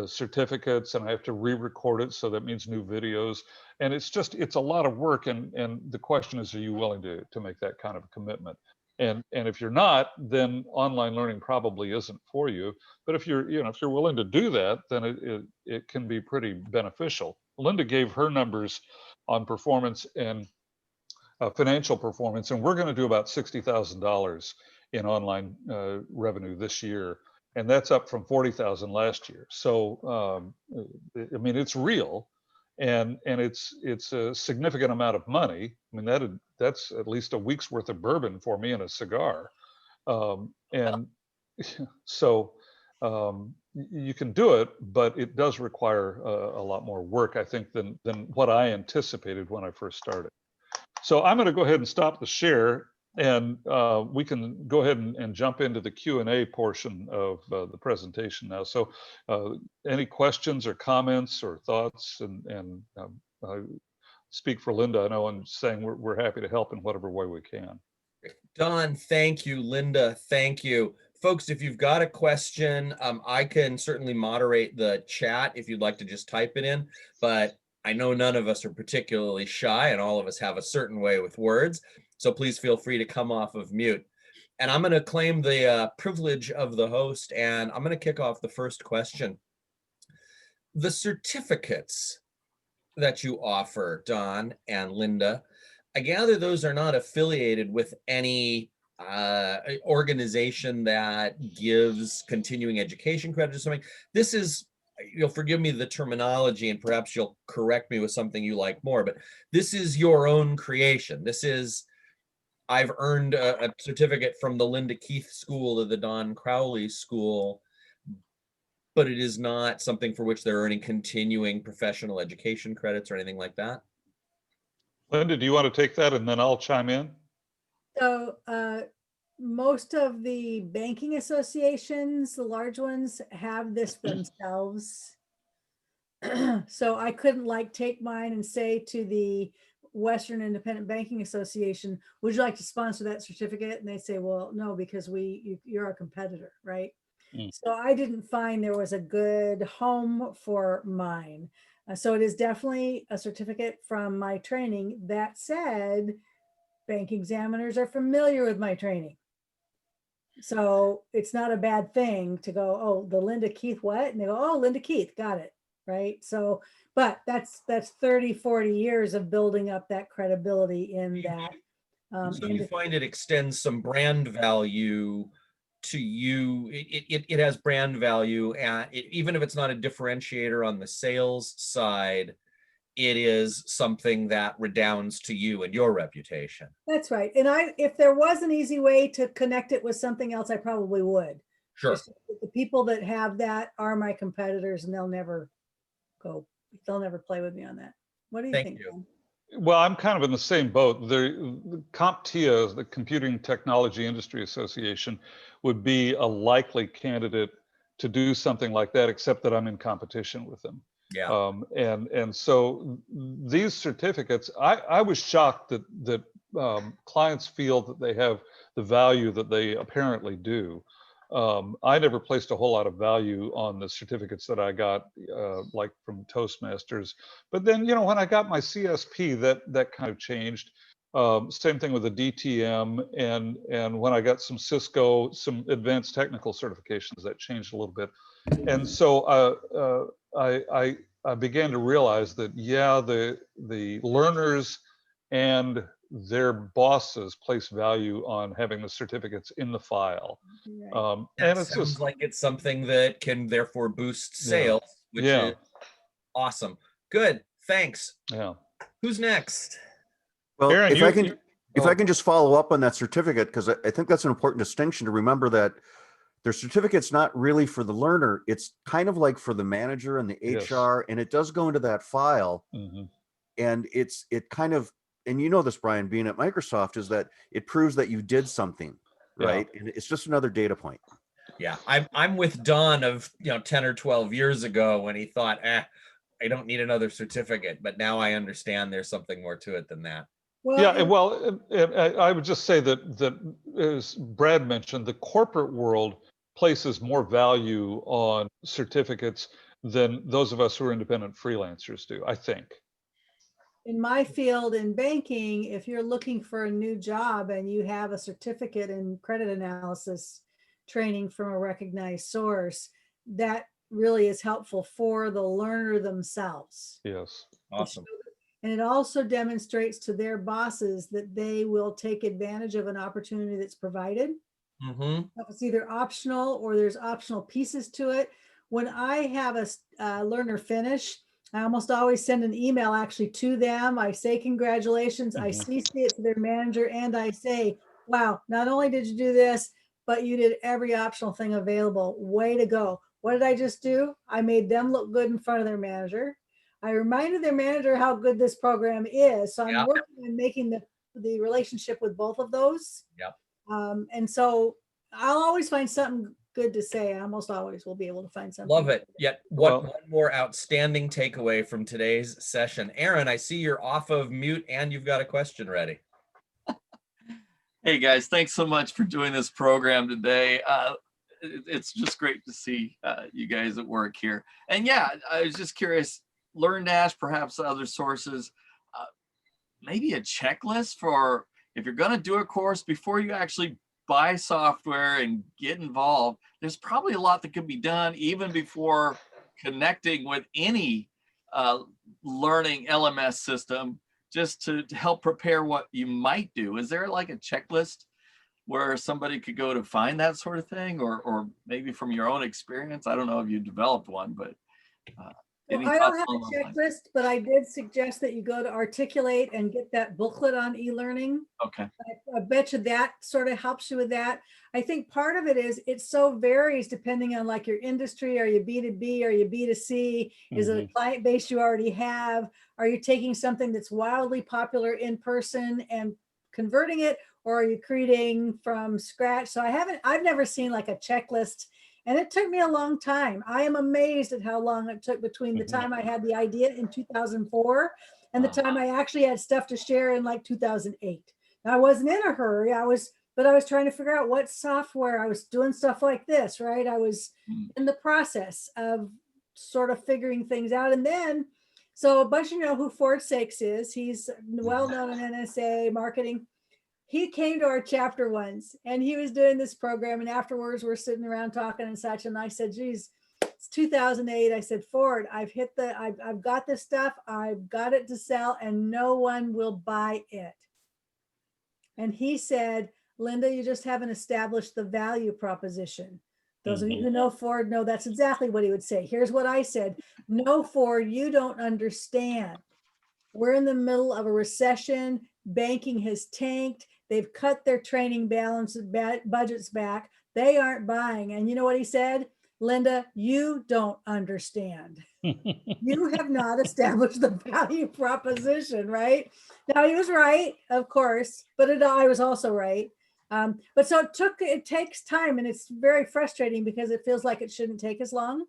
certificates, and I have to re-record it. So that means new videos. And it's a lot of work. And the question is, are you willing to make that kind of a commitment? And if you're not, then online learning probably isn't for you. But if you're willing to do that, then it can be pretty beneficial. Linda gave her numbers on performance and financial performance, and we're going to do about $60,000 in online revenue this year, and that's up from 40,000 last year. So I mean, it's real, and it's a significant amount of money. I mean, that's at least a week's worth of bourbon for me and a cigar. And so you can do it, but it does require a lot more work, I think, than what I anticipated when I first started. So I'm going to go ahead and stop the share, and we can go ahead and jump into the Q&A portion of the presentation now. So any questions or comments or thoughts, and speak for Linda. I know I'm saying we're happy to help in whatever way we can. Don, thank you. Linda, thank you. Folks, if you've got a question, I can certainly moderate the chat if you'd like to just type it in, but I know none of us are particularly shy, and all of us have a certain way with words. So please feel free to come off of mute. And I'm going to claim the privilege of the host, and I'm going to kick off the first question. The certificates that you offer, Don and Linda, I gather those are not affiliated with any organization that gives continuing education credit or something. This is, you'll forgive me the terminology, and perhaps you'll correct me with something you like more, but this is your own creation. This is, I've earned a certificate from the Linda Keith School or the Don Crowley School, but it is not something for which they're earning continuing professional education credits or anything like that. Linda, do you want to take that, and then I'll chime in? So most of the banking associations, the large ones, have this themselves. So I couldn't like take mine and say to the Western Independent Banking Association, would you like to sponsor that certificate? And they say, well, no, because you're a competitor, right? Mm. So I didn't find there was a good home for mine. So it is definitely a certificate from my training. That said, bank examiners are familiar with my training. So it's not a bad thing to go, oh, the Linda Keith what? And they go, oh, Linda Keith, got it. Right. So, but that's 30, 40 years of building up that credibility in that. So you find it extends some brand value to you. It has brand value, and even if it's not a differentiator on the sales side, it is something that redounds to you and your reputation. That's right. And if there was an easy way to connect it with something else, I probably would. Sure. Just the people that have that are my competitors, and they'll never play with me on that. What do you think? You. Well, I'm kind of in the same boat. The CompTIA, the Computing Technology Industry Association, would be a likely candidate to do something like that, except that I'm in competition with them. Yeah. And so these certificates, I was shocked that clients feel that they have the value that they apparently do. I never placed a whole lot of value on the certificates that I got, like from Toastmasters. But then, you know, when I got my CSP, that kind of changed. Same thing with the DTM, and when I got some Cisco, some advanced technical certifications, that changed a little bit. And so I began to realize that, yeah, the learners and their bosses place value on having the certificates in the file. Right. That And it's sounds just, like it's something that can therefore boost Yeah. sales, which Yeah. is awesome. Good. Thanks. yeah. Who's next? Well, Aaron, if I oh, can just follow up on that certificate, because I think that's an important distinction to remember, that their certificate's not really for the learner. It's kind of like for the manager and the Yes. HR, and it does go into that file. mhm. And it kind of, and you know this, Brian, being at Microsoft, is that it proves that you did something, Yeah. right? And it's just another data point. Yeah, I'm with Don of 10 or 12 years ago when he thought, I don't need another certificate, but now I understand there's something more to it than that. Well, Yeah, well, I would just say that as Brad mentioned, the corporate world places more value on certificates than those of us who are independent freelancers do, I think. in my field in banking, if you're looking for a new job and you have a certificate in credit analysis training from a recognized source, that really is helpful for the learner themselves. Yes. Awesome. And it also demonstrates to their bosses that they will take advantage of an opportunity that's provided. Mm-hmm. It's either optional or there's optional pieces to it. When I have a learner finish, I almost always send an email actually to them. I say congratulations. I Mhm. CC it to their manager, and I say, wow, not only did you do this, but you did every optional thing available. Way to go. What did I just do? I made them look good in front of their manager. I reminded their manager how good this program is. So I'm Yeah. working on making the relationship with both of those. Yep. And so I'll always find something good to say. I almost always will be able to find something. Love it. Yet one Well- more outstanding takeaway from today's session. Aaron, I see you're off of mute and you've got a question ready. Hey guys, thanks so much for doing this program today. It's just great to see you guys at work here. And yeah, I was just curious, LearnDash, perhaps other sources, maybe a checklist for if you're going to do a course before you actually buy software and get involved. There's probably a lot that could be done even before connecting with any learning LMS system, just to help prepare what you might do. Is there like a checklist where somebody could go to find that sort of thing, or maybe from your own experience? I don't know if you developed one, but any I don't thoughts have along a those lines? checklist, but I did suggest that you go to Articulate and get that booklet on e-learning. Okay. I bet you that sort of helps you with that. I think part of it is it so varies depending on like your industry. Are you B2B? Are you B2C? Is it a client base you already have? Are you taking something that's wildly popular in person and converting it? Or are you creating from scratch? So I've never seen like a checklist, and it took me a long time. I am amazed at how long it took between the time I had the idea in 2004 and the time I actually had stuff to share in like 2008. Now, I wasn't in a hurry. But I was trying to figure out what software. I was doing stuff like this, right? I was in the process of sort of figuring things out. And then, so a bunch of you know who Ford Sakes is. He's well known in NSA marketing. He came to our chapter once and he was doing this program. And afterwards, we're sitting around talking and such. And I said, geez, it's 2008. I said, Ford, I've got this stuff. I've got it to sell and no one will buy it. And he said, Linda, you just haven't established the value proposition. Those of you who know Ford know that's exactly what he would say. Here's what I said. No, Ford, you don't understand. We're in the middle of a recession. Banking has tanked. They've cut their training budgets back. They aren't buying. And you know what he said? Linda, you don't understand. You have not established the value proposition, right? Now he was right, of course, but I was also right. But so it takes time, and it's very frustrating because it feels like it shouldn't take as long.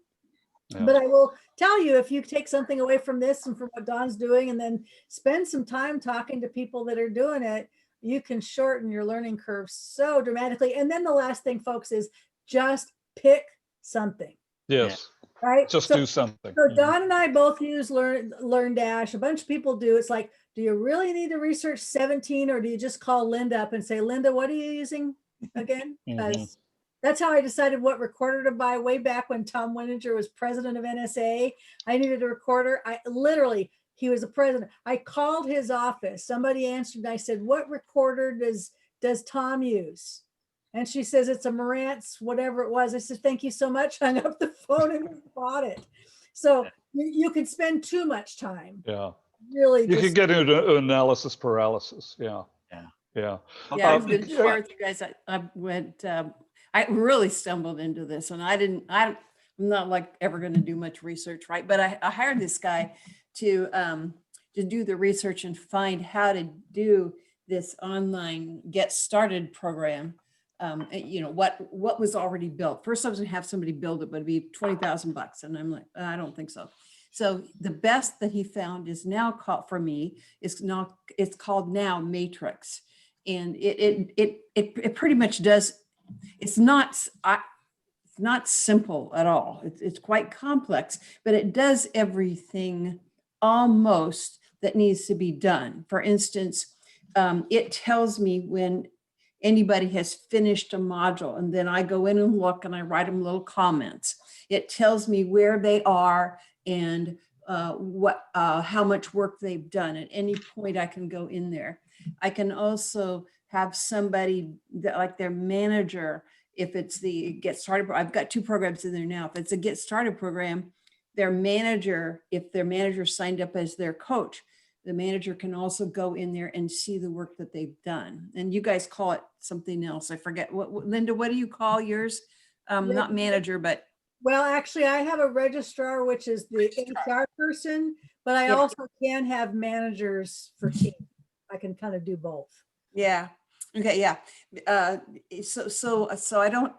Yeah. But I will tell you, if you take something away from this and from what Don's doing, and then spend some time talking to people that are doing it, you can shorten your learning curve so dramatically. And then the last thing, folks, is just pick something, Yes. right? Just So do something. so Mhm. Don and I both use LearnDash. A bunch of people do. It's like, do you really need to research 17, or do you just call Linda up and say, Linda, what are you using again? Because that's how I decided what recorder to buy way back when Tom Wininger was president of NSA. I needed a recorder. He was the president. I called his office. Somebody answered and I said, what recorder does Tom use? And she says, it's a Marantz, whatever it was. I said, thank you so much. Hung up the phone and we bought it. So you could spend too much time. Yeah. Really, You just could get into analysis paralysis. Yeah. Yeah. Yeah. Yeah, I Uh, was going to share with you guys. I really stumbled into this, and I'm not like ever going to do much research, right? But I hired this guy to do the research and find how to do this online get started program. You know, what was already built. First, I was going to have somebody build it, but it'd be $20,000, and I'm like, I don't think so. So the best that he found is now called for me it's called now Matrix. And it pretty much does. It's not simple at all. It's quite complex, but it does everything almost that needs to be done. For instance, it tells me when anybody has finished a module, and then I go in and look and I write them little comments. It tells me where they are and how much work they've done. At any point, I can go in there. I can also have somebody that, like their manager, if it's the Get Started, I've got 2 programs in there now. If it's a Get Started program, their manager, if their manager signed up as their coach, the manager can also go in there and see the work that they've done. And you guys call it something else. I forget. Linda, what do you call yours? Not manager, but. well, actually, I have a registrar, which is the HR person, but I also can have managers for teams. I can kind of do both. Yeah. Okay. Yeah. So I don't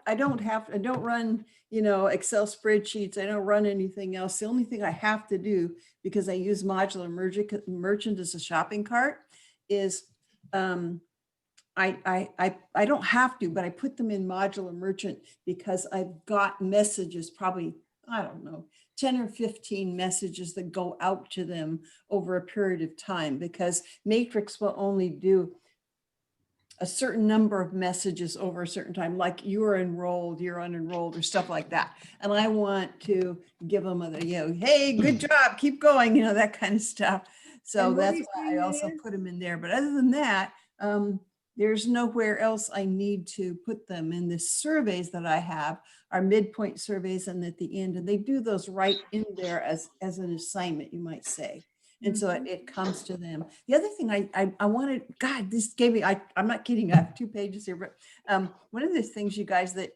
run, Excel spreadsheets. I don't run anything else. The only thing I have to do, because I use modular merchant as a shopping cart, is I don't have to, but I put them in modular merchant because I've got messages, probably, I don't know, 10 or 15 messages that go out to them over a period of time, because Matrix will only do a certain number of messages over a certain time, like you're enrolled, you're unenrolled, or stuff like that. And I want to give them hey, good job, keep going, that kind of stuff. So that's why I also put them in there. But other than that, there's nowhere else I need to put them. And the surveys that I have are midpoint surveys and at the end, and they do those right in there as an assignment, you might say. And so it comes to them. The other thing I wanted, God, this gave me, I'm not kidding, I have 2 pages here, but one of the things, you guys, that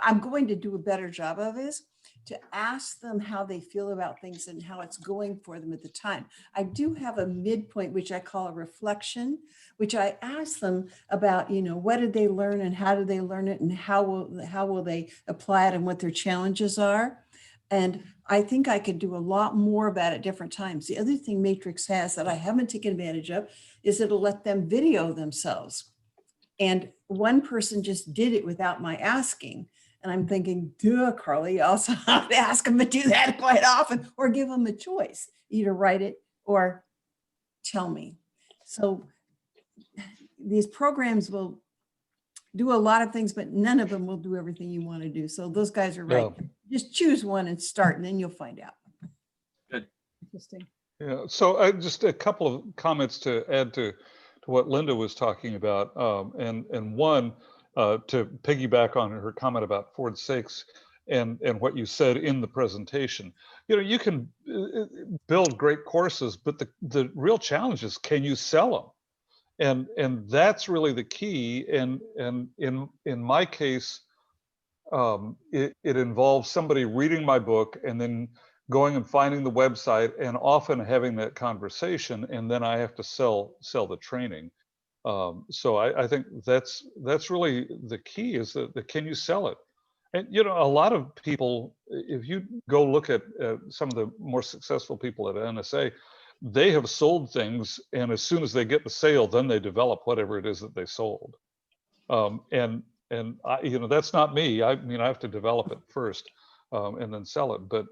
I'm going to do a better job of is to ask them how they feel about things and how it's going for them at the time. I do have a midpoint, which I call a reflection, which I ask them about, what did they learn and how did they learn it and how will they apply it and what their challenges are. And I think I could do a lot more of that at different times. The other thing Matrix has that I haven't taken advantage of is it'll let them video themselves. And one person just did it without my asking. And I'm thinking, duh, Carly, you also have to ask them to do that quite often, or give them a choice, either write it or tell me. So these programs will do a lot of things, but none of them will do everything you want to do. So those guys are right. Yeah. Just choose one and start, and then you'll find out. Good. Interesting. Yeah. So just a couple of comments to add to what Linda was talking about, and one to piggyback on her comment about Ford Sakes and what you said in the presentation. You can build great courses, but the real challenge is, can you sell them? And that's really the key. And in my case, it involves somebody reading my book and then going and finding the website and often having that conversation, and then I have to sell the training. So I think that's really the key, is that can you sell it? And a lot of people, if you go look at some of the more successful people at NSA, they have sold things, and as soon as they get the sale, then they develop whatever it is that they sold. And And that's not me. I mean, I have to develop it first and then sell it. But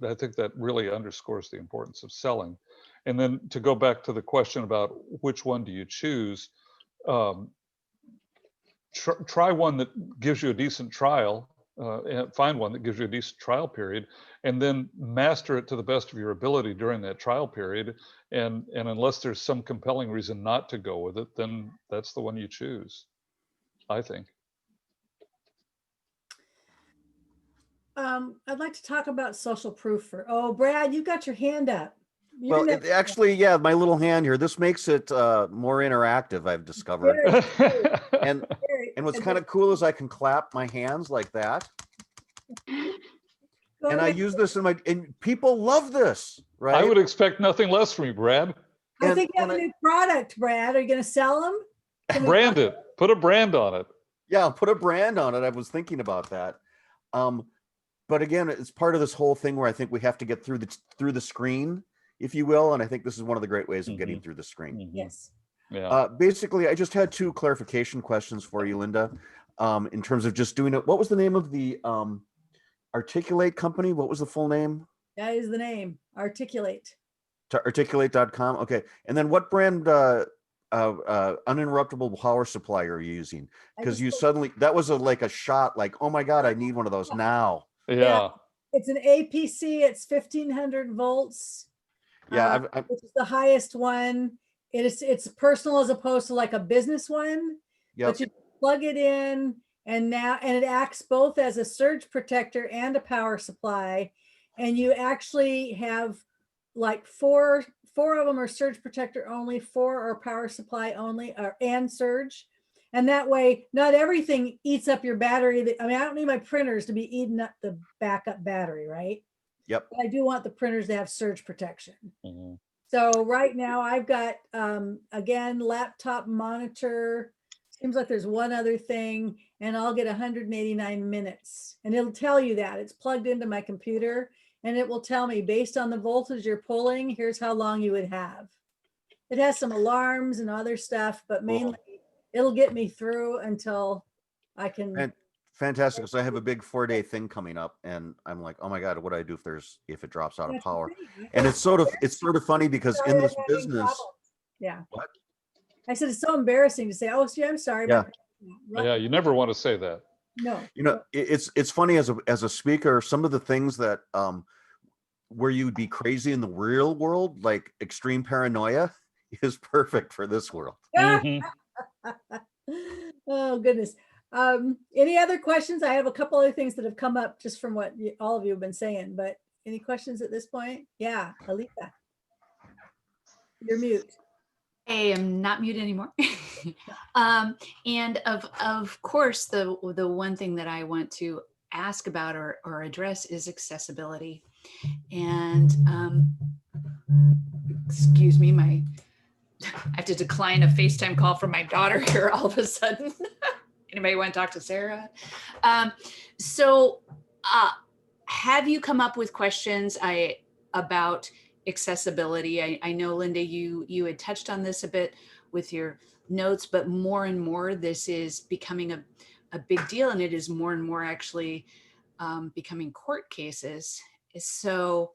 I think that really underscores the importance of selling. And then to go back to the question about which one do you choose, try one that gives you a decent trial, and find one that gives you a decent trial period, and then master it to the best of your ability during that trial period. And unless there's some compelling reason not to go with it, then that's the one you choose, I think. I'd like to talk about social proof Brad, you got your hand up. You're Well, next. actually, yeah, my little hand here, this makes it more interactive, I've discovered. And what's kind of cool is I can clap my hands like that. Go And I ahead. use this and people love this, right? I would expect nothing less from you, Brad. I think you have a new product, Brad. Are you going to sell them? Brand it. Put a brand on it. Yeah, I'll put a brand on it. I was thinking about that. But again, it's part of this whole thing where I think we have to get through the screen, if you will. And I think this is one of the great ways of getting through the screen. Yes. Yeah. Basically, I just had 2 clarification questions for you, Linda, in terms of just doing it. What was the name of the Articulate company? What was the full name? That is the name. Articulate. Articulate.com. Okay. And then what brand uninterruptible power supply are you using? Because you suddenly, that was like a shot, like, oh my God, I need one of those now. Yeah. It's an APC. It's 1500 volts. Yeah. Which is the highest one. It's personal as opposed to like a business one. Yep. But you plug it in and it acts both as a surge protector and a power supply. And you actually have like four of them are surge protector only, 4 are power supply only, and surge. And that way, not everything eats up your battery. I mean, I don't need my printers to be eating up the backup battery, right? Yep. But I do want the printers to have surge protection. Mhm. So right now I've got, again, laptop monitor. Seems like there's one other thing, and I'll get 189 minutes. And it'll tell you that. It's plugged into my computer, and it will tell me based on the voltage you're pulling, here's how long you would have. It has some alarms and other stuff, but mainly it'll get me through until I can. And fantastic. So I have a big 4-day thing coming up, and I'm like, oh my God, what do I do if it drops out of power? And it's sort of funny because in this business. Yeah. What? I said, it's so embarrassing to say, oh, yeah, I'm sorry. Yeah. Yeah. You never want to say that. No. It's funny as a speaker, some of the things that where you'd be crazy in the real world, like extreme paranoia, is perfect for this world. Mhm. Oh, goodness. Any other questions? I have a couple other things that have come up just from what all of you have been saying, but any questions at this point? Yeah, Alita. You're mute. I am not mute anymore. And of course, the one thing that I want to ask about or address is accessibility. And excuse me, I have to decline a FaceTime call from my daughter here all of a sudden. Anybody want to talk to Sarah? Have you come up with questions about accessibility? I know, Linda, you had touched on this a bit with your notes, but more and more this is becoming a big deal, and it is more and more actually becoming court cases. So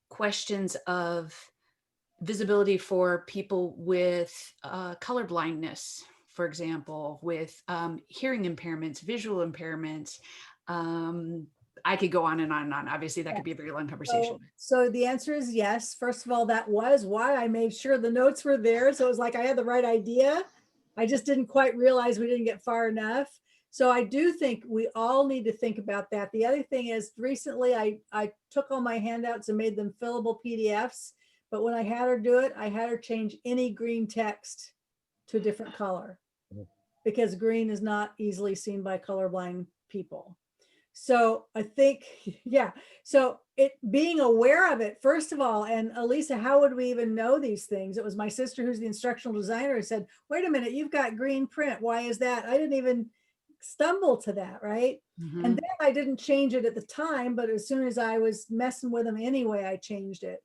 questions of visibility for people with color blindness, for example, with hearing impairments, visual impairments. I could go on and on and on. Obviously, that could be a very long conversation. So the answer is yes. First of all, that was why I made sure the notes were there. So it was like I had the right idea. I just didn't quite realize we didn't get far enough. So I do think we all need to think about that. The other thing is recently I took all my handouts and made them fillable PDFs. But when I had her do it, I had her change any green text to a different color because green is not easily seen by colorblind people. So I think, yeah. So it being aware of it, first of all, and Elisa, how would we even know these things? It was my sister, who's the instructional designer, who said, wait a minute, you've got green print. Why is that? I didn't even stumble to that, right? Mm-hmm. And then I didn't change it at the time, but as soon as I was messing with them anyway, I changed it.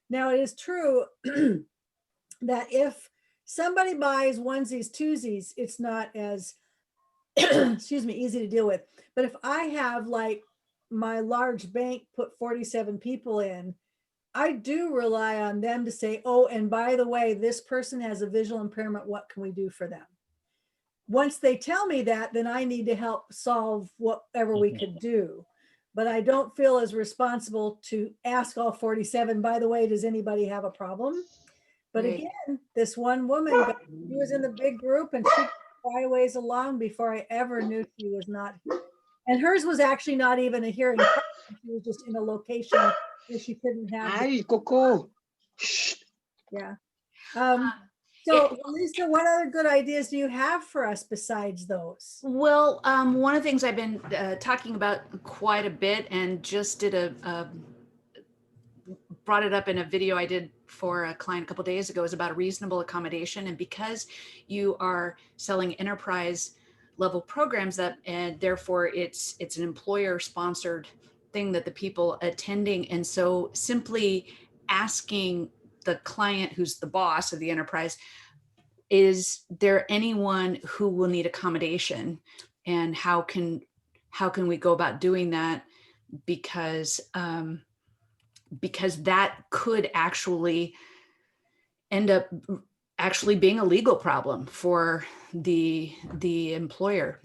Now it is true that if somebody buys onesies, twosies, it's not as, excuse me, easy to deal with. But if I have like my large bank put 47 people in, I do rely on them to say, oh, and by the way, this person has a visual impairment. What can we do for them? Once they tell me that, then I need to help solve whatever we could do. But I don't feel as responsible to ask all 47, by the way, does anybody have a problem? But Right. again, this one woman, she was in the big group and she quite a ways along before I ever knew she was not. And hers was actually not even a hearing problem. She was just in a location where she couldn't have. Hi, Coco. Yeah. So Lisa, what other good ideas do you have for us besides those? Well, one of the things I've been talking about quite a bit, and just did brought it up in a video I did for a client a couple days ago, is about a reasonable accommodation. And because you are selling enterprise level programs, that, and therefore it's an employer sponsored thing that the people attending, and so simply asking the client, who's the boss of the enterprise, is there anyone who will need accommodation, and how can we go about doing that? Because that could actually end up actually being a legal problem for the employer.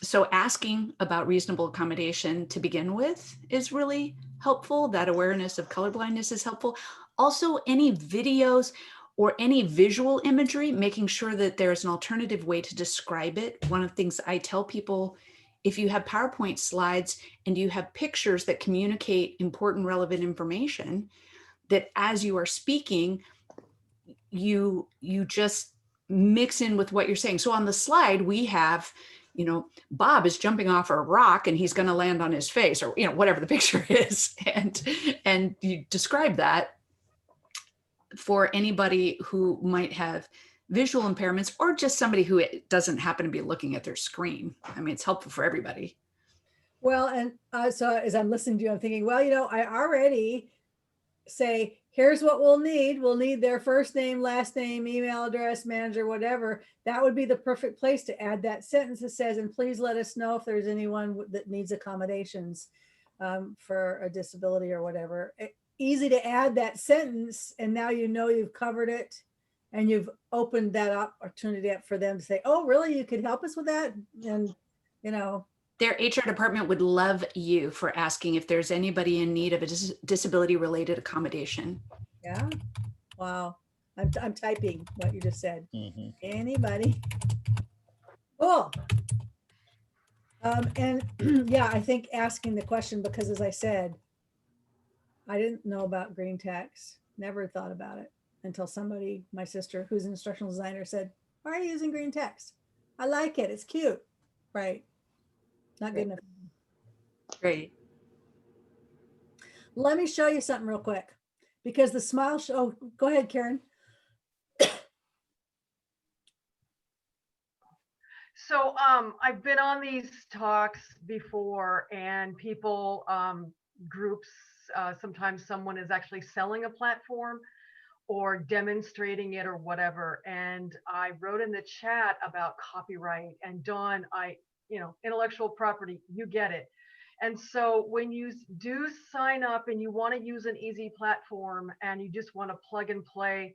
So asking about reasonable accommodation to begin with is really helpful. That awareness of colorblindness is helpful. Also, any videos or any visual imagery, making sure that there's an alternative way to describe it. One of the things I tell people, if you have PowerPoint slides and you have pictures that communicate important, relevant information, that as you are speaking, you just mix in with what you're saying. So on the slide, we have, Bob is jumping off a rock and he's going to land on his face, or, whatever the picture is. And you describe that for anybody who might have visual impairments, or just somebody who doesn't happen to be looking at their screen. I mean, it's helpful for everybody. Well, and so as I'm listening to you, I'm thinking, well, I already say, here's what we'll need. We'll need their first name, last name, email address, manager, whatever. That would be the perfect place to add that sentence that says, and please let us know if there's anyone that needs accommodations for a disability or whatever. Easy to add that sentence, and now you've covered it, and you've opened that opportunity up for them to say, oh, really? You could help us with that? And, their HR department would love you for asking if there's anybody in need of a disability related accommodation. Yeah. Wow. I'm typing what you just said. Anybody? Cool. And yeah, I think asking the question, because as I said, I didn't know about green text, never thought about it until somebody, my sister, who's an instructional designer, said, why are you using green text? I like it. It's cute. Right. Not good enough. Great. Let me show you something real quick, because the smile show, go ahead, Karen. So I've been on these talks before, and people, groups, sometimes someone is actually selling a platform or demonstrating it or whatever. And I wrote in the chat about copyright, and Dawn, intellectual property, you get it. And so when you do sign up and you want to use an easy platform and you just want to plug and play,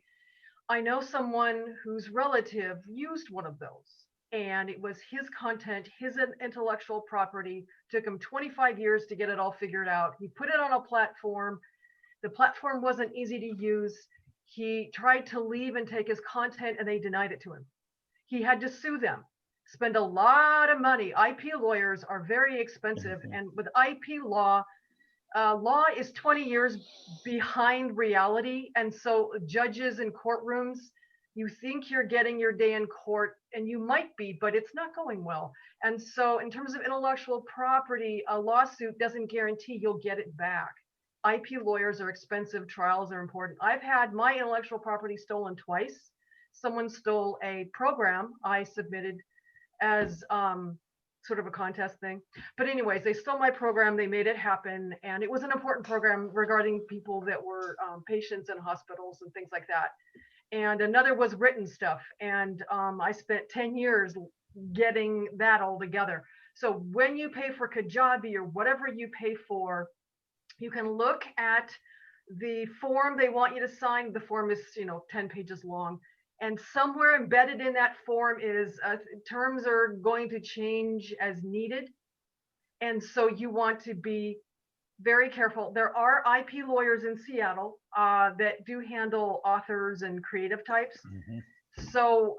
I know someone whose relative used one of those, and it was his content, his intellectual property. Took him 25 years to get it all figured out. He put it on a platform. The platform wasn't easy to use. He tried to leave and take his content, and they denied it to him. He had to sue them, spend a lot of money. IP lawyers are very expensive. And with IP law, law is 20 years behind reality. And so judges in courtrooms, you think you're getting your day in court, and you might be, but it's not going well. And so in terms of intellectual property, a lawsuit doesn't guarantee you'll get it back. IP lawyers are expensive, trials are important. I've had my intellectual property stolen twice. Someone stole a program I submitted as sort of a contest thing. But anyways, they stole my program, they made it happen. And it was an important program regarding people that were patients in hospitals and things like that. and another was written stuff. And I spent 10 years getting that all together. So when you pay for Kajabi or whatever you pay for, you can look at the form they want you to sign. The form is, 10 pages long. And somewhere embedded in that form is terms are going to change as needed. And so you want to be very careful. There are IP lawyers in Seattle that do handle authors and creative types. So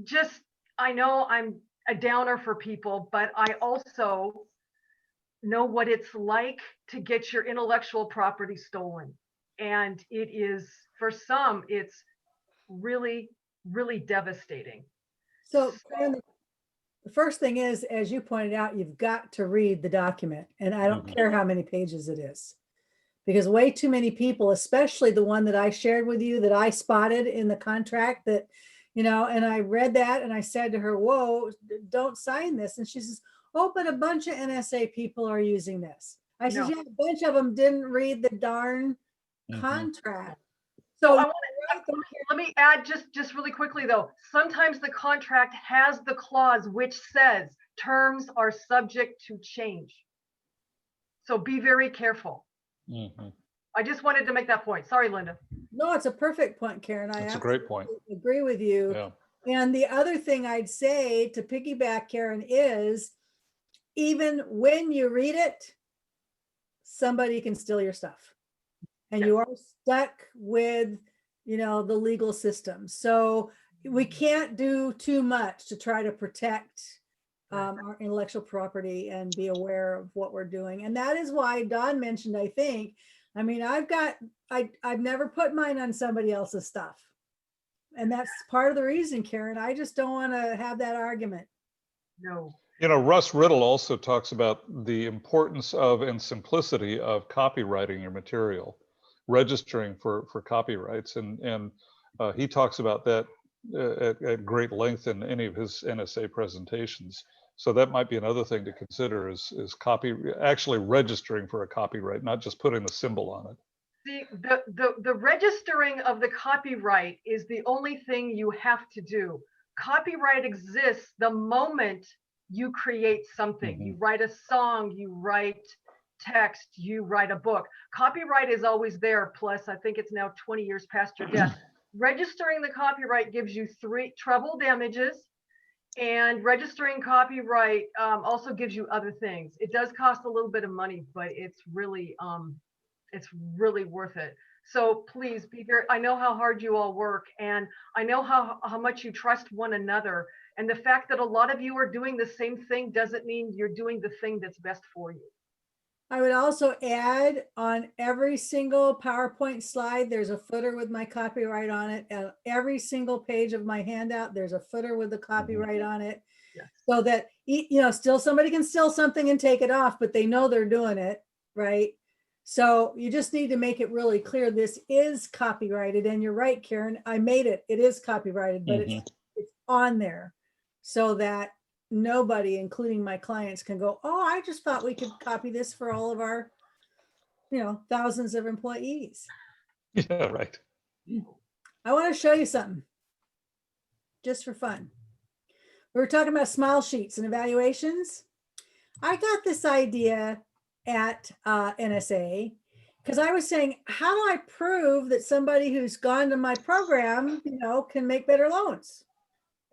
just, I know I'm a downer for people, but I also know what it's like to get your intellectual property stolen. And it is, for some, it's really, really devastating. So Karen, the first thing is, as you pointed out, you've got to read the document, and I don't care how many pages it is, because way too many people, especially the one that I shared with you that I spotted in the contract that, and I read that and I said to her, whoa, don't sign this. And she says, oh, but a bunch of NSA people are using this. I said, yeah, a bunch of them didn't read the darn contract. So I want to, let me add just really quickly though. Sometimes the contract has the clause which says terms are subject to change. So be very careful. I just wanted to make that point. Sorry, Linda. No, it's a perfect point, Karen. That's a great point. Agree with you. Yeah. And the other thing I'd say to piggyback, Karen, is even when you read it, somebody can steal your stuff. And you are stuck with, the legal system. So we can't do too much to try to protect our intellectual property and be aware of what we're doing. And that is why Don mentioned, I think, I've never put mine on somebody else's stuff. And that's part of the reason, Karen. I just don't want to have that argument. No. Russ Riddle also talks about the importance of and simplicity of copywriting your material, registering for copyrights. And he talks about that at great length in any of his NSA presentations. So that might be another thing to consider is actually registering for a copyright, not just putting the symbol on it. See, the registering of the copyright is the only thing you have to do. Copyright exists the moment you create something. You write a song, you write text, you write a book. Copyright is always there. Plus, I think it's now 20 years past your death. Registering the copyright gives you 3 treble damages, and registering copyright also gives you other things. It does cost a little bit of money, but it's really worth it. So please be very, I know how hard you all work, and I know how much you trust one another. And the fact that a lot of you are doing the same thing doesn't mean you're doing the thing that's best for you. I would also add, on every single PowerPoint slide, there's a footer with my copyright on it. And every single page of my handout, there's a footer with the copyright on it. So that, still somebody can steal something and take it off, but they know they're doing it, right? So you just need to make it really clear this is copyrighted. And you're right, Karen, I made it. It is copyrighted, but it's on there so that nobody, including my clients, can go, oh, I just thought we could copy this for all of our, thousands of employees. Yeah, right. I want to show you something just for fun. We were talking about smile sheets and evaluations. I got this idea at NSA because I was saying, how do I prove that somebody who's gone to my program, can make better loans?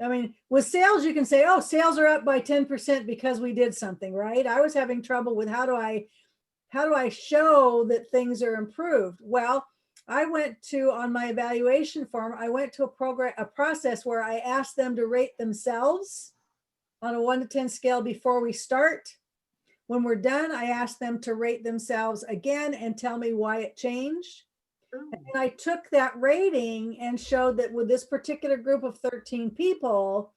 I mean, with sales, you can say, oh, sales are up by 10% because we did something, right? I was having trouble with how do I show that things are improved? Well, I went to, on my evaluation form, I went to a process where I asked them to rate themselves on a 1 to 10 scale before we start. When we're done, I asked them to rate themselves again and tell me why it changed. And I took that rating and showed that with this particular group of 13 people,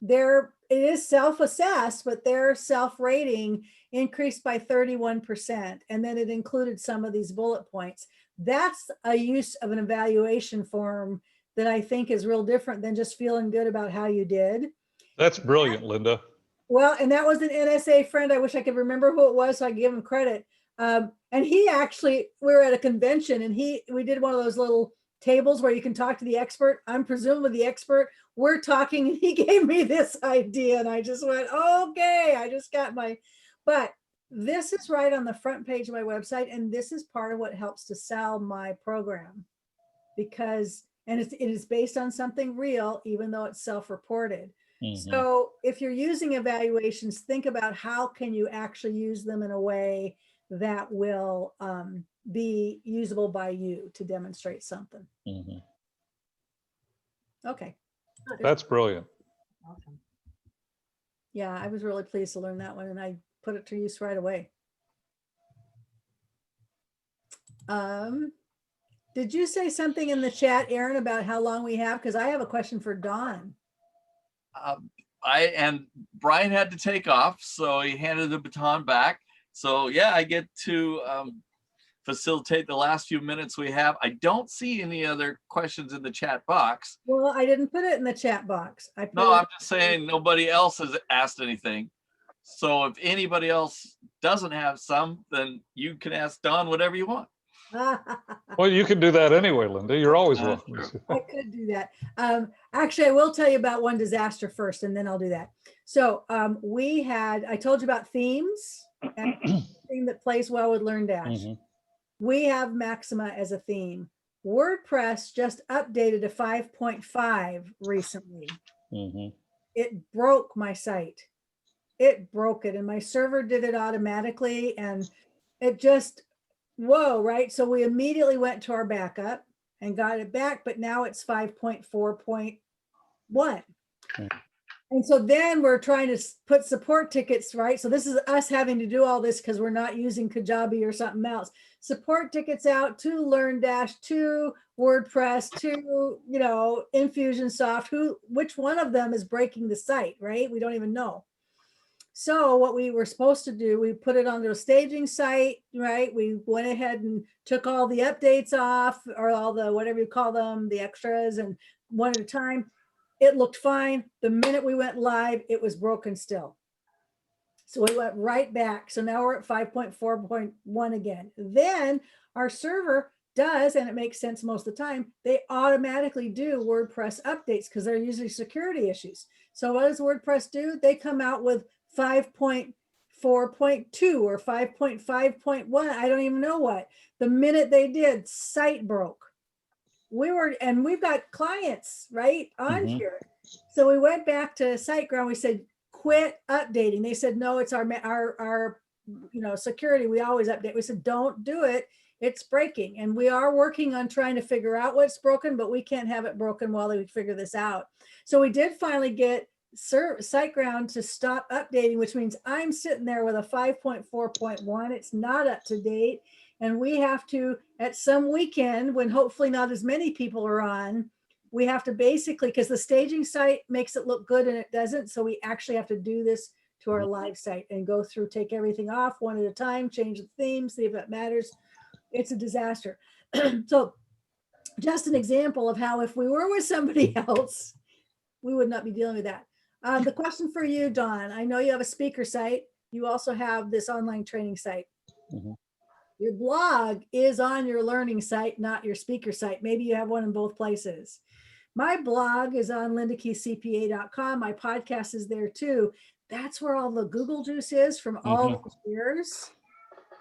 it is self-assessed, but their self-rating increased by 31%. And then it included some of these bullet points. That's a use of an evaluation form that I think is real different than just feeling good about how you did. That's brilliant, Linda. Well, and that was an NSA friend. I wish I could remember who it was so I could give him credit. And he actually, we were at a convention and we did one of those little tables where you can talk to the expert. I'm presumably the expert. We're talking and he gave me this idea and I just went, okay, I just got my, but this is right on the front page of my website. And this is part of what helps to sell my program because, and it is based on something real, even though it's self-reported. So if you're using evaluations, think about how can you actually use them in a way that will be usable by you to demonstrate something. Okay. That's brilliant. Awesome. Yeah, I was really pleased to learn that one and I put it to use right away. Did you say something in the chat, Aaron, about how long we have? Because I have a question for Dawn. And Brian had to take off, so he handed the baton back. So yeah, I get to facilitate the last few minutes we have. I don't see any other questions in the chat box. Well, I didn't put it in the chat box. No, I'm just saying nobody else has asked anything. So if anybody else doesn't have some, then you can ask Dawn whatever you want. Well, you can do that anyway, Linda. You're always welcome. True. I could do that. Actually, I will tell you about one disaster first, and then I'll do that. So I told you about themes and theme that plays well with LearnDash. We have Maxima as a theme. WordPress just updated to 5.5 recently. It broke my site. It broke it, and my server did it automatically, and it just, whoa, right? So we immediately went to our backup and got it back, but now it's 5.4.1. And so then we're trying to put support tickets, right? So this is us having to do all this because we're not using Kajabi or something else. Support tickets out to LearnDash, to WordPress, to, Infusionsoft, which one of them is breaking the site, right? We don't even know. So what we were supposed to do, we put it onto a staging site, right? We went ahead and took all the updates off, or all the, whatever you call them, the extras, and one at a time. It looked fine. The minute we went live, it was broken still. So we went right back. So now we're at 5.4.1 again. Then our server does, and it makes sense most of the time, they automatically do WordPress updates because they're usually security issues. So what does WordPress do? They come out with 5.4.2 or 5.5.1. I don't even know what. The minute they did, site broke. And we've got clients right on here. So we went back to SiteGround. We said, quit updating. They said, no, it's our security. We always update. We said, don't do it. It's breaking. And we are working on trying to figure out what's broken, but we can't have it broken while we figure this out. So we did finally get SiteGround to stop updating, which means I'm sitting there with a 5.4.1. It's not up to date. And we have to, at some weekend, when hopefully not as many people are on, we have to basically, because the staging site makes it look good and it doesn't. So we actually have to do this to our live site and go through, take everything off one at a time, change the theme, see if it matters. It's a disaster. So just an example of how if we were with somebody else, we would not be dealing with that. The question for you, Dawn, I know you have a speaker site. You also have this online training site. Your blog is on your learning site, not your speaker site. Maybe you have one in both places. My blog is on lindakeithcpa.com. My podcast is there too. That's where all the Google juice is from all those years.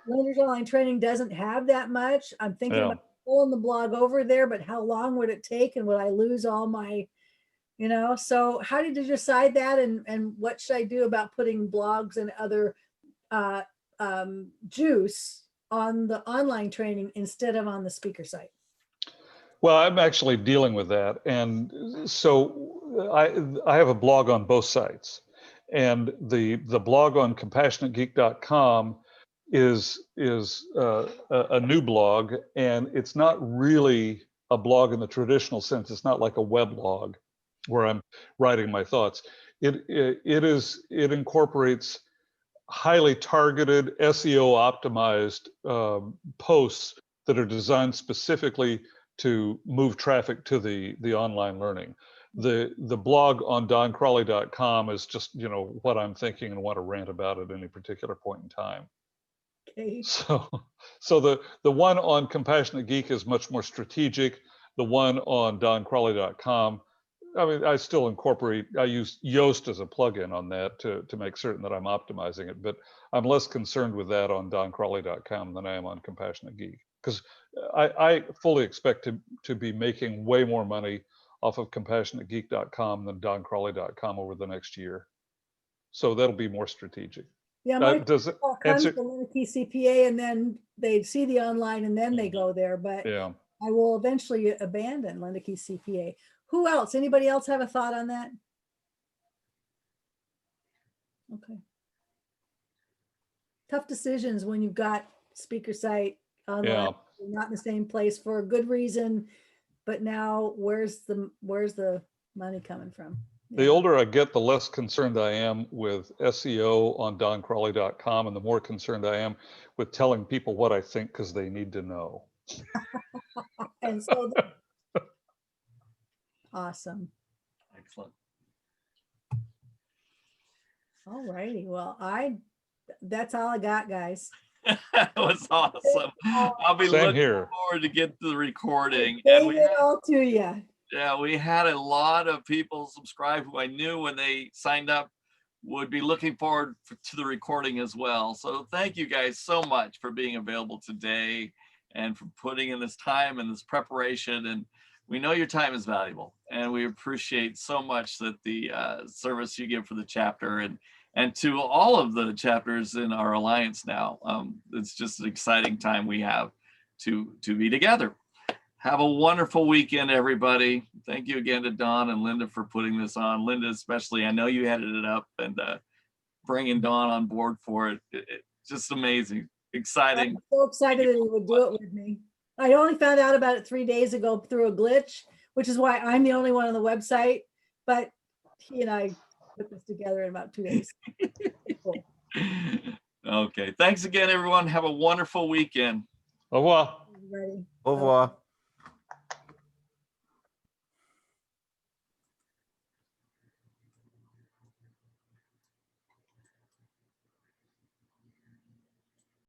Linda's Online Training doesn't have that much. I'm thinking about pulling the blog over there, but how long would it take? And would I lose all my, so how did you decide that? And what should I do about putting blogs and other juice on the online training instead of on the speaker site? Well, I'm actually dealing with that. And so I have a blog on both sites. And the blog on compassionategeek.com is a new blog, and it's not really a blog in the traditional sense. It's not like a weblog where I'm writing my thoughts. It incorporates highly targeted, SEO optimized posts that are designed specifically to move traffic to the online learning. The blog on doncrawley.com is just what I'm thinking and want to rant about at any particular point in time. Okay. So the one on Compassionate Geek is much more strategic. the one on doncrawley.com, I mean, I still I use Yoast as a plugin on that to make certain that I'm optimizing it, but I'm less concerned with that on doncrawley.com than I am on Compassionate Geek, because I fully expect to be making way more money off of compassionategeek.com than doncrawley.com over the next year. So that'll be more strategic. Yeah, my Does it comes answer? from Linux CPA, and then they see the online and then they go there, but Yeah. I will eventually abandon Linux CPA. Who else? Anybody else have a thought on that? Okay. Tough decisions when you've got speaker site online, Yeah. you're not in the same place for a good reason, but now where's the money coming from? The Yeah. older I get, the less concerned I am with SEO on doncrawley.com, and the more concerned I am with telling people what I think because they need to know. And so awesome. Excellent. All righty. Well, that's all I got, guys. That was awesome. I'll be Same looking here. forward to get to the recording. And Gave we it all to you. yeah, we had a lot of people subscribe who I knew when they signed up would be looking forward to the recording as well. So thank you guys so much for being available today and for putting in this time and this preparation. And we know your time is valuable, and we appreciate so much that the service you give for the chapter and to all of the chapters in our alliance now. It's just an exciting time we have to be together. Have a wonderful weekend, everybody. Thank you again to Dawn and Linda for putting this on. Linda, especially, I know you headed it up, and bringing Dawn on board for it. Just amazing, exciting. I'm so excited that he would do it with me. I only found out about it 3 days ago through a glitch, which is why I'm the only one on the website. But he and I put this together in about 2 days. Cool. Okay, thanks again, everyone. Have a wonderful weekend. Au revoir. Ready? Au revoir.